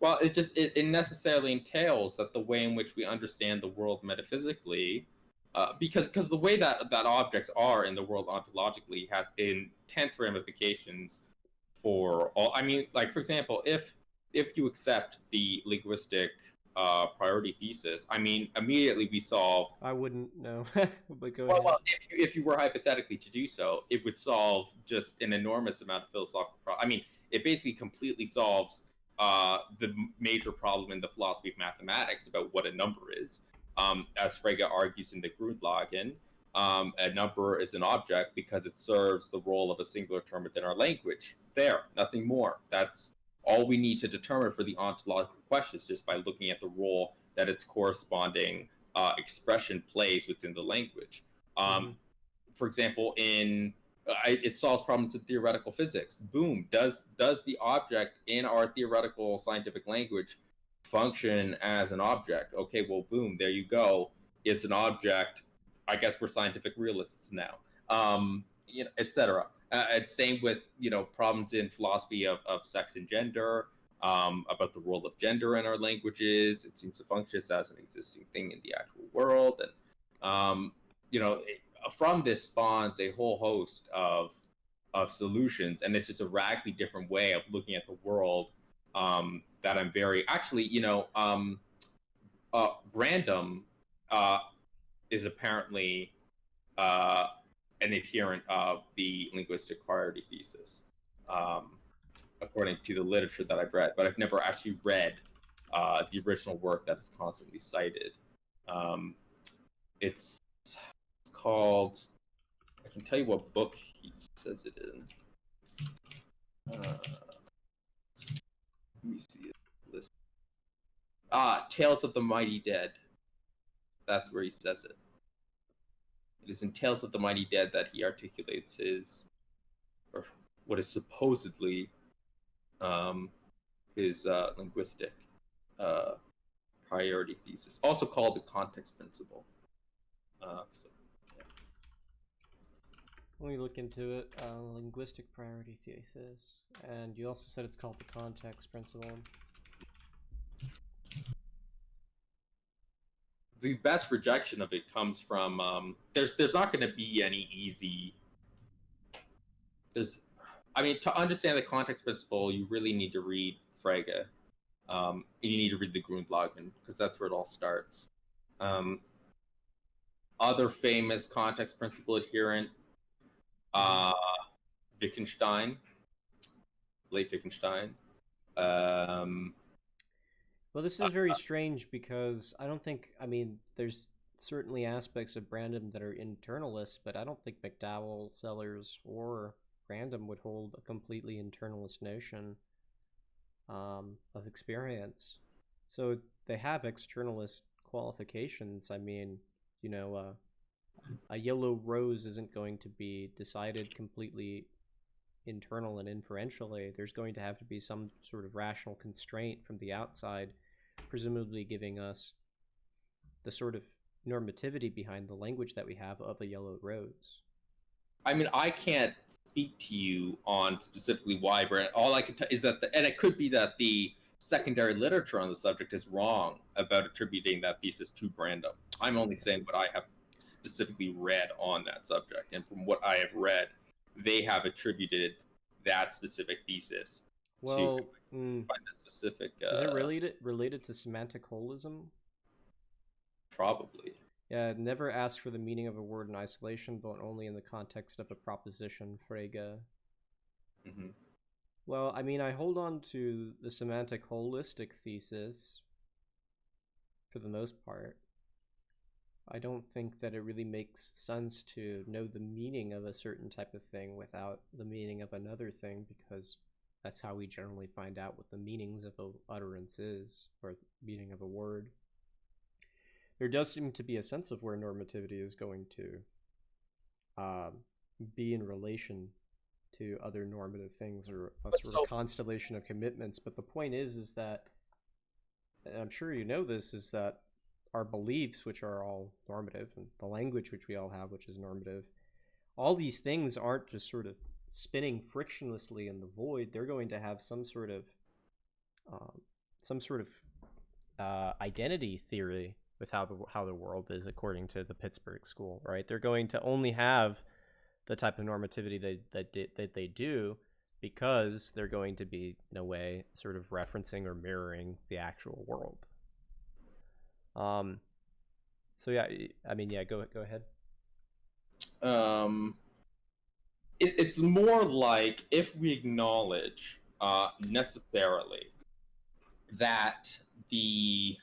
Well, it necessarily entails that the way in which we understand the world metaphysically, because the way that objects are in the world ontologically has intense ramifications for all. I mean, like for example, if you accept the linguistic priority thesis, I mean, immediately we solve. I wouldn't know, but go Well, ahead. if you were hypothetically to do so, it would solve just an enormous amount of philosophical problems. I mean, it basically completely solves the major problem in the philosophy of mathematics about what a number is. As Frege argues in the Grundlagen, a number is an object because it serves the role of a singular term within our language. There, nothing more. That's all we need to determine for the ontological questions, just by looking at the role that its corresponding expression plays within the language. Mm-hmm. For example, it solves problems in theoretical physics. Boom. Does the object in our theoretical scientific language function as an object? Okay, well, boom. There you go. It's an object. I guess we're scientific realists now. Etc. And same with problems in philosophy of sex and gender. About the role of gender in our languages. It seems to function as an existing thing in the actual world, and from this spawns a whole host of solutions, and it's just a radically different way of looking at the world. That I'm very actually, Brandom is apparently an adherent of the linguistic priority thesis, um, according to the literature that I've read, but I've never actually read the original work that is constantly cited. Um, it's called. I can tell you what book he says it in. Let me see it. List. Tales of the Mighty Dead. That's where he says it. It is in Tales of the Mighty Dead that he articulates or what is supposedly, his linguistic uh, priority thesis, also called the context principle. So Let me look into it. Linguistic priority thesis, and you also said it's called the context principle. the best rejection of it comes from there's not going to be any easy. There's, I mean, to understand the context principle, you really need to read Frege. And you need to read the Grundlagen because that's where it all starts. Um, Other famous context principle adherent, uh, Wittgenstein, Leif Wittgenstein. Um, Well, this is very strange because I don't think, I mean, there's certainly aspects of Brandom that are internalist, but I don't think McDowell, Sellers, or Random would hold a completely internalist notion of experience. So they have externalist qualifications. I mean, a yellow rose isn't going to be decided completely internal and inferentially. There's going to have to be some sort of rational constraint from the outside, presumably giving us the sort of normativity behind the language that we have of a yellow rose. I mean, I can't speak to you on specifically why Brand. All I can tell is that, and it could be that the secondary literature on the subject is wrong about attributing that thesis to Brandom. I'm only saying what I have specifically read on that subject, and from what I have read, they have attributed that specific thesis to Well, find a specific. Is it related to semantic holism? Probably. Yeah, never ask for the meaning of a word in isolation, but only in the context of a proposition, Frege. Mm-hmm. Well, I mean, I hold on to the semantic holistic thesis for the most part. I don't think that it really makes sense to know the meaning of a certain type of thing without the meaning of another thing, because that's how we generally find out what the meanings of a utterance is, or meaning of a word. There does seem to be a sense of where normativity is going to be in relation to other normative things, or a sort of constellation of commitments. But the point is that and I'm sure you know this, is that our beliefs, which are all normative, and the language which we all have, which is normative, all these things aren't just sort of spinning frictionlessly in the void. They're going to have um, some sort of identity theory with how the world is according to the Pittsburgh school, right? They're going to only have the type of normativity that they do because they're going to be in a way sort of referencing or mirroring the actual world. Um, so yeah, I mean, yeah, go ahead. Um, it's more like if we acknowledge necessarily that the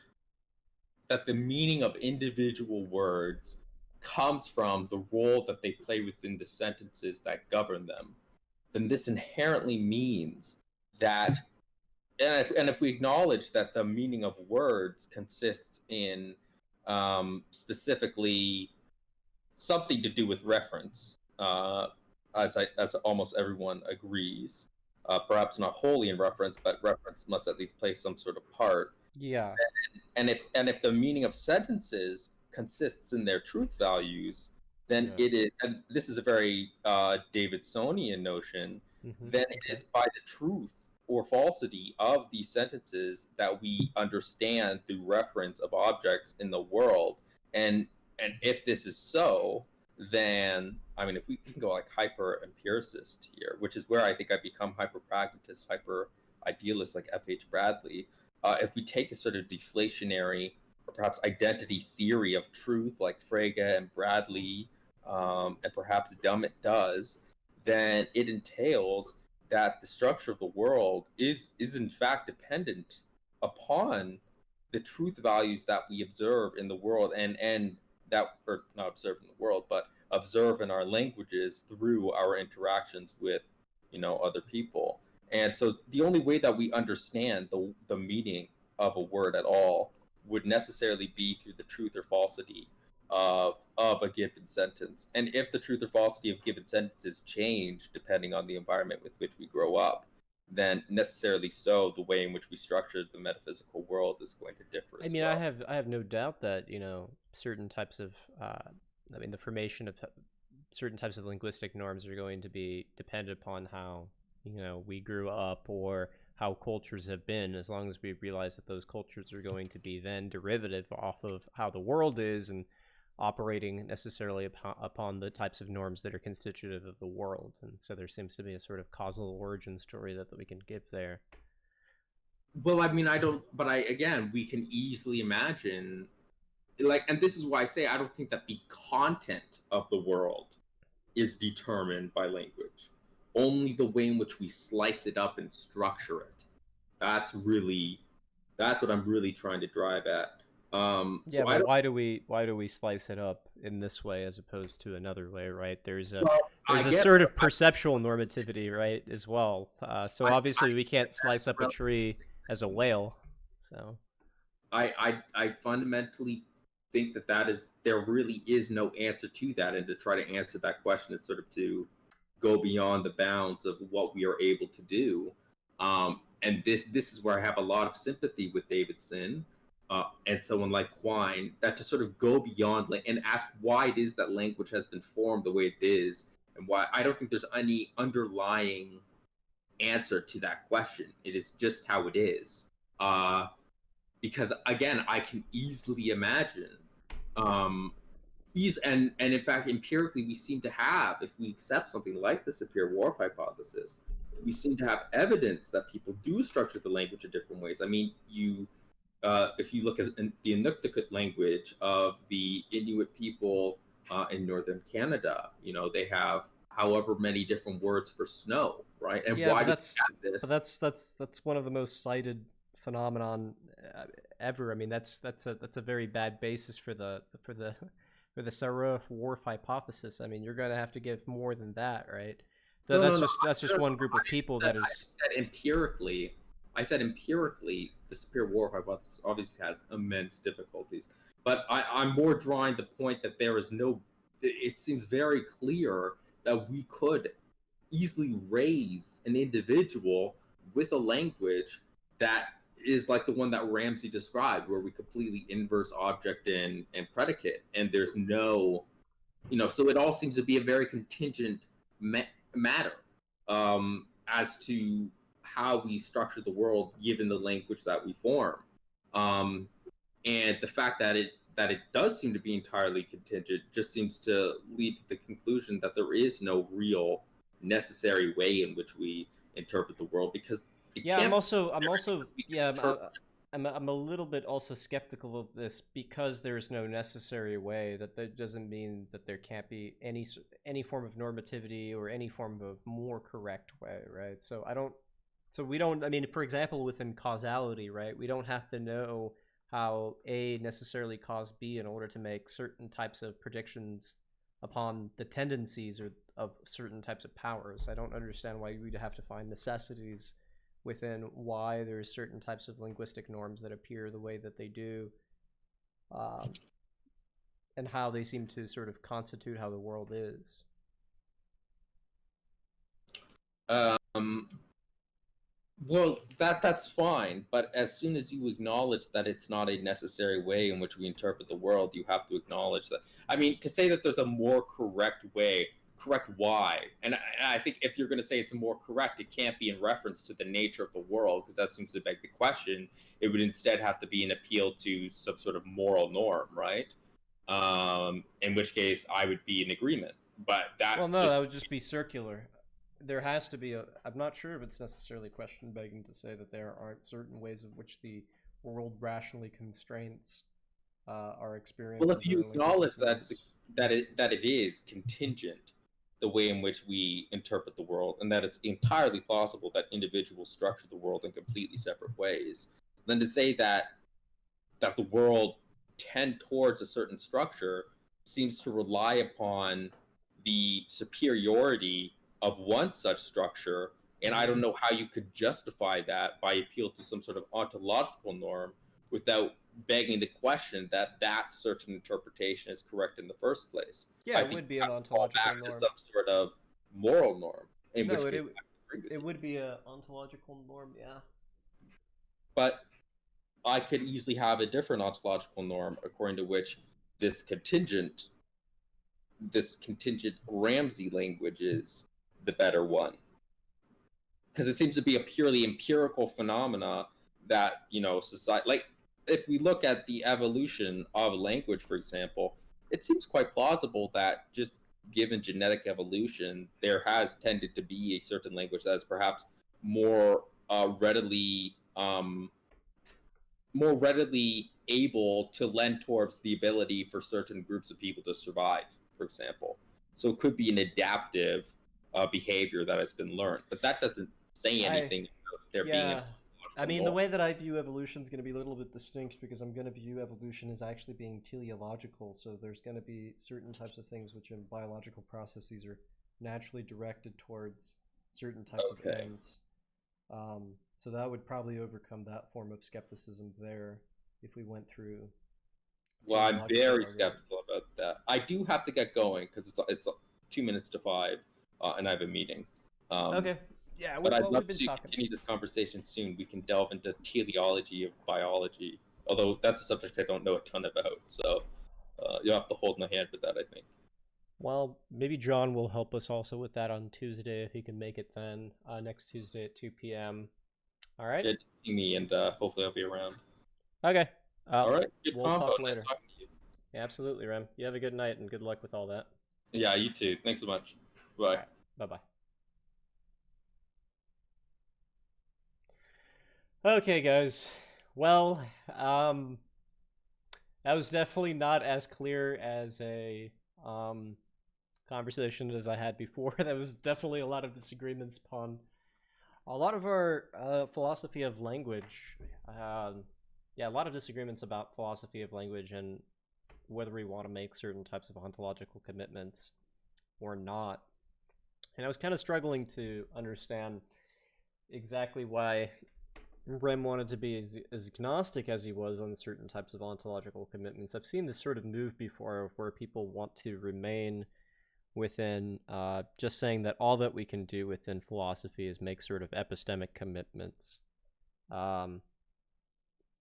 that the meaning of individual words comes from the role that they play within the sentences that govern them, then this inherently means that, and if we acknowledge that the meaning of words consists in specifically something to do with reference, as almost everyone agrees, perhaps not wholly in reference, but reference must at least play some sort of part. Yeah, And if the meaning of sentences consists in their truth values, then yeah. it is, and this is a very Davidsonian notion, then it Okay. is by the truth or falsity of these sentences that we understand through reference of objects in the world. And if this is so, then I mean, if we can go like hyper empiricist here, which is where I think I become hyper pragmatist, hyper idealist, like F.H. Bradley. If we take a sort of deflationary or perhaps identity theory of truth, like Frege and Bradley, and perhaps Dummett does, then it entails that the structure of the world is in fact dependent upon the truth values that we observe in the world, and that, or not observe in the world, but observe in our languages through our interactions with other people. And so the only way that we understand the meaning of a word at all would necessarily be through the truth or falsity of a given sentence. And if the truth or falsity of given sentences change depending on the environment with which we grow up, then necessarily so the way in which we structure the metaphysical world is going to differ I as mean, well. I have no doubt that certain types of I mean, the formation of certain types of linguistic norms are going to be dependent upon how we grew up or how cultures have been. As long as we realize that those cultures are going to be then derivative off of how the world is and operating necessarily upon the types of norms that are constitutive of the world. And so there seems to be a sort of causal origin story that we can give there. Well, I mean, I don't, but again, we can easily imagine, like, and this is why I say I don't think that the content of the world is determined by language. Only the way in which we slice it up and structure it. That's what I'm really trying to drive at. Yeah, So but I don't. why do we slice it up in this way as opposed to another way, right? Well, I There's a get. sort of perceptual normativity, right, as well. So I obviously we get can't that slice up a tree relatively as a speaking. whale. So I fundamentally think that there really is no answer to that, and to try to answer that question is sort of to go beyond the bounds of what we are able to do. And this is where I have a lot of sympathy with Davidson and someone like Quine, that to sort of go beyond and ask why it is that language has been formed the way it is, and why I don't think there's any underlying answer to that question. It is just how it is. Because again, I can easily imagine um, and in fact, empirically, we seem to have, if we accept something like the superior wharf hypothesis, we seem to have evidence that people do structure the language in different ways. I mean, if you look at the Inuktitut language of the Inuit people in northern Canada, they have however many different words for snow, right? And yeah, why do they have but this? that's one of the most cited phenomenon ever. I mean, that's a very bad basis for the for the Sarah Whorf hypothesis. I mean, you're going to have to give more than that, right? No, no, no. That's No, just no, one group of people that I is. didn't said empirically. I said empirically, the superior war hypothesis obviously has immense difficulties. But I'm more drawing the point that there is no. It seems very clear that we could easily raise an individual with a language that is like the one that Ramsey described, where we completely inverse object and predicate, and there's no, so it all seems to be a very contingent matter as to how we structure the world given the language that we form. Um, and the fact that it does seem to be entirely contingent just seems to lead to the conclusion that there is no real necessary way in which we interpret the world, because it Yeah, can't I'm also, we can yeah, interpret. I'm a little bit also skeptical of this because there's no necessary way. That doesn't mean that there can't be any form of normativity or any form of more correct way, right? So we don't. I mean, for example, within causality, right? We don't have to know how A necessarily caused B in order to make certain types of predictions upon the tendencies or of certain types of powers. I don't understand why we'd have to find necessities within why there's certain types of linguistic norms that appear the way that they do, um, and how they seem to sort of constitute how the world is. Um, well, that's fine, but as soon as you acknowledge that it's not a necessary way in which we interpret the world, you have to acknowledge that. I mean, to say that there's a more correct way, correct why, and I think if you're going to say it's more correct, it can't be in reference to the nature of the world, because that seems to beg the question. It would instead have to be an appeal to some sort of moral norm, right? In which case I would be in agreement. But that Well, no, that just would just be circular. There has to be a. I'm not sure if it's necessarily question begging to say that there aren't certain ways of which the world rationally constraints our well, experiences if or you our linguistic acknowledge norms. that it is contingent, the way in which we interpret the world, and that it's entirely possible that individuals structure the world in completely separate ways, then to say that the world tend towards a certain structure seems to rely upon the superiority of one such structure. And I don't Mm. know how you could justify that by appeal to some sort of ontological norm without begging the question that that certain interpretation is correct in the first place. Yeah, I it think would you be an have to fall ontological back to norm. some sort of moral norm, in No, which it case it, I agree with it you. would be a ontological norm. Yeah. But I could easily have a different ontological norm according to which this contingent this contingent Ramsey language is the better one, because it seems to be a purely empirical phenomena that society, like, if we look at the evolution of language, for example, it seems quite plausible that just given genetic evolution there has tended to be a certain language that is perhaps more more readily able to lend towards the ability for certain groups of people to survive, for example. So it could be an adaptive behavior that has been learned, but that doesn't say I anything about there being an Yeah. I ontological mean, the norm. way that I view evolution is going to be a little bit distinct because I'm going to view evolution as actually being teleological. So there's going to be certain types of things which in biological processes are naturally directed towards certain types of Okay. ends. So that would probably overcome that form of skepticism there if we went through Well, I'm teleological very argument. skeptical about that. I do have to get going because it's 2 minutes to 5, and I have a meeting. Um, Okay. Yeah, but I'd well, we've love been to talking. continue this conversation soon. We can delve into teleology of biology, although that's a subject I don't know a ton about. So you'll have to hold my hand with that, I think. Well, maybe John will help us also with that on Tuesday if he can make it then, next Tuesday at 2 p.m. All right? Yeah, just see me, and hopefully I'll be around. Okay. All right, good We'll combo. talk Nice later. talking to you. Yeah, absolutely, Rem. You have a good night and good luck with all that. Yeah, you too. Thanks so much. All Bye. right. Bye bye. Okay, guys. Well, um, that was definitely not as clear as a um, conversation as I had before. There was definitely a lot of disagreements upon a lot of our philosophy of language. Um, yeah, a lot of disagreements about philosophy of language and whether we want to make certain types of ontological commitments or not. And I was kind of struggling to understand exactly why Rem wanted to be as agnostic as he was on certain types of ontological commitments. I've seen this sort of move before where people want to remain within just saying that all that we can do within philosophy is make sort of epistemic commitments. Um,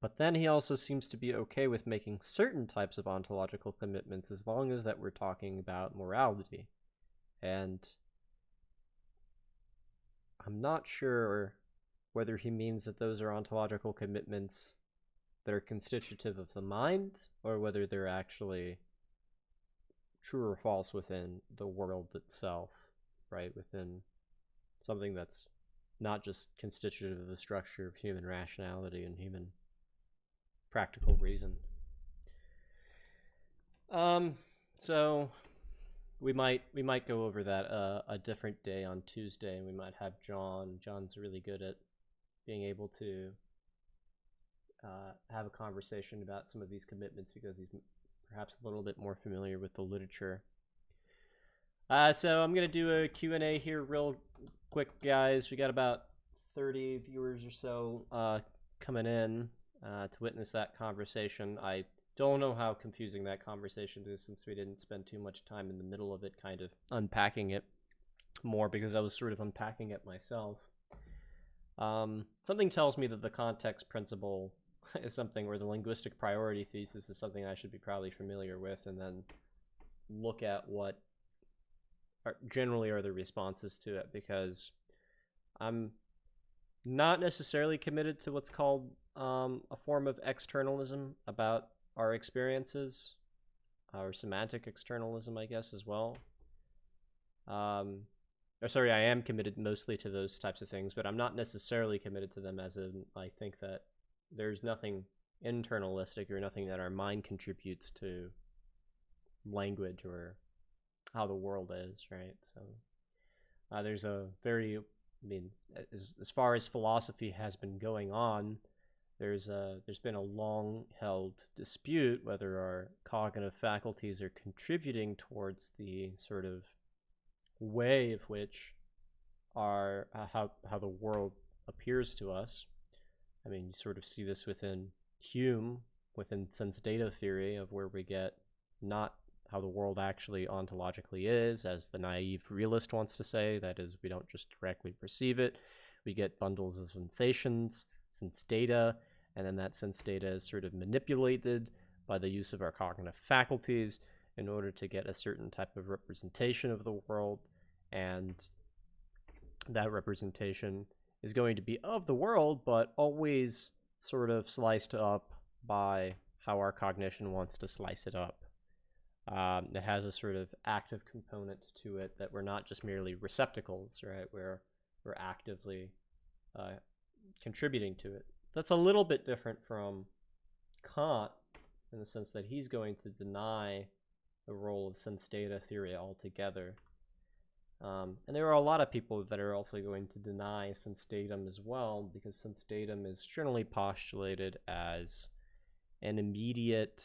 But then he also seems to be okay with making certain types of ontological commitments as long as that we're talking about morality. And I'm not sure whether he means that those are ontological commitments that are constitutive of the mind, or whether they're actually true or false within the world itself, right? Within something that's not just constitutive of the structure of human rationality and human practical reason. So we might go over that a different day on Tuesday, and we might have John. John's really good at being able to have a conversation about some of these commitments because he's perhaps a little bit more familiar with the literature. So I'm going to do a Q&A here real quick, guys. We got about 30 viewers or so coming in to witness that conversation. I don't know how confusing that conversation is since we didn't spend too much time in the middle of it kind of unpacking it more because I was sort of unpacking it myself. Something tells me that the context principle is something, or the linguistic priority thesis is something I should be probably familiar with, and then look at what generally are the responses to it, because I'm not necessarily committed to what's called a form of externalism about our experiences, or semantic externalism, I guess, as well. I am committed mostly to those types of things, but I'm not necessarily committed to them as in, I think that there's nothing internalistic or nothing that our mind contributes to language or how the world is, right? So there's a very, as far as philosophy has been going on, there's been a long-held dispute whether our cognitive faculties are contributing towards the sort of way of which our how the world appears to us. I mean, you sort of see this within Hume, within sense data theory, of where we get not how the world actually ontologically is, as the naive realist wants to say. That is, we don't just directly perceive it. We get bundles of sensations, sense data, and then that sense data is sort of manipulated by the use of our cognitive faculties in order to get a certain type of representation of the world. And that representation is going to be of the world, but always sort of sliced up by how our cognition wants to slice it up. It has a sort of active component to it that we're not just merely receptacles, right? We're actively contributing to it. That's a little bit different from Kant in the sense that he's going to deny the role of sense data theory altogether. And there are a lot of people that are also going to deny sense datum as well, because sense datum is generally postulated as an immediate,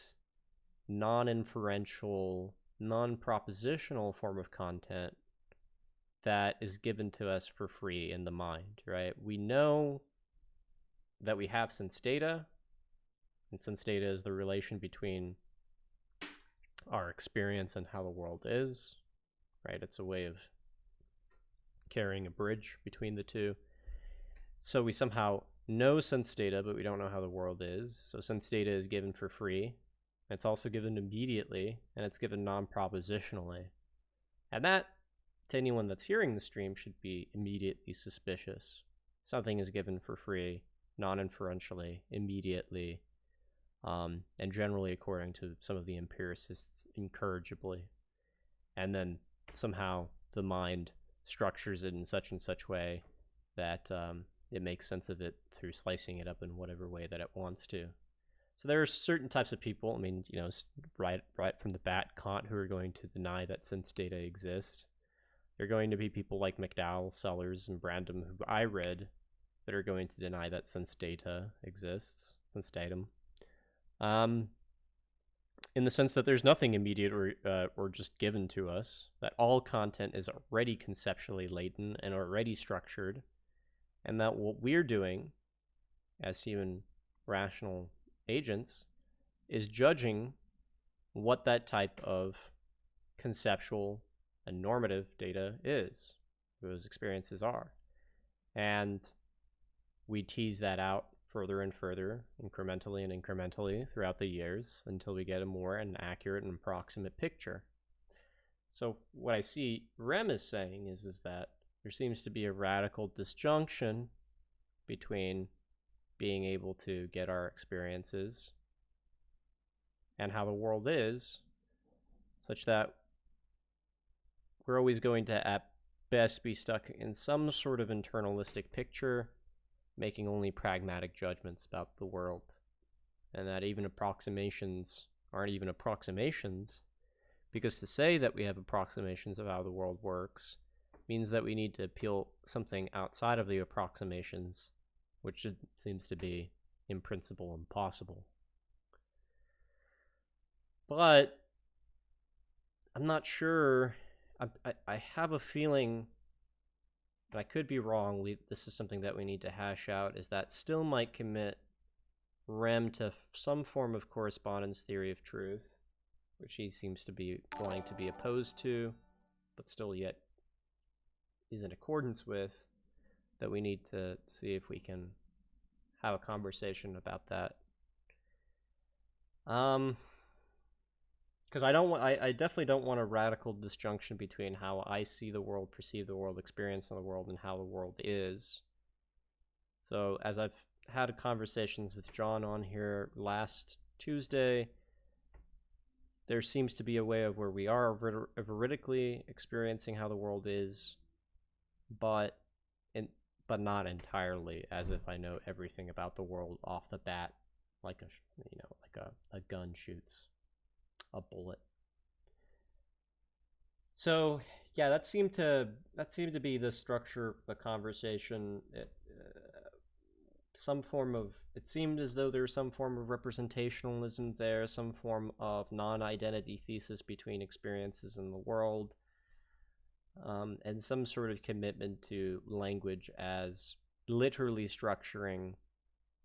non-inferential, non-propositional form of content that is given to us for free in the mind, right? We know that we have sense data, and sense data is the relation between our experience and how the world is, right? It's a way of carrying a bridge between the two. So we somehow know sense data, but we don't know how the world is. So sense data is given for free. It's also given immediately, and it's given non-propositionally. And that, to anyone that's hearing the stream, should be immediately suspicious. Something is given for free, non-inferentially, immediately, and generally, according to some of the empiricists, incorrigibly. And then somehow the mind structures it in such and such way that it makes sense of it through slicing it up in whatever way that it wants to. So there are certain types of people, I mean, right from the bat, Kant, who are going to deny that sense data exist. There are going to be people like McDowell, Sellers, and Brandom, who I read, that are going to deny that sense data exists, sense datum. In the sense that there's nothing immediate or just given to us, that all content is already conceptually latent and already structured, and that what we're doing as human rational agents is judging what that type of conceptual and normative data is, those experiences are. And we tease that out further and further, incrementally and incrementally throughout the years until we get a more and accurate and approximate picture. So what I see Rem is saying is that there seems to be a radical disjunction between being able to get our experiences and how the world is, such that we're always going to, at best, be stuck in some sort of internalistic picture, making only pragmatic judgments about the world, and that even approximations aren't even approximations, because to say that we have approximations of how the world works means that we need to peel something outside of the approximations, which seems to be, in principle, impossible. But I'm not sure. I have a feeling, but I could be wrong. This is something that we need to hash out, is that still might commit Rem to some form of correspondence theory of truth, which he seems to be wanting to be opposed to, but still yet is in accordance with, that we need to see if we can have a conversation about that. Because I definitely don't want a radical disjunction between how I see the world, perceive the world, experience the world, and how the world is. So as I've had conversations with John on here last Tuesday, there seems to be a way of where we are veridically experiencing how the world is, but not entirely, as if I know everything about the world off the bat, like a gun shoots a bullet. So yeah, that seemed to be the structure of the conversation. It seemed as though there was some form of representationalism there, some form of non-identity thesis between experiences in the world, and some sort of commitment to language as literally structuring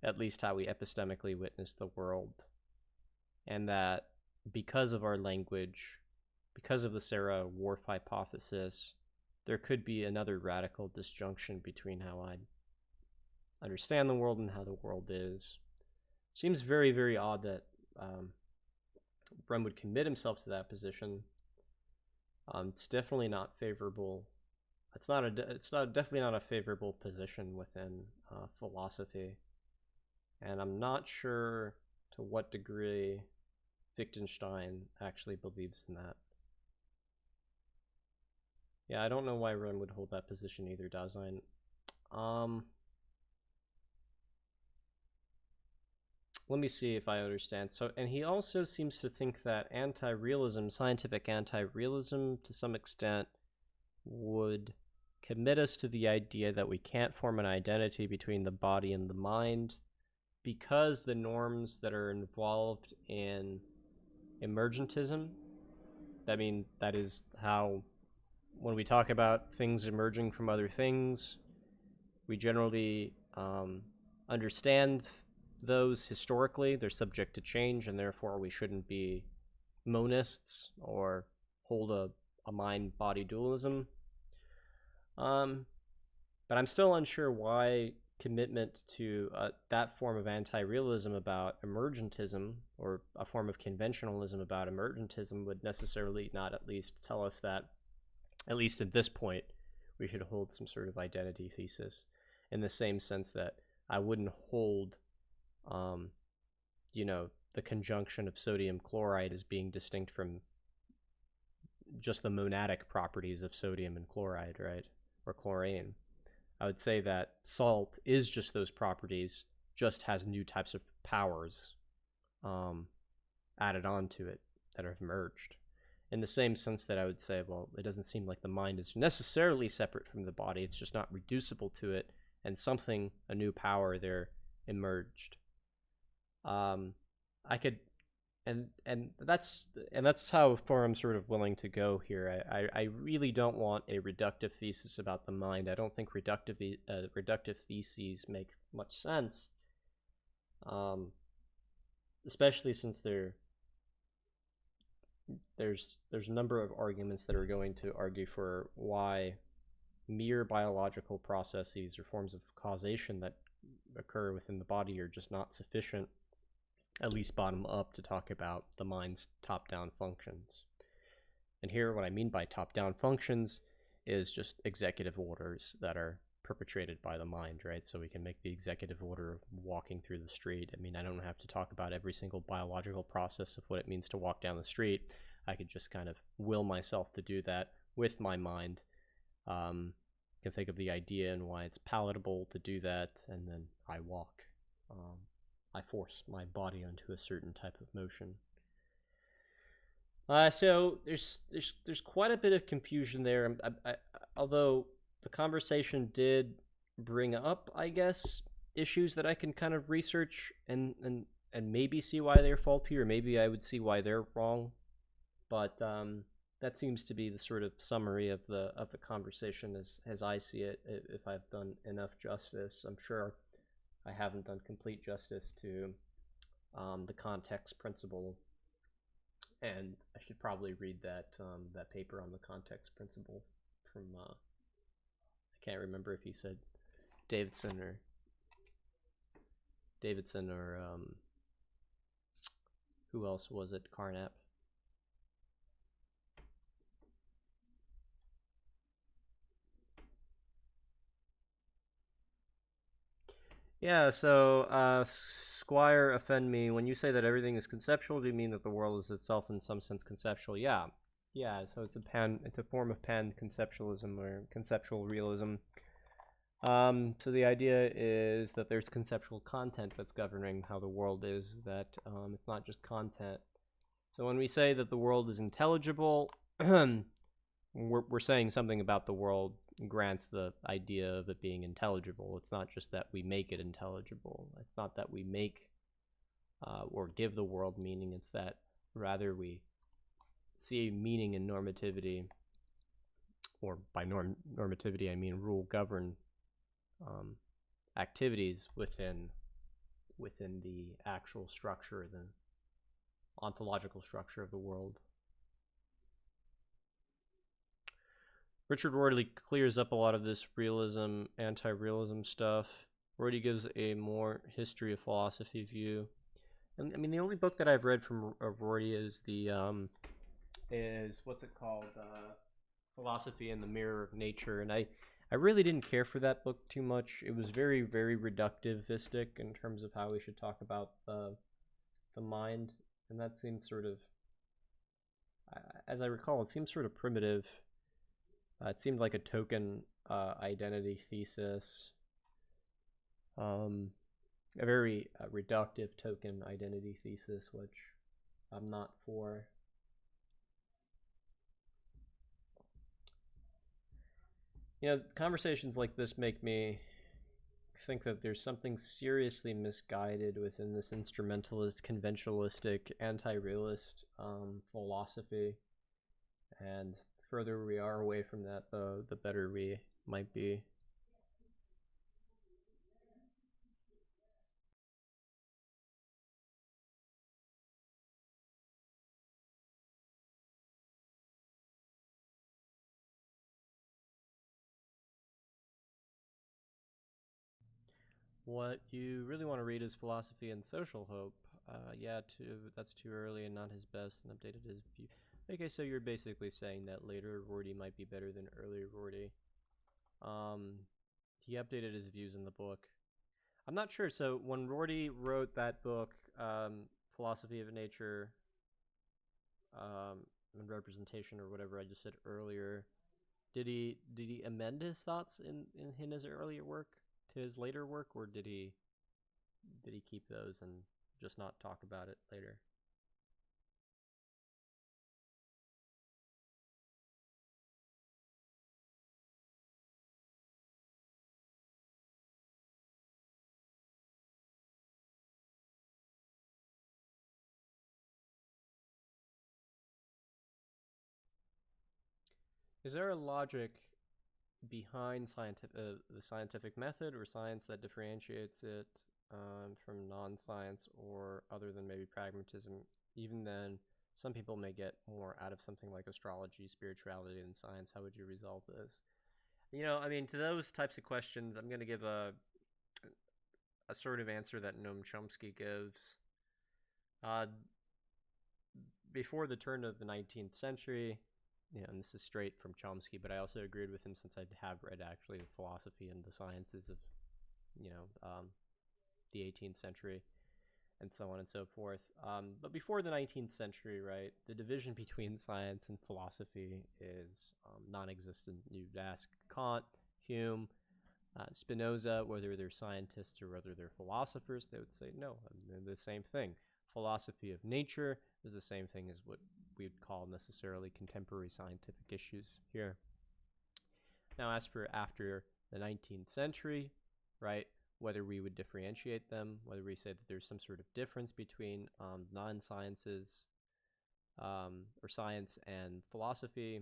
at least how we epistemically witness the world. And that because of our language, because of the Sarah Whorf hypothesis, there could be another radical disjunction between how I understand the world and how the world is. Seems very, very odd that Rem would commit himself to that position. It's definitely not favorable. It's definitely not a favorable position within philosophy, and I'm not sure to what degree Wittgenstein actually believes in that. Yeah, I don't know why Rem would hold that position either, Dasein. Let me see if I understand. So, and he also seems to think that anti-realism, scientific anti-realism, to some extent, would commit us to the idea that we can't form an identity between the body and the mind, because the norms that are involved in emergentism, that is how, when we talk about things emerging from other things, we generally understand those historically. They're subject to change, and therefore we shouldn't be monists or hold a mind-body dualism. But I'm still unsure why commitment to that form of anti-realism about emergentism, or a form of conventionalism about emergentism, would necessarily not at least tell us that, at least at this point, we should hold some sort of identity thesis, in the same sense that I wouldn't hold the conjunction of sodium chloride as being distinct from just the monadic properties of sodium and chloride, right? Or chlorine. I would say that salt is just those properties, just has new types of powers added onto it that have merged. In the same sense that I would say, well, it doesn't seem like the mind is necessarily separate from the body, it's just not reducible to it, and something, a new power there, emerged. I could, and that's how far I'm sort of willing to go here. I really don't want a reductive thesis about the mind. I don't think reductive theses make much sense, especially since there's a number of arguments that are going to argue for why mere biological processes or forms of causation that occur within the body are just not sufficient, at least bottom up, to talk about the mind's top-down functions. And here, what I mean by top-down functions is just executive orders that are perpetrated by the mind, right? So we can make the executive order of walking through the street. I mean, I don't have to talk about every single biological process of what it means to walk down the street. I could just kind of will myself to do that with my mind. Can think of the idea and why it's palatable to do that, and then I walk. I force my body onto a certain type of motion. So there's quite a bit of confusion there. Although the conversation did bring up, I guess, issues that I can kind of research and maybe see why they're faulty, or maybe I would see why they're wrong. But that seems to be the sort of summary of the conversation as I see it. If I've done enough justice, I'm sure I haven't done complete justice to the context principle. And I should probably read that paper on the context principle from I can't remember if he said Davidson or who else was it? Carnap. Yeah, so Squire offend me. When you say that everything is conceptual, do you mean that the world is itself in some sense conceptual? Yeah. Yeah, so it's a form of pan-conceptualism or conceptual realism. So the idea is that there's conceptual content that's governing how the world is, that it's not just content. So when we say that the world is intelligible, we're saying something about the world grants the idea of it being intelligible. It's not just that we make it intelligible. It's not that we make or give the world meaning. It's that rather we see meaning in normativity, or by normativity I mean rule govern activities within the actual structure, the ontological structure of the world. Richard Rorty clears up a lot of this realism, anti-realism stuff. Rorty gives a more history of philosophy view. And I mean, the only book that I've read from Rorty is what's it called? Philosophy and the Mirror of Nature. And I really didn't care for that book too much. It was very, very reductivistic in terms of how we should talk about the mind. And that seemed sort of, as I recall, it seemed sort of primitive. It seemed like a token identity thesis, a very reductive token identity thesis, which I'm not for. You know, conversations like this make me think that there's something seriously misguided within this instrumentalist, conventionalistic, anti-realist philosophy, and the further we are away from that, the better we might be. What you really want to read is Philosophy and Social Hope. That's too early and not his best, and updated his view. Okay, so you're basically saying that later Rorty might be better than earlier Rorty. He updated his views in the book. I'm not sure. So when Rorty wrote that book, Philosophy of Nature and Representation, or whatever I just said earlier, did he amend his thoughts in his earlier work to his later work, or did he keep those and just not talk about it later? Is there a logic behind the scientific method or science that differentiates it from non-science, or other than maybe pragmatism? Even then, some people may get more out of something like astrology, spirituality, and science. How would you resolve this? You know, I mean, to those types of questions, I'm going to give a sort of answer that Noam Chomsky gives. Uh, Before the turn of the 19th century, and this is straight from Chomsky, but I also agreed with him since I have read actually the philosophy and the sciences of, the 18th century and so on and so forth. But before the 19th century, right, the division between science and philosophy is non-existent. You'd ask Kant, Hume, Spinoza, whether they're scientists or whether they're philosophers, they would say no, they're the same thing. Philosophy of nature is the same thing as what we would call necessarily contemporary scientific issues here. Now, as for after the 19th century, right, whether we would differentiate them, whether we say that there's some sort of difference between non-sciences or science and philosophy,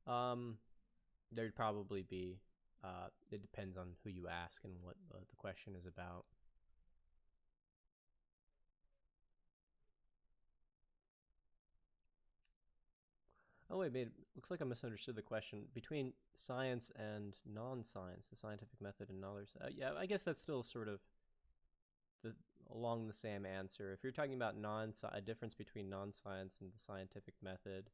there'd probably be, it depends on who you ask and what the question is about. Oh wait, looks like I misunderstood the question. Between science and non-science, the scientific method and others. Yeah, I guess that's still sort of along the same answer. If you're talking about a difference between non-science and the scientific method,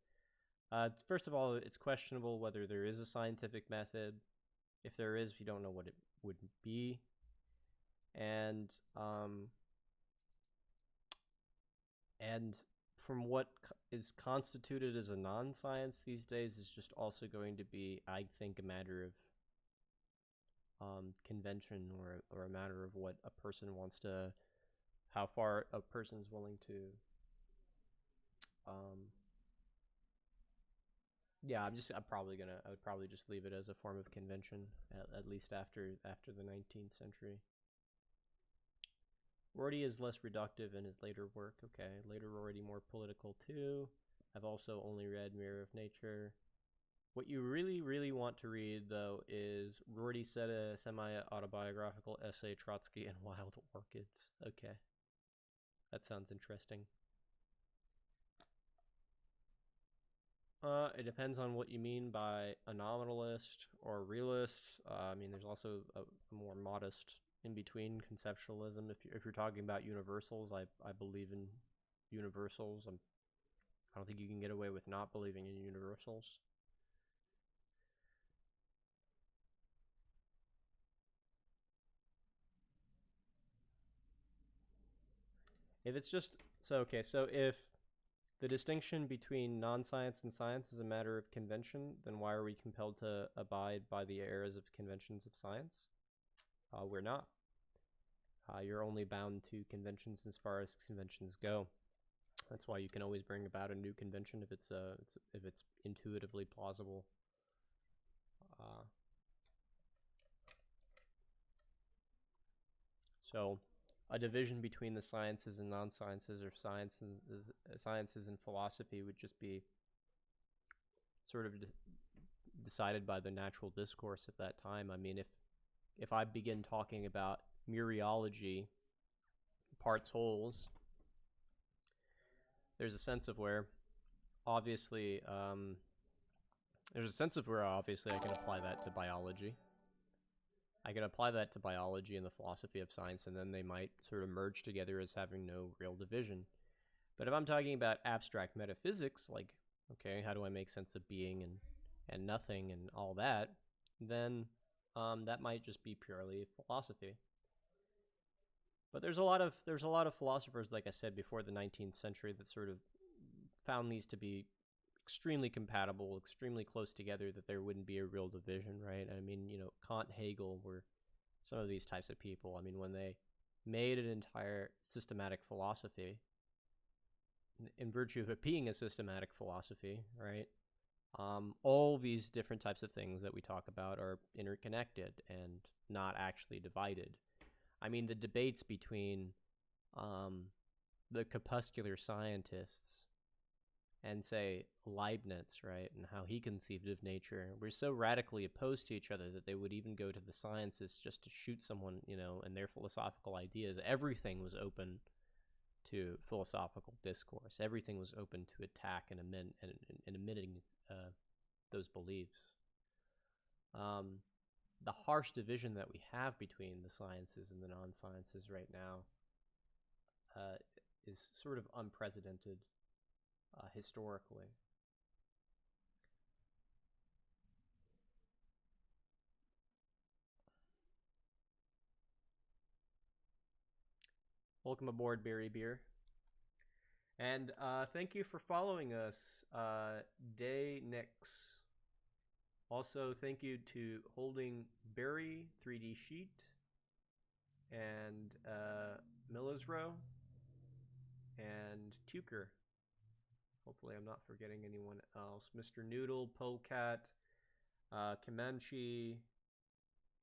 first of all, it's questionable whether there is a scientific method. If there is, we don't know what it would be. And from what is constituted as a non-science these days is just also going to be, I think, a matter of convention or a matter of what a person wants to, how far a person's willing to. Yeah, I would probably just leave it as a form of convention, at least after the 19th century. Rorty is less reductive in his later work. Okay, later Rorty more political too. I've also only read Mirror of Nature. What you really, really want to read, though, is Rorty said a semi-autobiographical essay, Trotsky and Wild Orchids. Okay, that sounds interesting. It depends on what you mean by a nominalist or a realist. I mean, there's also a more modest in-between conceptualism. If you're talking about universals, I believe in universals. I don't think you can get away with not believing in universals. If it's just so if the distinction between non-science and science is a matter of convention, then why are we compelled to abide by the errors of conventions of science? We're not. You're only bound to conventions as far as conventions go. That's why you can always bring about a new convention if it's intuitively plausible. So, a division between the sciences and non-sciences, or sciences and philosophy, would just be sort of decided by the natural discourse at that time. I mean, if I begin talking about mereology, parts wholes, there's a sense of where obviously I can apply that to biology. I can apply that to biology and the philosophy of science, and then they might sort of merge together as having no real division. But if I'm talking about abstract metaphysics, like, okay, how do I make sense of being and nothing and all that, then that might just be purely philosophy. But there's a lot of philosophers, like I said, before the 19th century that sort of found these to be extremely compatible, extremely close together, that there wouldn't be a real division, right? I mean, Kant, Hegel were some of these types of people. I mean, when they made an entire systematic philosophy, in virtue of it being a systematic philosophy, right? All these different types of things that we talk about are interconnected and not actually divided. I mean, the debates between the corpuscular scientists and, say, Leibniz, right, and how he conceived of nature, were so radically opposed to each other that they would even go to the sciences just to shoot someone, and their philosophical ideas. Everything was open to philosophical discourse. Everything was open to attack and admitting those beliefs. the harsh division that we have between the sciences and the non-sciences right now is sort of unprecedented historically. Welcome aboard, Berry Beer. And thank you for following us, Day Nix. Also, thank you to Holding Berry 3D Sheet and Miller's Row and Tuker. Hopefully, I'm not forgetting anyone else. Mr. Noodle, Polecat, Comanche,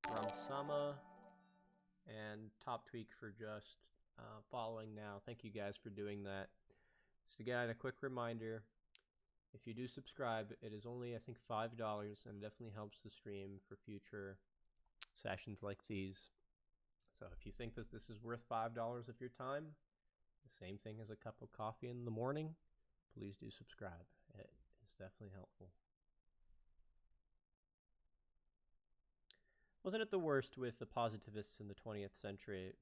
Ramsama, and Top Tweak for just following now. Thank you guys for doing that. Just again, a quick reminder, if you do subscribe, it is only, I think, $5, and it definitely helps the stream for future sessions like these. So if you think that this is worth $5 of your time, the same thing as a cup of coffee in the morning, please do subscribe. It is definitely helpful. Wasn't it the worst with the positivists in the 20th century?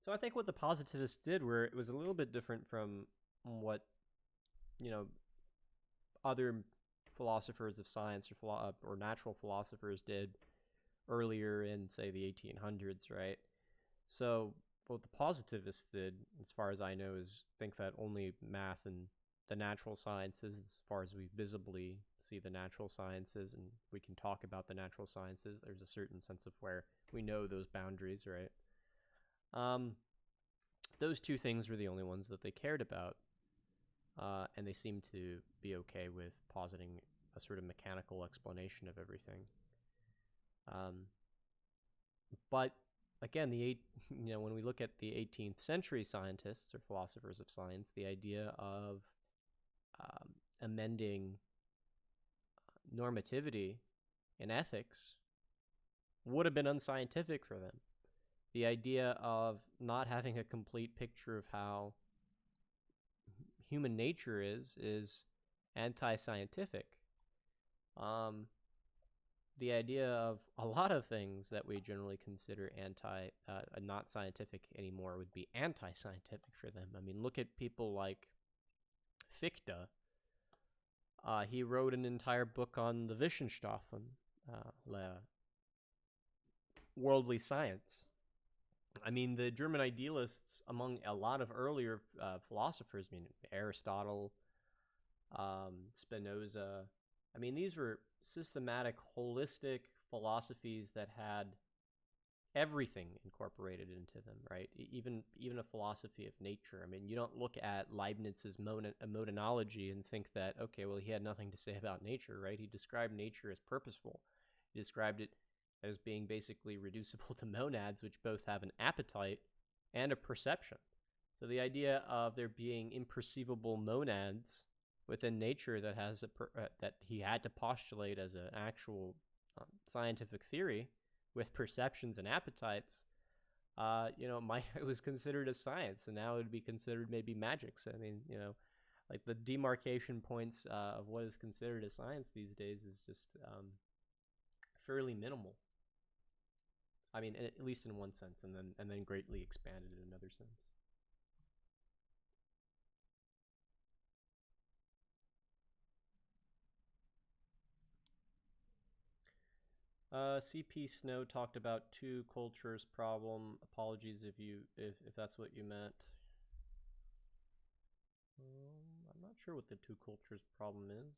So I think what the positivists did were it was a little bit different from what, other philosophers of science or natural philosophers did earlier in, say, the 1800s, right? So what the positivists did, as far as I know, is think that only math and the natural sciences, as far as we visibly see the natural sciences and we can talk about the natural sciences, there's a certain sense of where we know those boundaries, right? Those two things were the only ones that they cared about, and they seemed to be okay with positing a sort of mechanical explanation of everything. But again, when we look at the 18th century scientists or philosophers of science, the idea of amending normativity in ethics would have been unscientific for them. The idea of not having a complete picture of how human nature is anti-scientific. The idea of a lot of things that we generally consider not scientific anymore would be anti-scientific for them. I mean, look at people like Fichte. He wrote an entire book on the Wissenschaften, worldly science. I mean, the German idealists, among a lot of earlier philosophers, I mean, Aristotle, Spinoza, I mean, these were systematic, holistic philosophies that had everything incorporated into them, right? Even a philosophy of nature. I mean, you don't look at Leibniz's modenology and think that, okay, well, he had nothing to say about nature, right? He described nature as purposeful. He described it as being basically reducible to monads, which both have an appetite and a perception. So the idea of there being imperceivable monads within nature that has that he had to postulate as an actual scientific theory with perceptions and appetites, it was considered a science, and now it would be considered maybe magic. So I mean, like the demarcation points of what is considered a science these days is just fairly minimal. I mean, at least in one sense, and then greatly expanded in another sense. CP Snow talked about two cultures problem. Apologies if that's what you meant. I'm not sure what the two cultures problem is.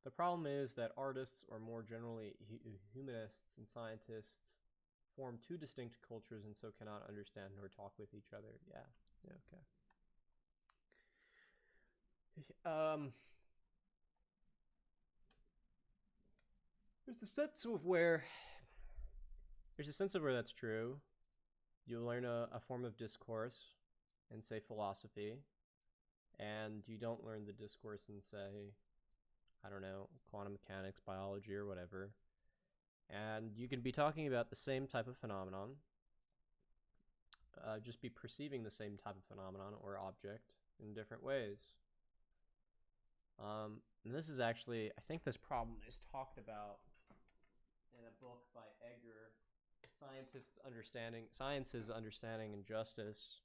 The problem is that artists, or more generally humanists and scientists, form two distinct cultures and so cannot understand nor talk with each other. Yeah, okay. There's a sense of where that's true. You learn a form of discourse in, say, philosophy, and you don't learn the discourse in, say, I don't know, quantum mechanics, biology, or whatever. And you can be talking about the same type of phenomenon, just be perceiving the same type of phenomenon or object, in different ways. And this is actually, I think this problem is talked about in a book by Edgar, Science's Understanding Injustice,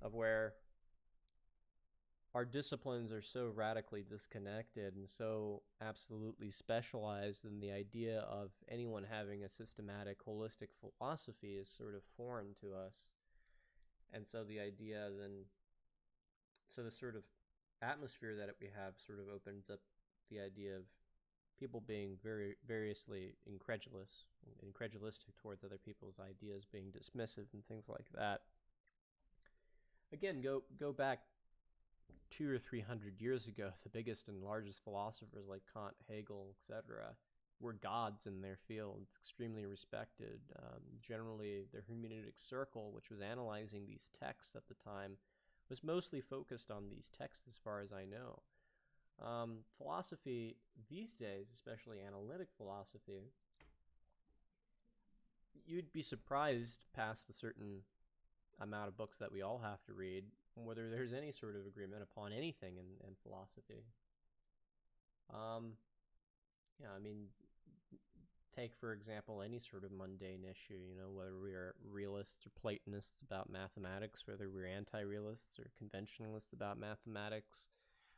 of where our disciplines are so radically disconnected and so absolutely specialized, and the idea of anyone having a systematic, holistic philosophy is sort of foreign to us. And so the idea then, so the sort of atmosphere that we have sort of opens up the idea of people being very variously incredulistic towards other people's ideas, being dismissive and things like that. Again, go back 200 or 300 years ago. The biggest and largest philosophers like Kant, Hegel, etc., were gods in their fields, extremely respected. Generally, the hermeneutic circle, which was analyzing these texts at the time, was mostly focused on these texts, as far as I know. Philosophy these days, especially analytic philosophy, you'd be surprised past a certain amount of books that we all have to read whether there's any sort of agreement upon anything in philosophy. Yeah, I mean, take for example any sort of mundane issue, you know, whether we are realists or Platonists about mathematics, whether we're anti-realists or conventionalists about mathematics,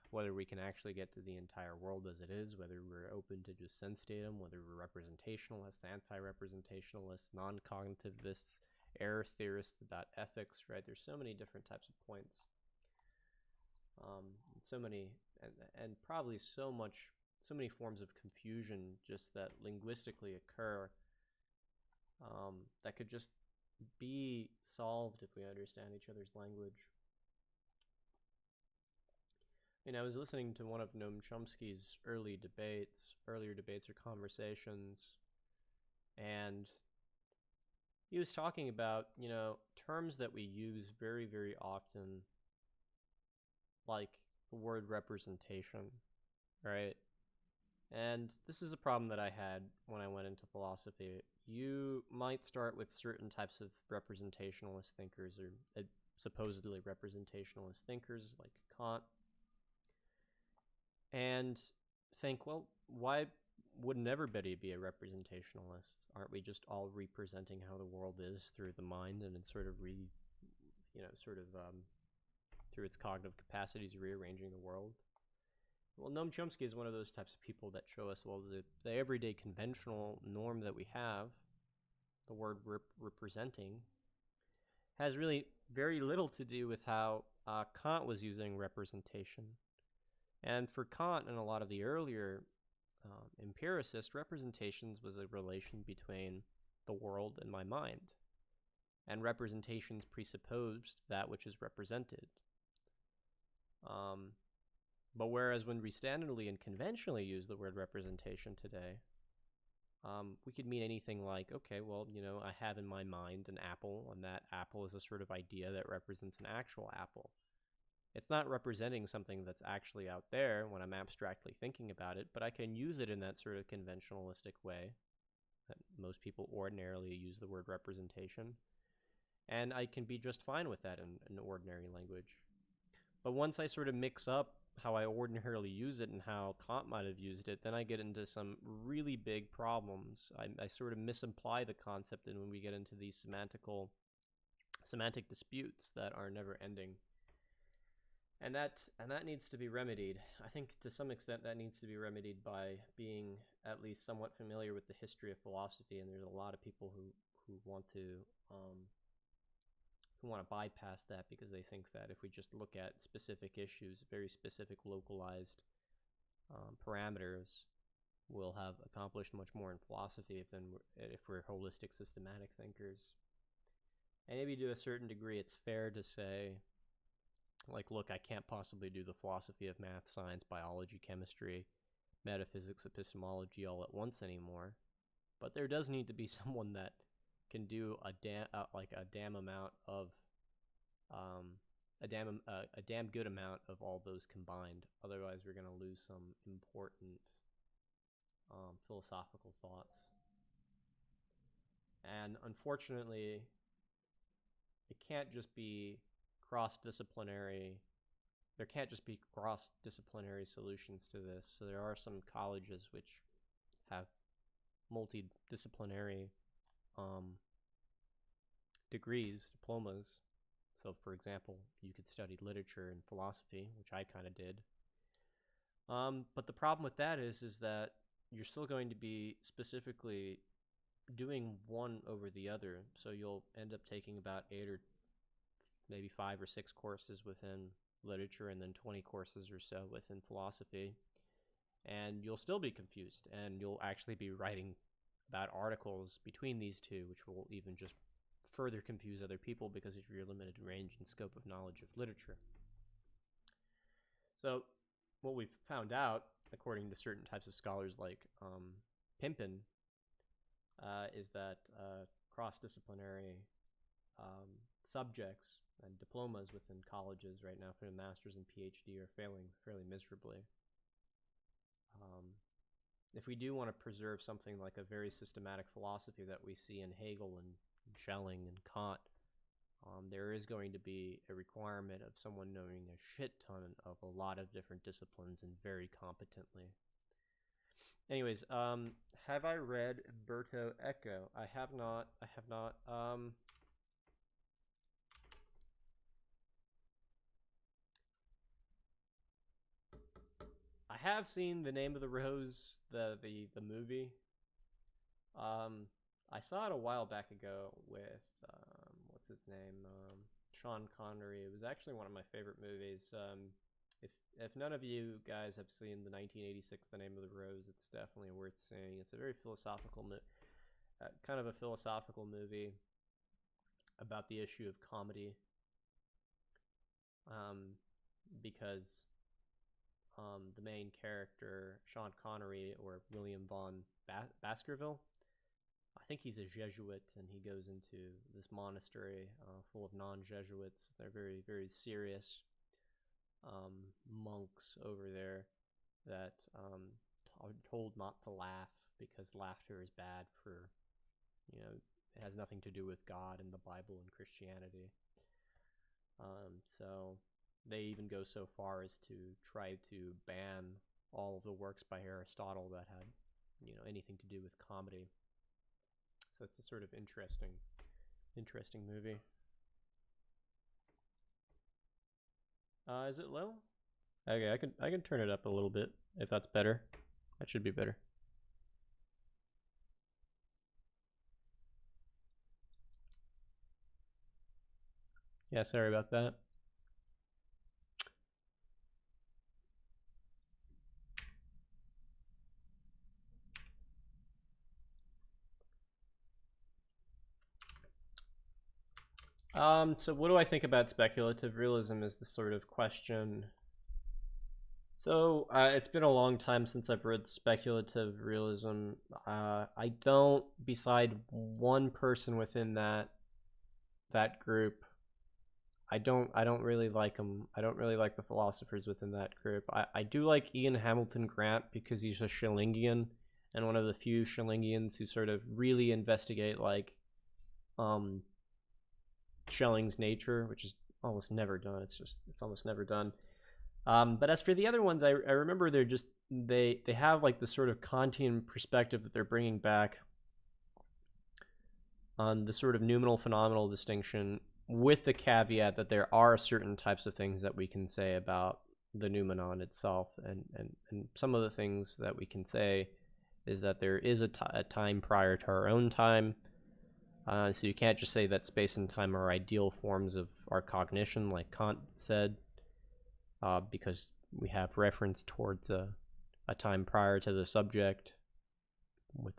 whether we can actually get to the entire world as it is, whether we're open to just sense datum, whether we're representationalists, anti-representationalists, non-cognitivists, error theorists about ethics, right? There's so many different types of points. So many, and probably so many forms of confusion just that linguistically occur that could just be solved if we understand each other's language. I was listening to one of Noam Chomsky's earlier debates or conversations, and he was talking about, terms that we use very, very often, like the word representation, right? And this is a problem that I had when I went into philosophy. You might start with certain types of representationalist thinkers, or supposedly representationalist thinkers like Kant, and think, well, why wouldn't everybody be a representationalist? Aren't we just all representing how the world is through the mind, and it's sort of through its cognitive capacities rearranging the world? Well, Noam Chomsky is one of those types of people that show us, well, the everyday conventional norm that we have, the word representing, has really very little to do with how Kant was using representation. And for Kant and a lot of the earlier empiricists, representations was a relation between the world and my mind. And representations presupposed that which is represented. But whereas when we standardly and conventionally use the word representation today, we could mean anything like, okay, well, I have in my mind an apple, and that apple is a sort of idea that represents an actual apple. It's not representing something that's actually out there when I'm abstractly thinking about it, but I can use it in that sort of conventionalistic way that most people ordinarily use the word representation. And I can be just fine with that in ordinary language. But once I sort of mix up how I ordinarily use it and how Kant might have used it, then I get into some really big problems. I sort of misimply the concept, and when we get into these semantic disputes that are never ending. And that needs to be remedied. I think to some extent that needs to be remedied by being at least somewhat familiar with the history of philosophy, and there's a lot of people who want to bypass that because they think that if we just look at specific issues, very specific localized parameters, we'll have accomplished much more in philosophy if we're holistic, systematic thinkers. And maybe to a certain degree it's fair to say, like, look, I can't possibly do the philosophy of math, science, biology, chemistry, metaphysics, epistemology all at once anymore. But there does need to be someone that can do a damn good amount of all those combined. Otherwise, we're going to lose some important philosophical thoughts. And unfortunately, it can't just be cross-disciplinary. There can't just be cross-disciplinary solutions to this. So there are some colleges which have multidisciplinary degrees, diplomas. So, for example, you could study literature and philosophy, which I kind of did. But the problem with that is that you're still going to be specifically doing one over the other. So you'll end up taking about 8 or maybe 5 or 6 courses within literature and then 20 courses or so within philosophy. And you'll still be confused, and you'll actually be writing about articles between these two, which will even just further confuse other people because of your limited range and scope of knowledge of literature. So what we've found out, according to certain types of scholars like Pimpin, is that cross-disciplinary subjects and diplomas within colleges right now for the master's and PhD are failing fairly miserably. If we do want to preserve something like a very systematic philosophy that we see in Hegel and Schelling and Kant, there is going to be a requirement of someone knowing a shit ton of a lot of different disciplines and very competently. Anyways, have I read Umberto Eco? I have not. I have seen The Name of the Rose, the movie. I saw it a while back ago with what's his name, Sean Connery. It was actually one of my favorite movies. If none of you guys have seen the 1986 The Name of the Rose, it's definitely worth seeing. It's a very philosophical, kind of a philosophical movie about the issue of comedy, because the main character, Sean Connery, or William Vaughn Baskerville, I think he's a Jesuit, and he goes into this monastery full of non-Jesuits. They're very, very serious monks over there that are told not to laugh because laughter is bad for, it has nothing to do with God and the Bible and Christianity. So they even go so far as to try to ban all of the works by Aristotle that had, anything to do with comedy. So it's a sort of interesting movie. Is it low? Okay, I can turn it up a little bit if that's better. That should be better. Yeah, sorry about that. So what do I think about speculative realism is the sort of question. So it's been a long time since I've read speculative realism. I don't, beside one person within that group, I don't really like them. I don't really like the philosophers within that group. I do like Ian Hamilton Grant because he's a Schellingian and one of the few Schellingians who sort of really investigate like Schelling's nature, which is almost never done. It's almost never done. But as for the other ones, I remember they're just they have like this sort of Kantian perspective that they're bringing back on the sort of noumenal phenomenal distinction, with the caveat that there are certain types of things that we can say about the noumenon itself, and some of the things that we can say is that there is a time prior to our own time. So you can't just say that space and time are ideal forms of our cognition, like Kant said, because we have reference towards a time prior to the subject with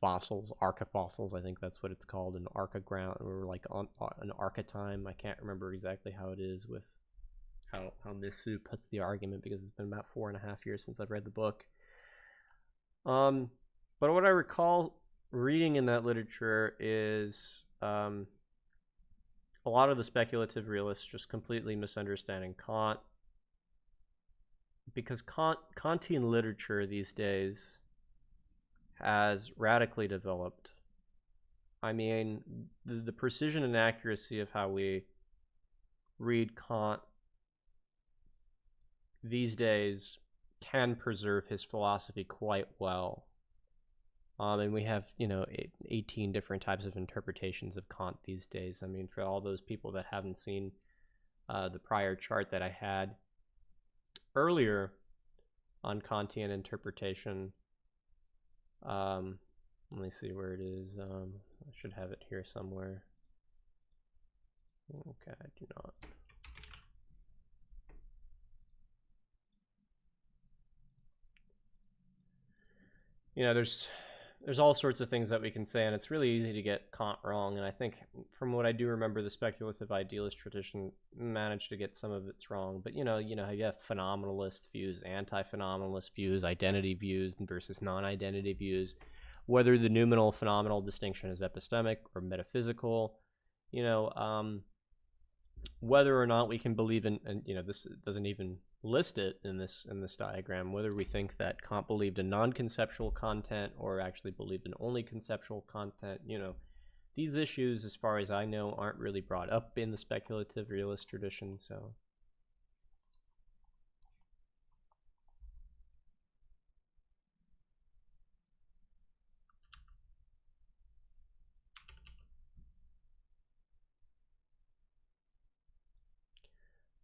fossils, archafossils, I think that's what it's called, an archaground, or like on an archatime. I can't remember exactly how it is with how Missu puts the argument, because it's been about 4.5 years since I've read the book. But what I recall reading in that literature is a lot of the speculative realists just completely misunderstanding Kant, because Kantian literature these days has radically developed. I mean, the precision and accuracy of how we read Kant these days can preserve his philosophy quite well. And we have, 18 different types of interpretations of Kant these days. I mean, for all those people that haven't seen the prior chart that I had earlier on Kantian interpretation, let me see where it is. I should have it here somewhere. Okay, I do not. There's all sorts of things that we can say, and it's really easy to get Kant wrong. And I think, from what I do remember, the speculative idealist tradition managed to get some of it wrong. But you have phenomenalist views, anti-phenomenalist views, identity views versus non-identity views. Whether the noumenal phenomenal distinction is epistemic or metaphysical, whether or not we can believe in, and this doesn't even list it in this diagram, whether we think that Kant believed in non-conceptual content or actually believed in only conceptual content. These issues, as far as I know, aren't really brought up in the speculative realist tradition. So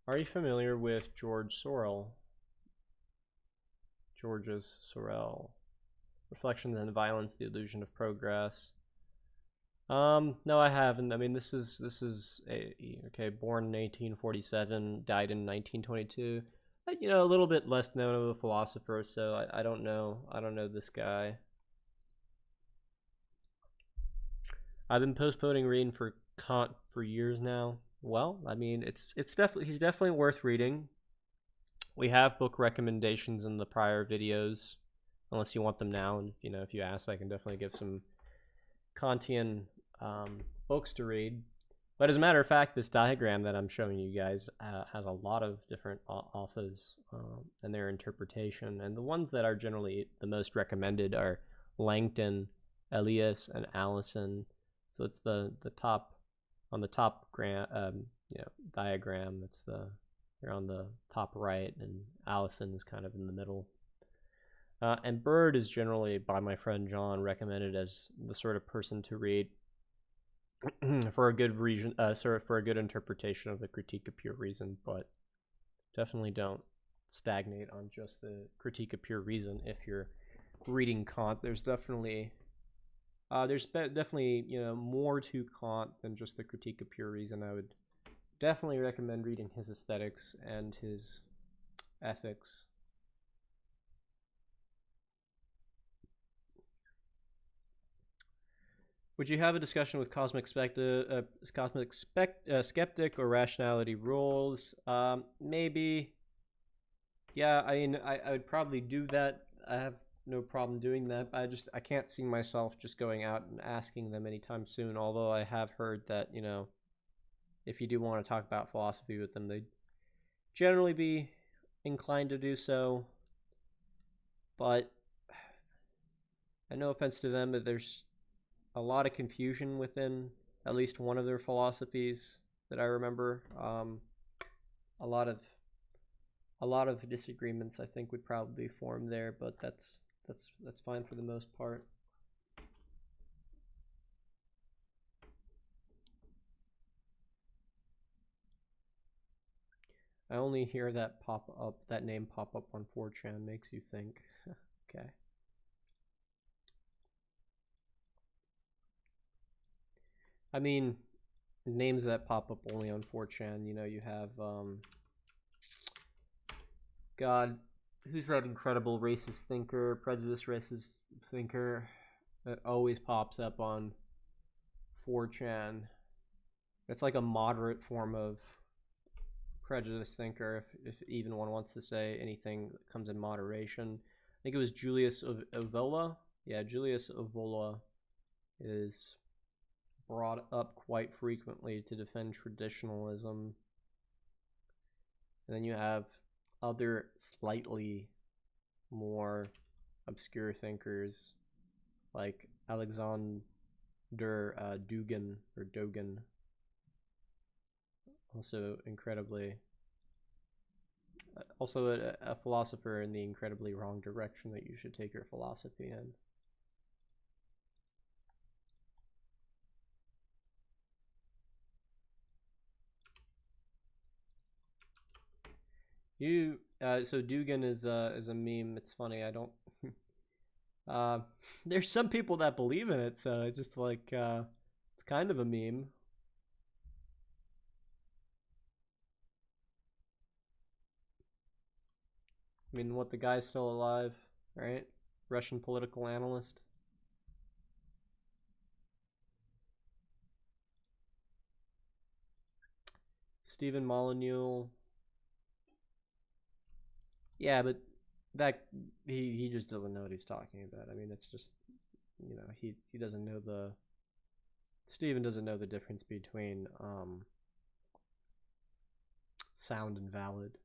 are you familiar with Georges Sorel? Reflections on Violence, the Illusion of Progress. No, I haven't. I mean, this is born in 1847, died in 1922. A little bit less known of a philosopher, so I don't know. I don't know this guy. I've been postponing reading for Kant for years now. Well, I mean, he's definitely worth reading. We have book recommendations in the prior videos, unless you want them now. And if you ask, I can definitely give some Kantian books to read. But as a matter of fact, this diagram that I'm showing you guys has a lot of different authors and their interpretation. And the ones that are generally the most recommended are Langton, Elias, and Allison. So it's the top on the top diagram. That's they're on the top right, and Allison is kind of in the middle. And Bird is generally, by my friend John, recommended as the sort of person to read for a good reason, for a good interpretation of the Critique of Pure Reason. But definitely don't stagnate on just the Critique of Pure Reason. If you're reading Kant, there's definitely more to Kant than just the Critique of Pure Reason. I would definitely recommend reading his Aesthetics and his Ethics. Would you have a discussion with cosmic skeptic or rationality rules? Maybe. Yeah, I mean, I would probably do that. I have no problem doing that. I can't see myself just going out and asking them anytime soon. Although I have heard that if you do want to talk about philosophy with them, they'd generally be inclined to do so. But, and no offense to them, but there's a lot of confusion within at least one of their philosophies that I remember. A lot of disagreements, I think, would probably form there, but that's fine for the most part. I only hear that name pop up on 4chan. Makes you think. Okay. I mean, names that pop up only on 4chan, you have, God, who's that incredible racist thinker, prejudiced racist thinker that always pops up on 4chan? It's like a moderate form of prejudiced thinker, if even one wants to say anything that comes in moderation. I think it was Julius Evola. Yeah, Julius Evola is brought up quite frequently to defend traditionalism. And then you have other slightly more obscure thinkers like Alexander Dugin, also incredibly, also a philosopher in the incredibly wrong direction that you should take your philosophy in. So Dugan is a meme. It's funny. I don't. uh, there's some people that believe in it, so it's just like it's kind of a meme. I mean, what, the guy's still alive, right? Russian political analyst. Stephen Molyneux. Yeah, but that he just doesn't know what he's talking about. I mean, it's just, he doesn't know the Stephen doesn't know the difference between sound and valid.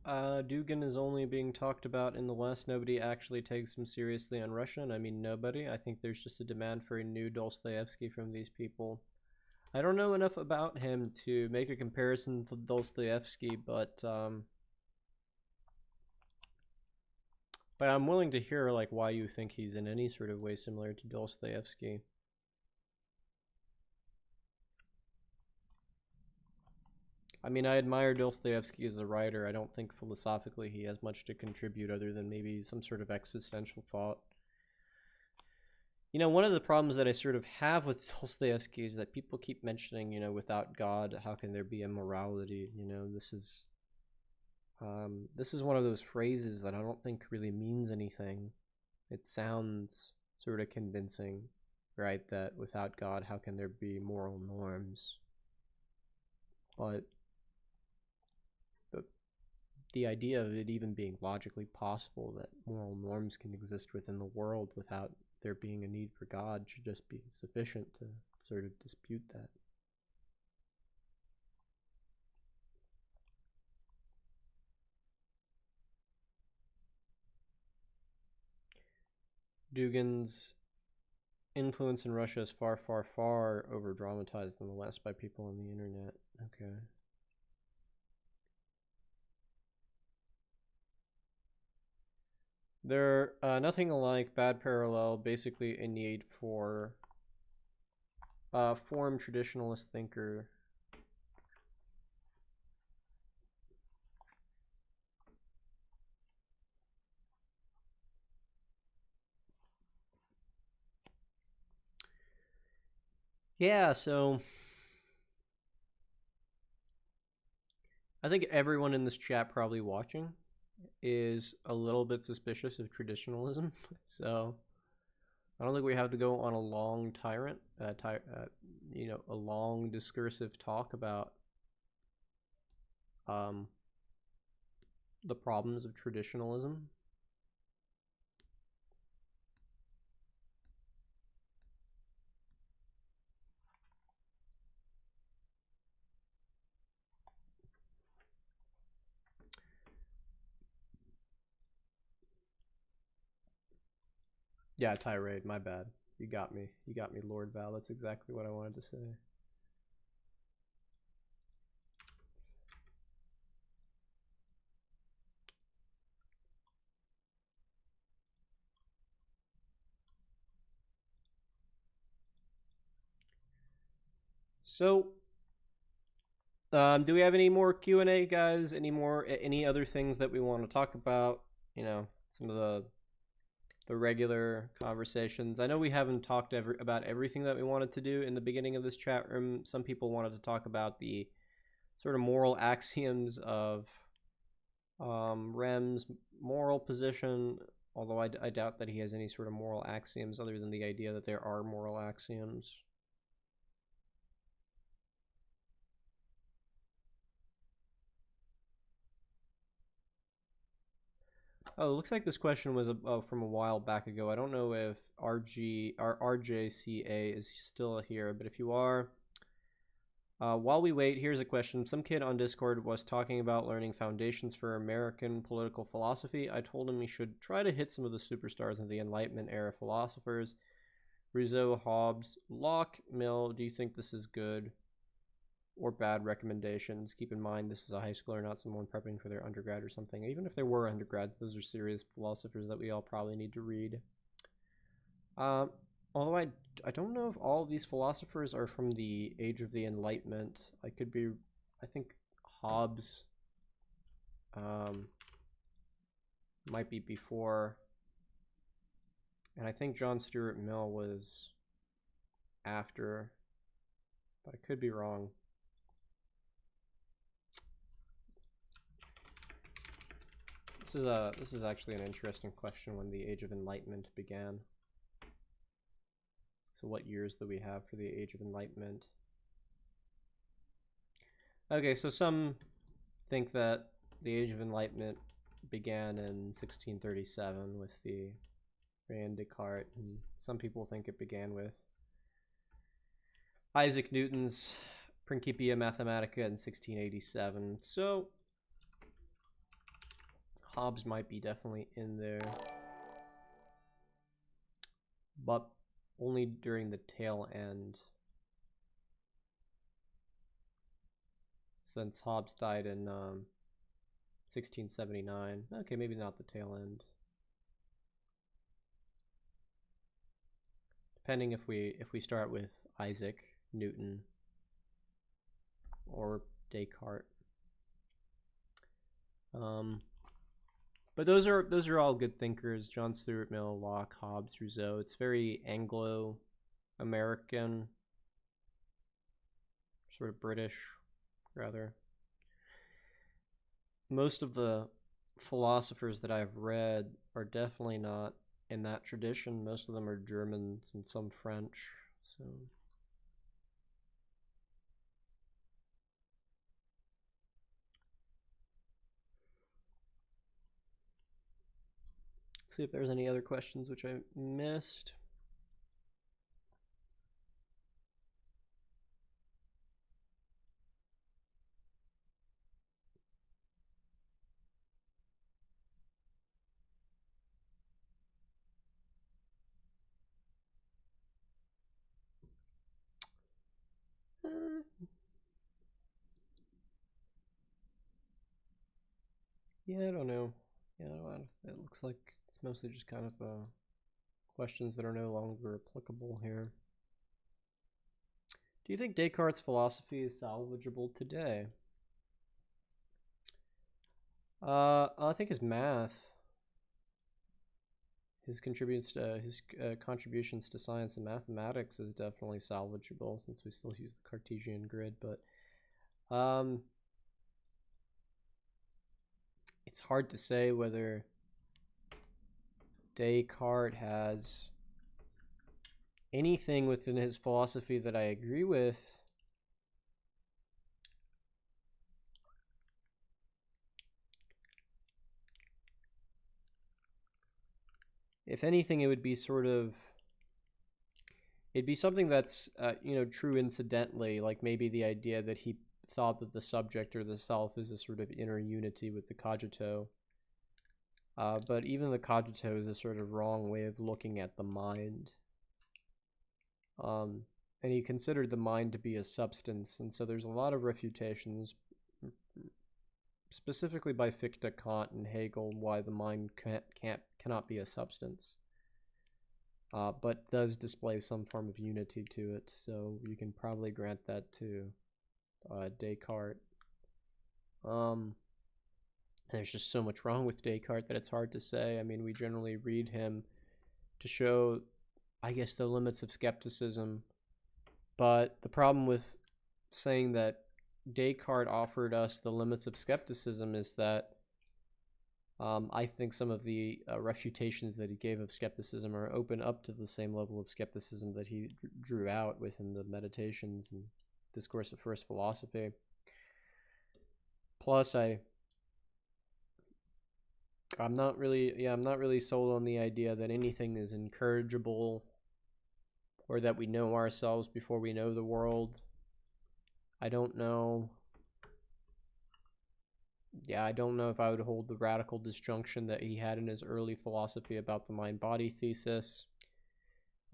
Dugin is only being talked about in the West. Nobody actually takes him seriously on Russia, and I mean nobody. I think there's just a demand for a new Dostoevsky from these people. I don't know enough about him to make a comparison to Dostoevsky, but I'm willing to hear like why you think he's in any sort of way similar to Dostoevsky. I mean, I admire Dostoevsky as a writer. I don't think philosophically he has much to contribute other than maybe some sort of existential thought. One of the problems that I sort of have with Dostoevsky is that people keep mentioning, without God, how can there be immorality? This is one of those phrases that I don't think really means anything. It sounds sort of convincing, right? That without God, how can there be moral norms? But the idea of it even being logically possible that moral norms can exist within the world without there being a need for God should just be sufficient to sort of dispute that. Dugin's influence in Russia is far, far, far over dramatized in the West by people on the internet. Okay. They're nothing alike, bad parallel, basically a need for form traditionalist thinker. Yeah, so I think everyone in this chat probably watching is a little bit suspicious of traditionalism. So I don't think we have to go on a long a long discursive talk about the problems of traditionalism. Yeah, tirade, my bad. You got me. You got me, Lord Val. That's exactly what I wanted to say. So, do we have any more Q&A, guys? Any other things that we want to talk about? Some of the regular conversations. I know we haven't talked about everything that we wanted to do in the beginning of this chat room. Some people wanted to talk about the sort of moral axioms of Rem's moral position, although I doubt that he has any sort of moral axioms other than the idea that there are moral axioms. Oh, it looks like this question was from a while back ago. I don't know if RJCA is still here, but if you are, while we wait, here's a question. Some kid on Discord was talking about learning foundations for American political philosophy. I told him he should try to hit some of the superstars of the Enlightenment era philosophers. Rousseau, Hobbes, Locke, Mill. Do you think this is good or bad recommendations? Keep in mind this is a high schooler, not someone prepping for their undergrad or something. Even if they were undergrads, those are serious philosophers that we all probably need to read. Although I don't know if all of these philosophers are from the age of the Enlightenment. I think Hobbes might be before, and I think John Stuart Mill was after, but I could be wrong. This is actually an interesting question, when the Age of Enlightenment began. So what years do we have for the Age of Enlightenment? Okay, so some think that the Age of Enlightenment began in 1637 with the Rene Descartes, and some people think it began with Isaac Newton's Principia Mathematica in 1687. So Hobbes might be definitely in there, but only during the tail end, since Hobbes died in 1679. Okay, maybe not the tail end. Depending if we start with Isaac Newton or Descartes. But those are all good thinkers. John Stuart Mill, Locke, Hobbes, Rousseau. It's very Anglo-American, sort of British, rather. Most of the philosophers that I've read are definitely not in that tradition. Most of them are Germans and some French. So let's see if there's any other questions which I missed. Yeah, I don't know. Yeah, it looks like it's mostly just kind of questions that are no longer applicable here. Do you think Descartes' philosophy is salvageable today? I think his math, his contributions to science and mathematics is definitely salvageable, since we still use the Cartesian grid. But it's hard to say whether Descartes has anything within his philosophy that I agree with. If anything, it would be it'd be something that's true incidentally, like maybe the idea that he thought that the subject or the self is a sort of inner unity with the cogito. But even the cogito is a sort of wrong way of looking at the mind. And he considered the mind to be a substance, and so there's a lot of refutations, specifically by Fichte, Kant, and Hegel, why the mind cannot be a substance, but does display some form of unity to it. So you can probably grant that to Descartes. There's just so much wrong with Descartes that it's hard to say. I mean, we generally read him to show, I guess, the limits of skepticism. But the problem with saying that Descartes offered us the limits of skepticism is that I think some of the refutations that he gave of skepticism are open up to the same level of skepticism that he drew out within the Meditations and Discourse of First Philosophy. Plus, I'm not really sold on the idea that anything is incorrigible or that we know ourselves before we know the world. I don't know. Yeah, I don't know if I would hold the radical disjunction that he had in his early philosophy about the mind-body thesis.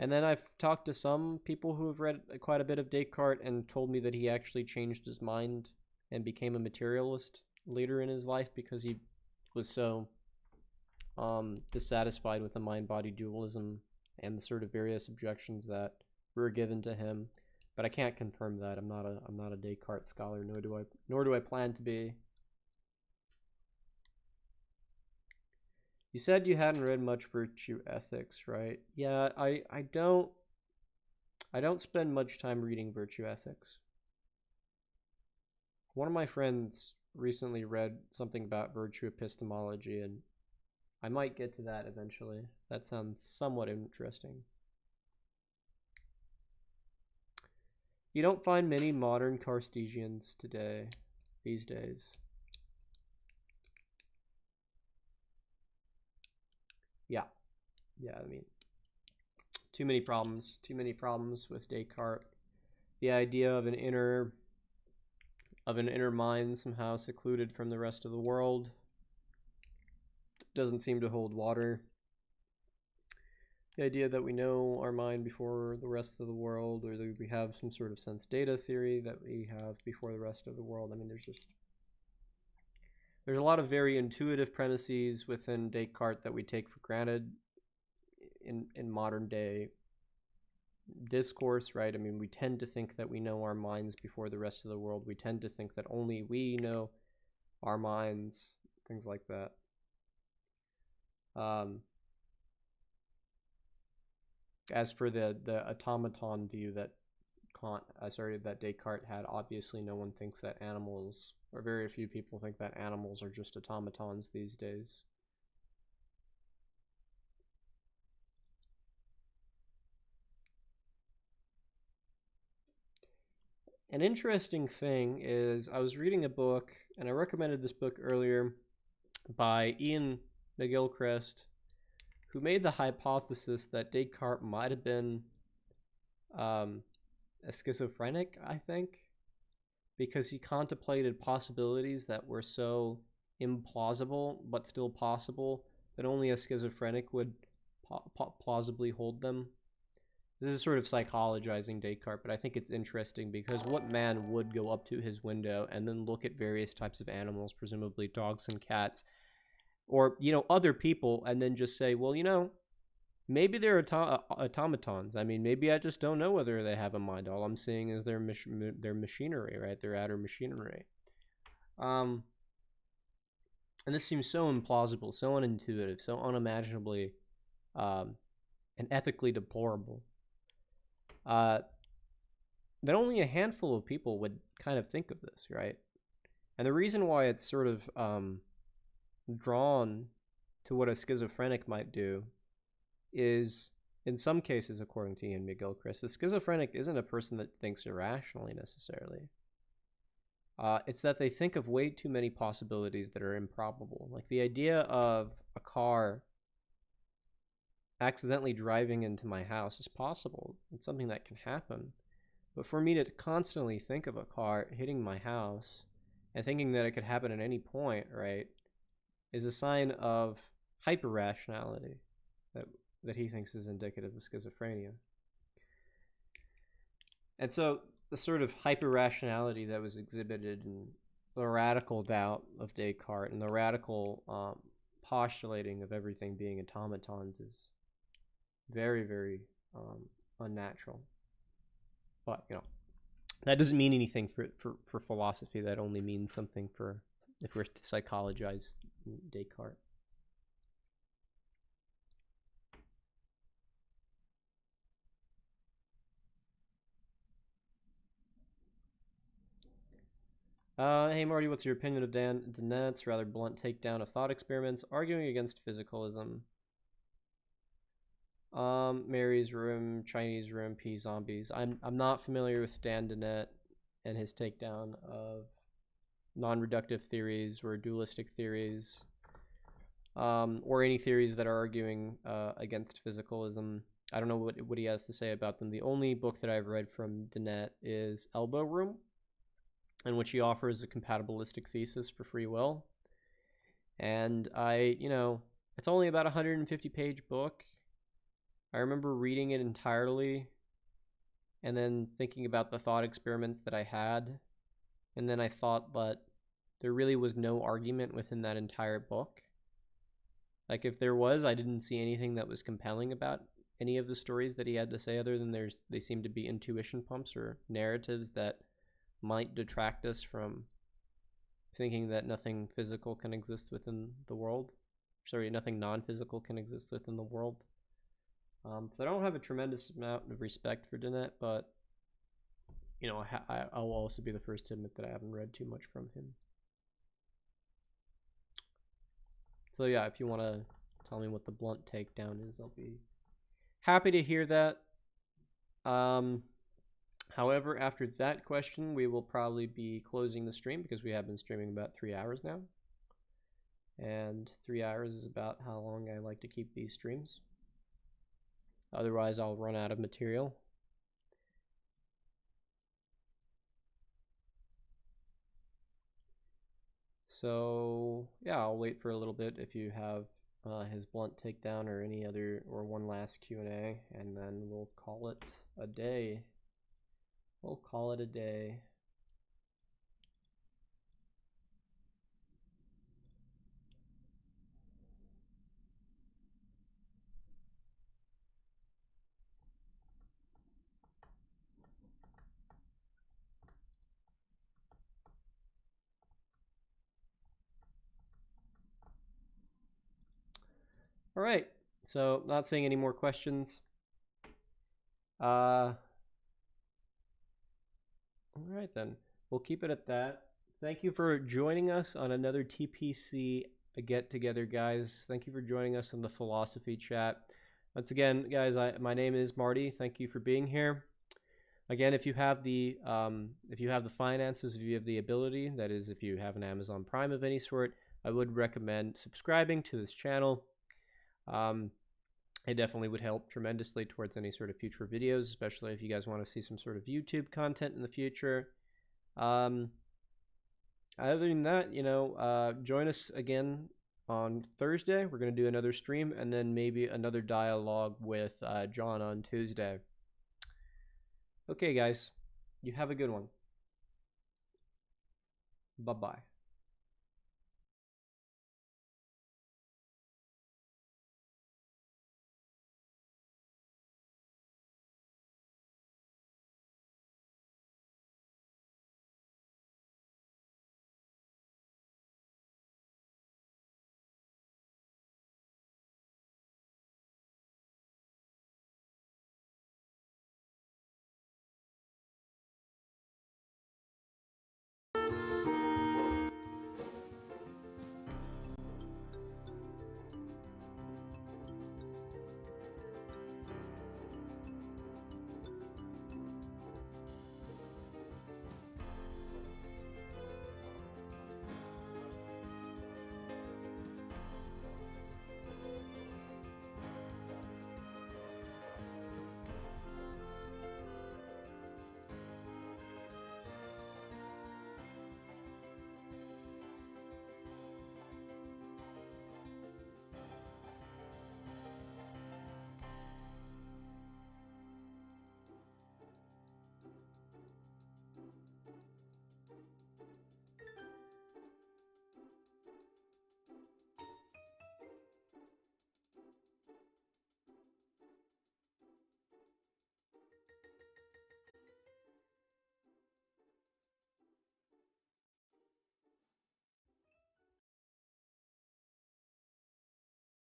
And then I've talked to some people who have read quite a bit of Descartes and told me that he actually changed his mind and became a materialist later in his life because he was so dissatisfied with the mind-body dualism and the sort of various objections that were given to him. But I can't confirm that. I'm not a Descartes scholar, nor do I plan to be. You said you hadn't read much virtue ethics, right? Yeah, I don't spend much time reading virtue ethics. One of my friends recently read something about virtue epistemology, and I might get to that eventually. That sounds somewhat interesting. You don't find many modern Cartesians these days. Yeah, I mean, too many problems with Descartes. The idea of an inner mind somehow secluded from the rest of the world doesn't seem to hold water. The idea that we know our mind before the rest of the world, or that we have some sort of sense data theory that we have before the rest of the world. I mean, there's a lot of very intuitive premises within Descartes that we take for granted in modern day discourse, right? I mean, we tend to think that we know our minds before the rest of the world. We tend to think that only we know our minds, things like that. As for the automaton view that that Descartes had, obviously no one thinks that animals, or very few people think that animals are just automatons these days. An interesting thing is I was reading a book, and I recommended this book earlier, by Ian McGilchrist, who made the hypothesis that Descartes might have been a schizophrenic, I think, because he contemplated possibilities that were so implausible but still possible that only a schizophrenic would plausibly hold them. This is sort of psychologizing Descartes, but I think it's interesting because what man would go up to his window and then look at various types of animals, presumably dogs and cats, or, other people, and then just say, well, maybe they're automatons. I mean, maybe I just don't know whether they have a mind. All I'm seeing is their machinery, right? Their outer machinery. And this seems so implausible, so unintuitive, so unimaginably and ethically deplorable that only a handful of people would kind of think of this, right? And the reason why it's sort of drawn to what a schizophrenic might do is, in some cases, according to Ian McGilchrist, a schizophrenic isn't a person that thinks irrationally necessarily. It's that they think of way too many possibilities that are improbable. Like the idea of a car accidentally driving into my house is possible. It's something that can happen. But for me to constantly think of a car hitting my house and thinking that it could happen at any point, right, is a sign of hyper-rationality that he thinks is indicative of schizophrenia. And so the sort of hyper-rationality that was exhibited in the radical doubt of Descartes and the radical postulating of everything being automatons is very, very unnatural. But, that doesn't mean anything for philosophy. That only means something for if we're to psychologize Descartes. Hey Marty, what's your opinion of Dan Dennett's rather blunt takedown of thought experiments, arguing against physicalism? Mary's Room, Chinese Room, P Zombies. I'm not familiar with Dan Dennett and his takedown of non-reductive theories or dualistic theories, or any theories that are arguing against physicalism. I don't know what he has to say about them. The only book that I've read from Dennett is Elbow Room, in which he offers a compatibilistic thesis for free will. And it's only about a 150-page book. I remember reading it entirely and then thinking about the thought experiments that I had. And then I thought that there really was no argument within that entire book. Like, if there was, I didn't see anything that was compelling about any of the stories that he had to say, other than they seem to be intuition pumps or narratives that might detract us from thinking that nothing physical can exist within the world. Sorry, nothing non-physical can exist within the world. So I don't have a tremendous amount of respect for Dennett, but I'll also be the first to admit that I haven't read too much from him. So yeah, if you want to tell me what the blunt takedown is, I'll be happy to hear that. However, after that question, we will probably be closing the stream because we have been streaming about 3 hours now. And 3 hours is about how long I like to keep these streams. Otherwise, I'll run out of material. So yeah, I'll wait for a little bit if you have his blunt takedown or any other, or one last Q&A, and then we'll call it a day. We'll call it a day. All right, so not seeing any more questions. All right then, we'll keep it at that. Thank you for joining us on another TPC get together, guys. Thank you for joining us in the philosophy chat. Once again, guys, my name is Marty. Thank you for being here. Again, if you have the finances, if you have the ability, that is, if you have an Amazon Prime of any sort, I would recommend subscribing to this channel. It definitely would help tremendously towards any sort of future videos, especially if you guys want to see some sort of YouTube content in the future. Other than that, join us again on Thursday. We're going to do another stream and then maybe another dialogue with John on Tuesday. Okay, guys, you have a good one. Bye-bye.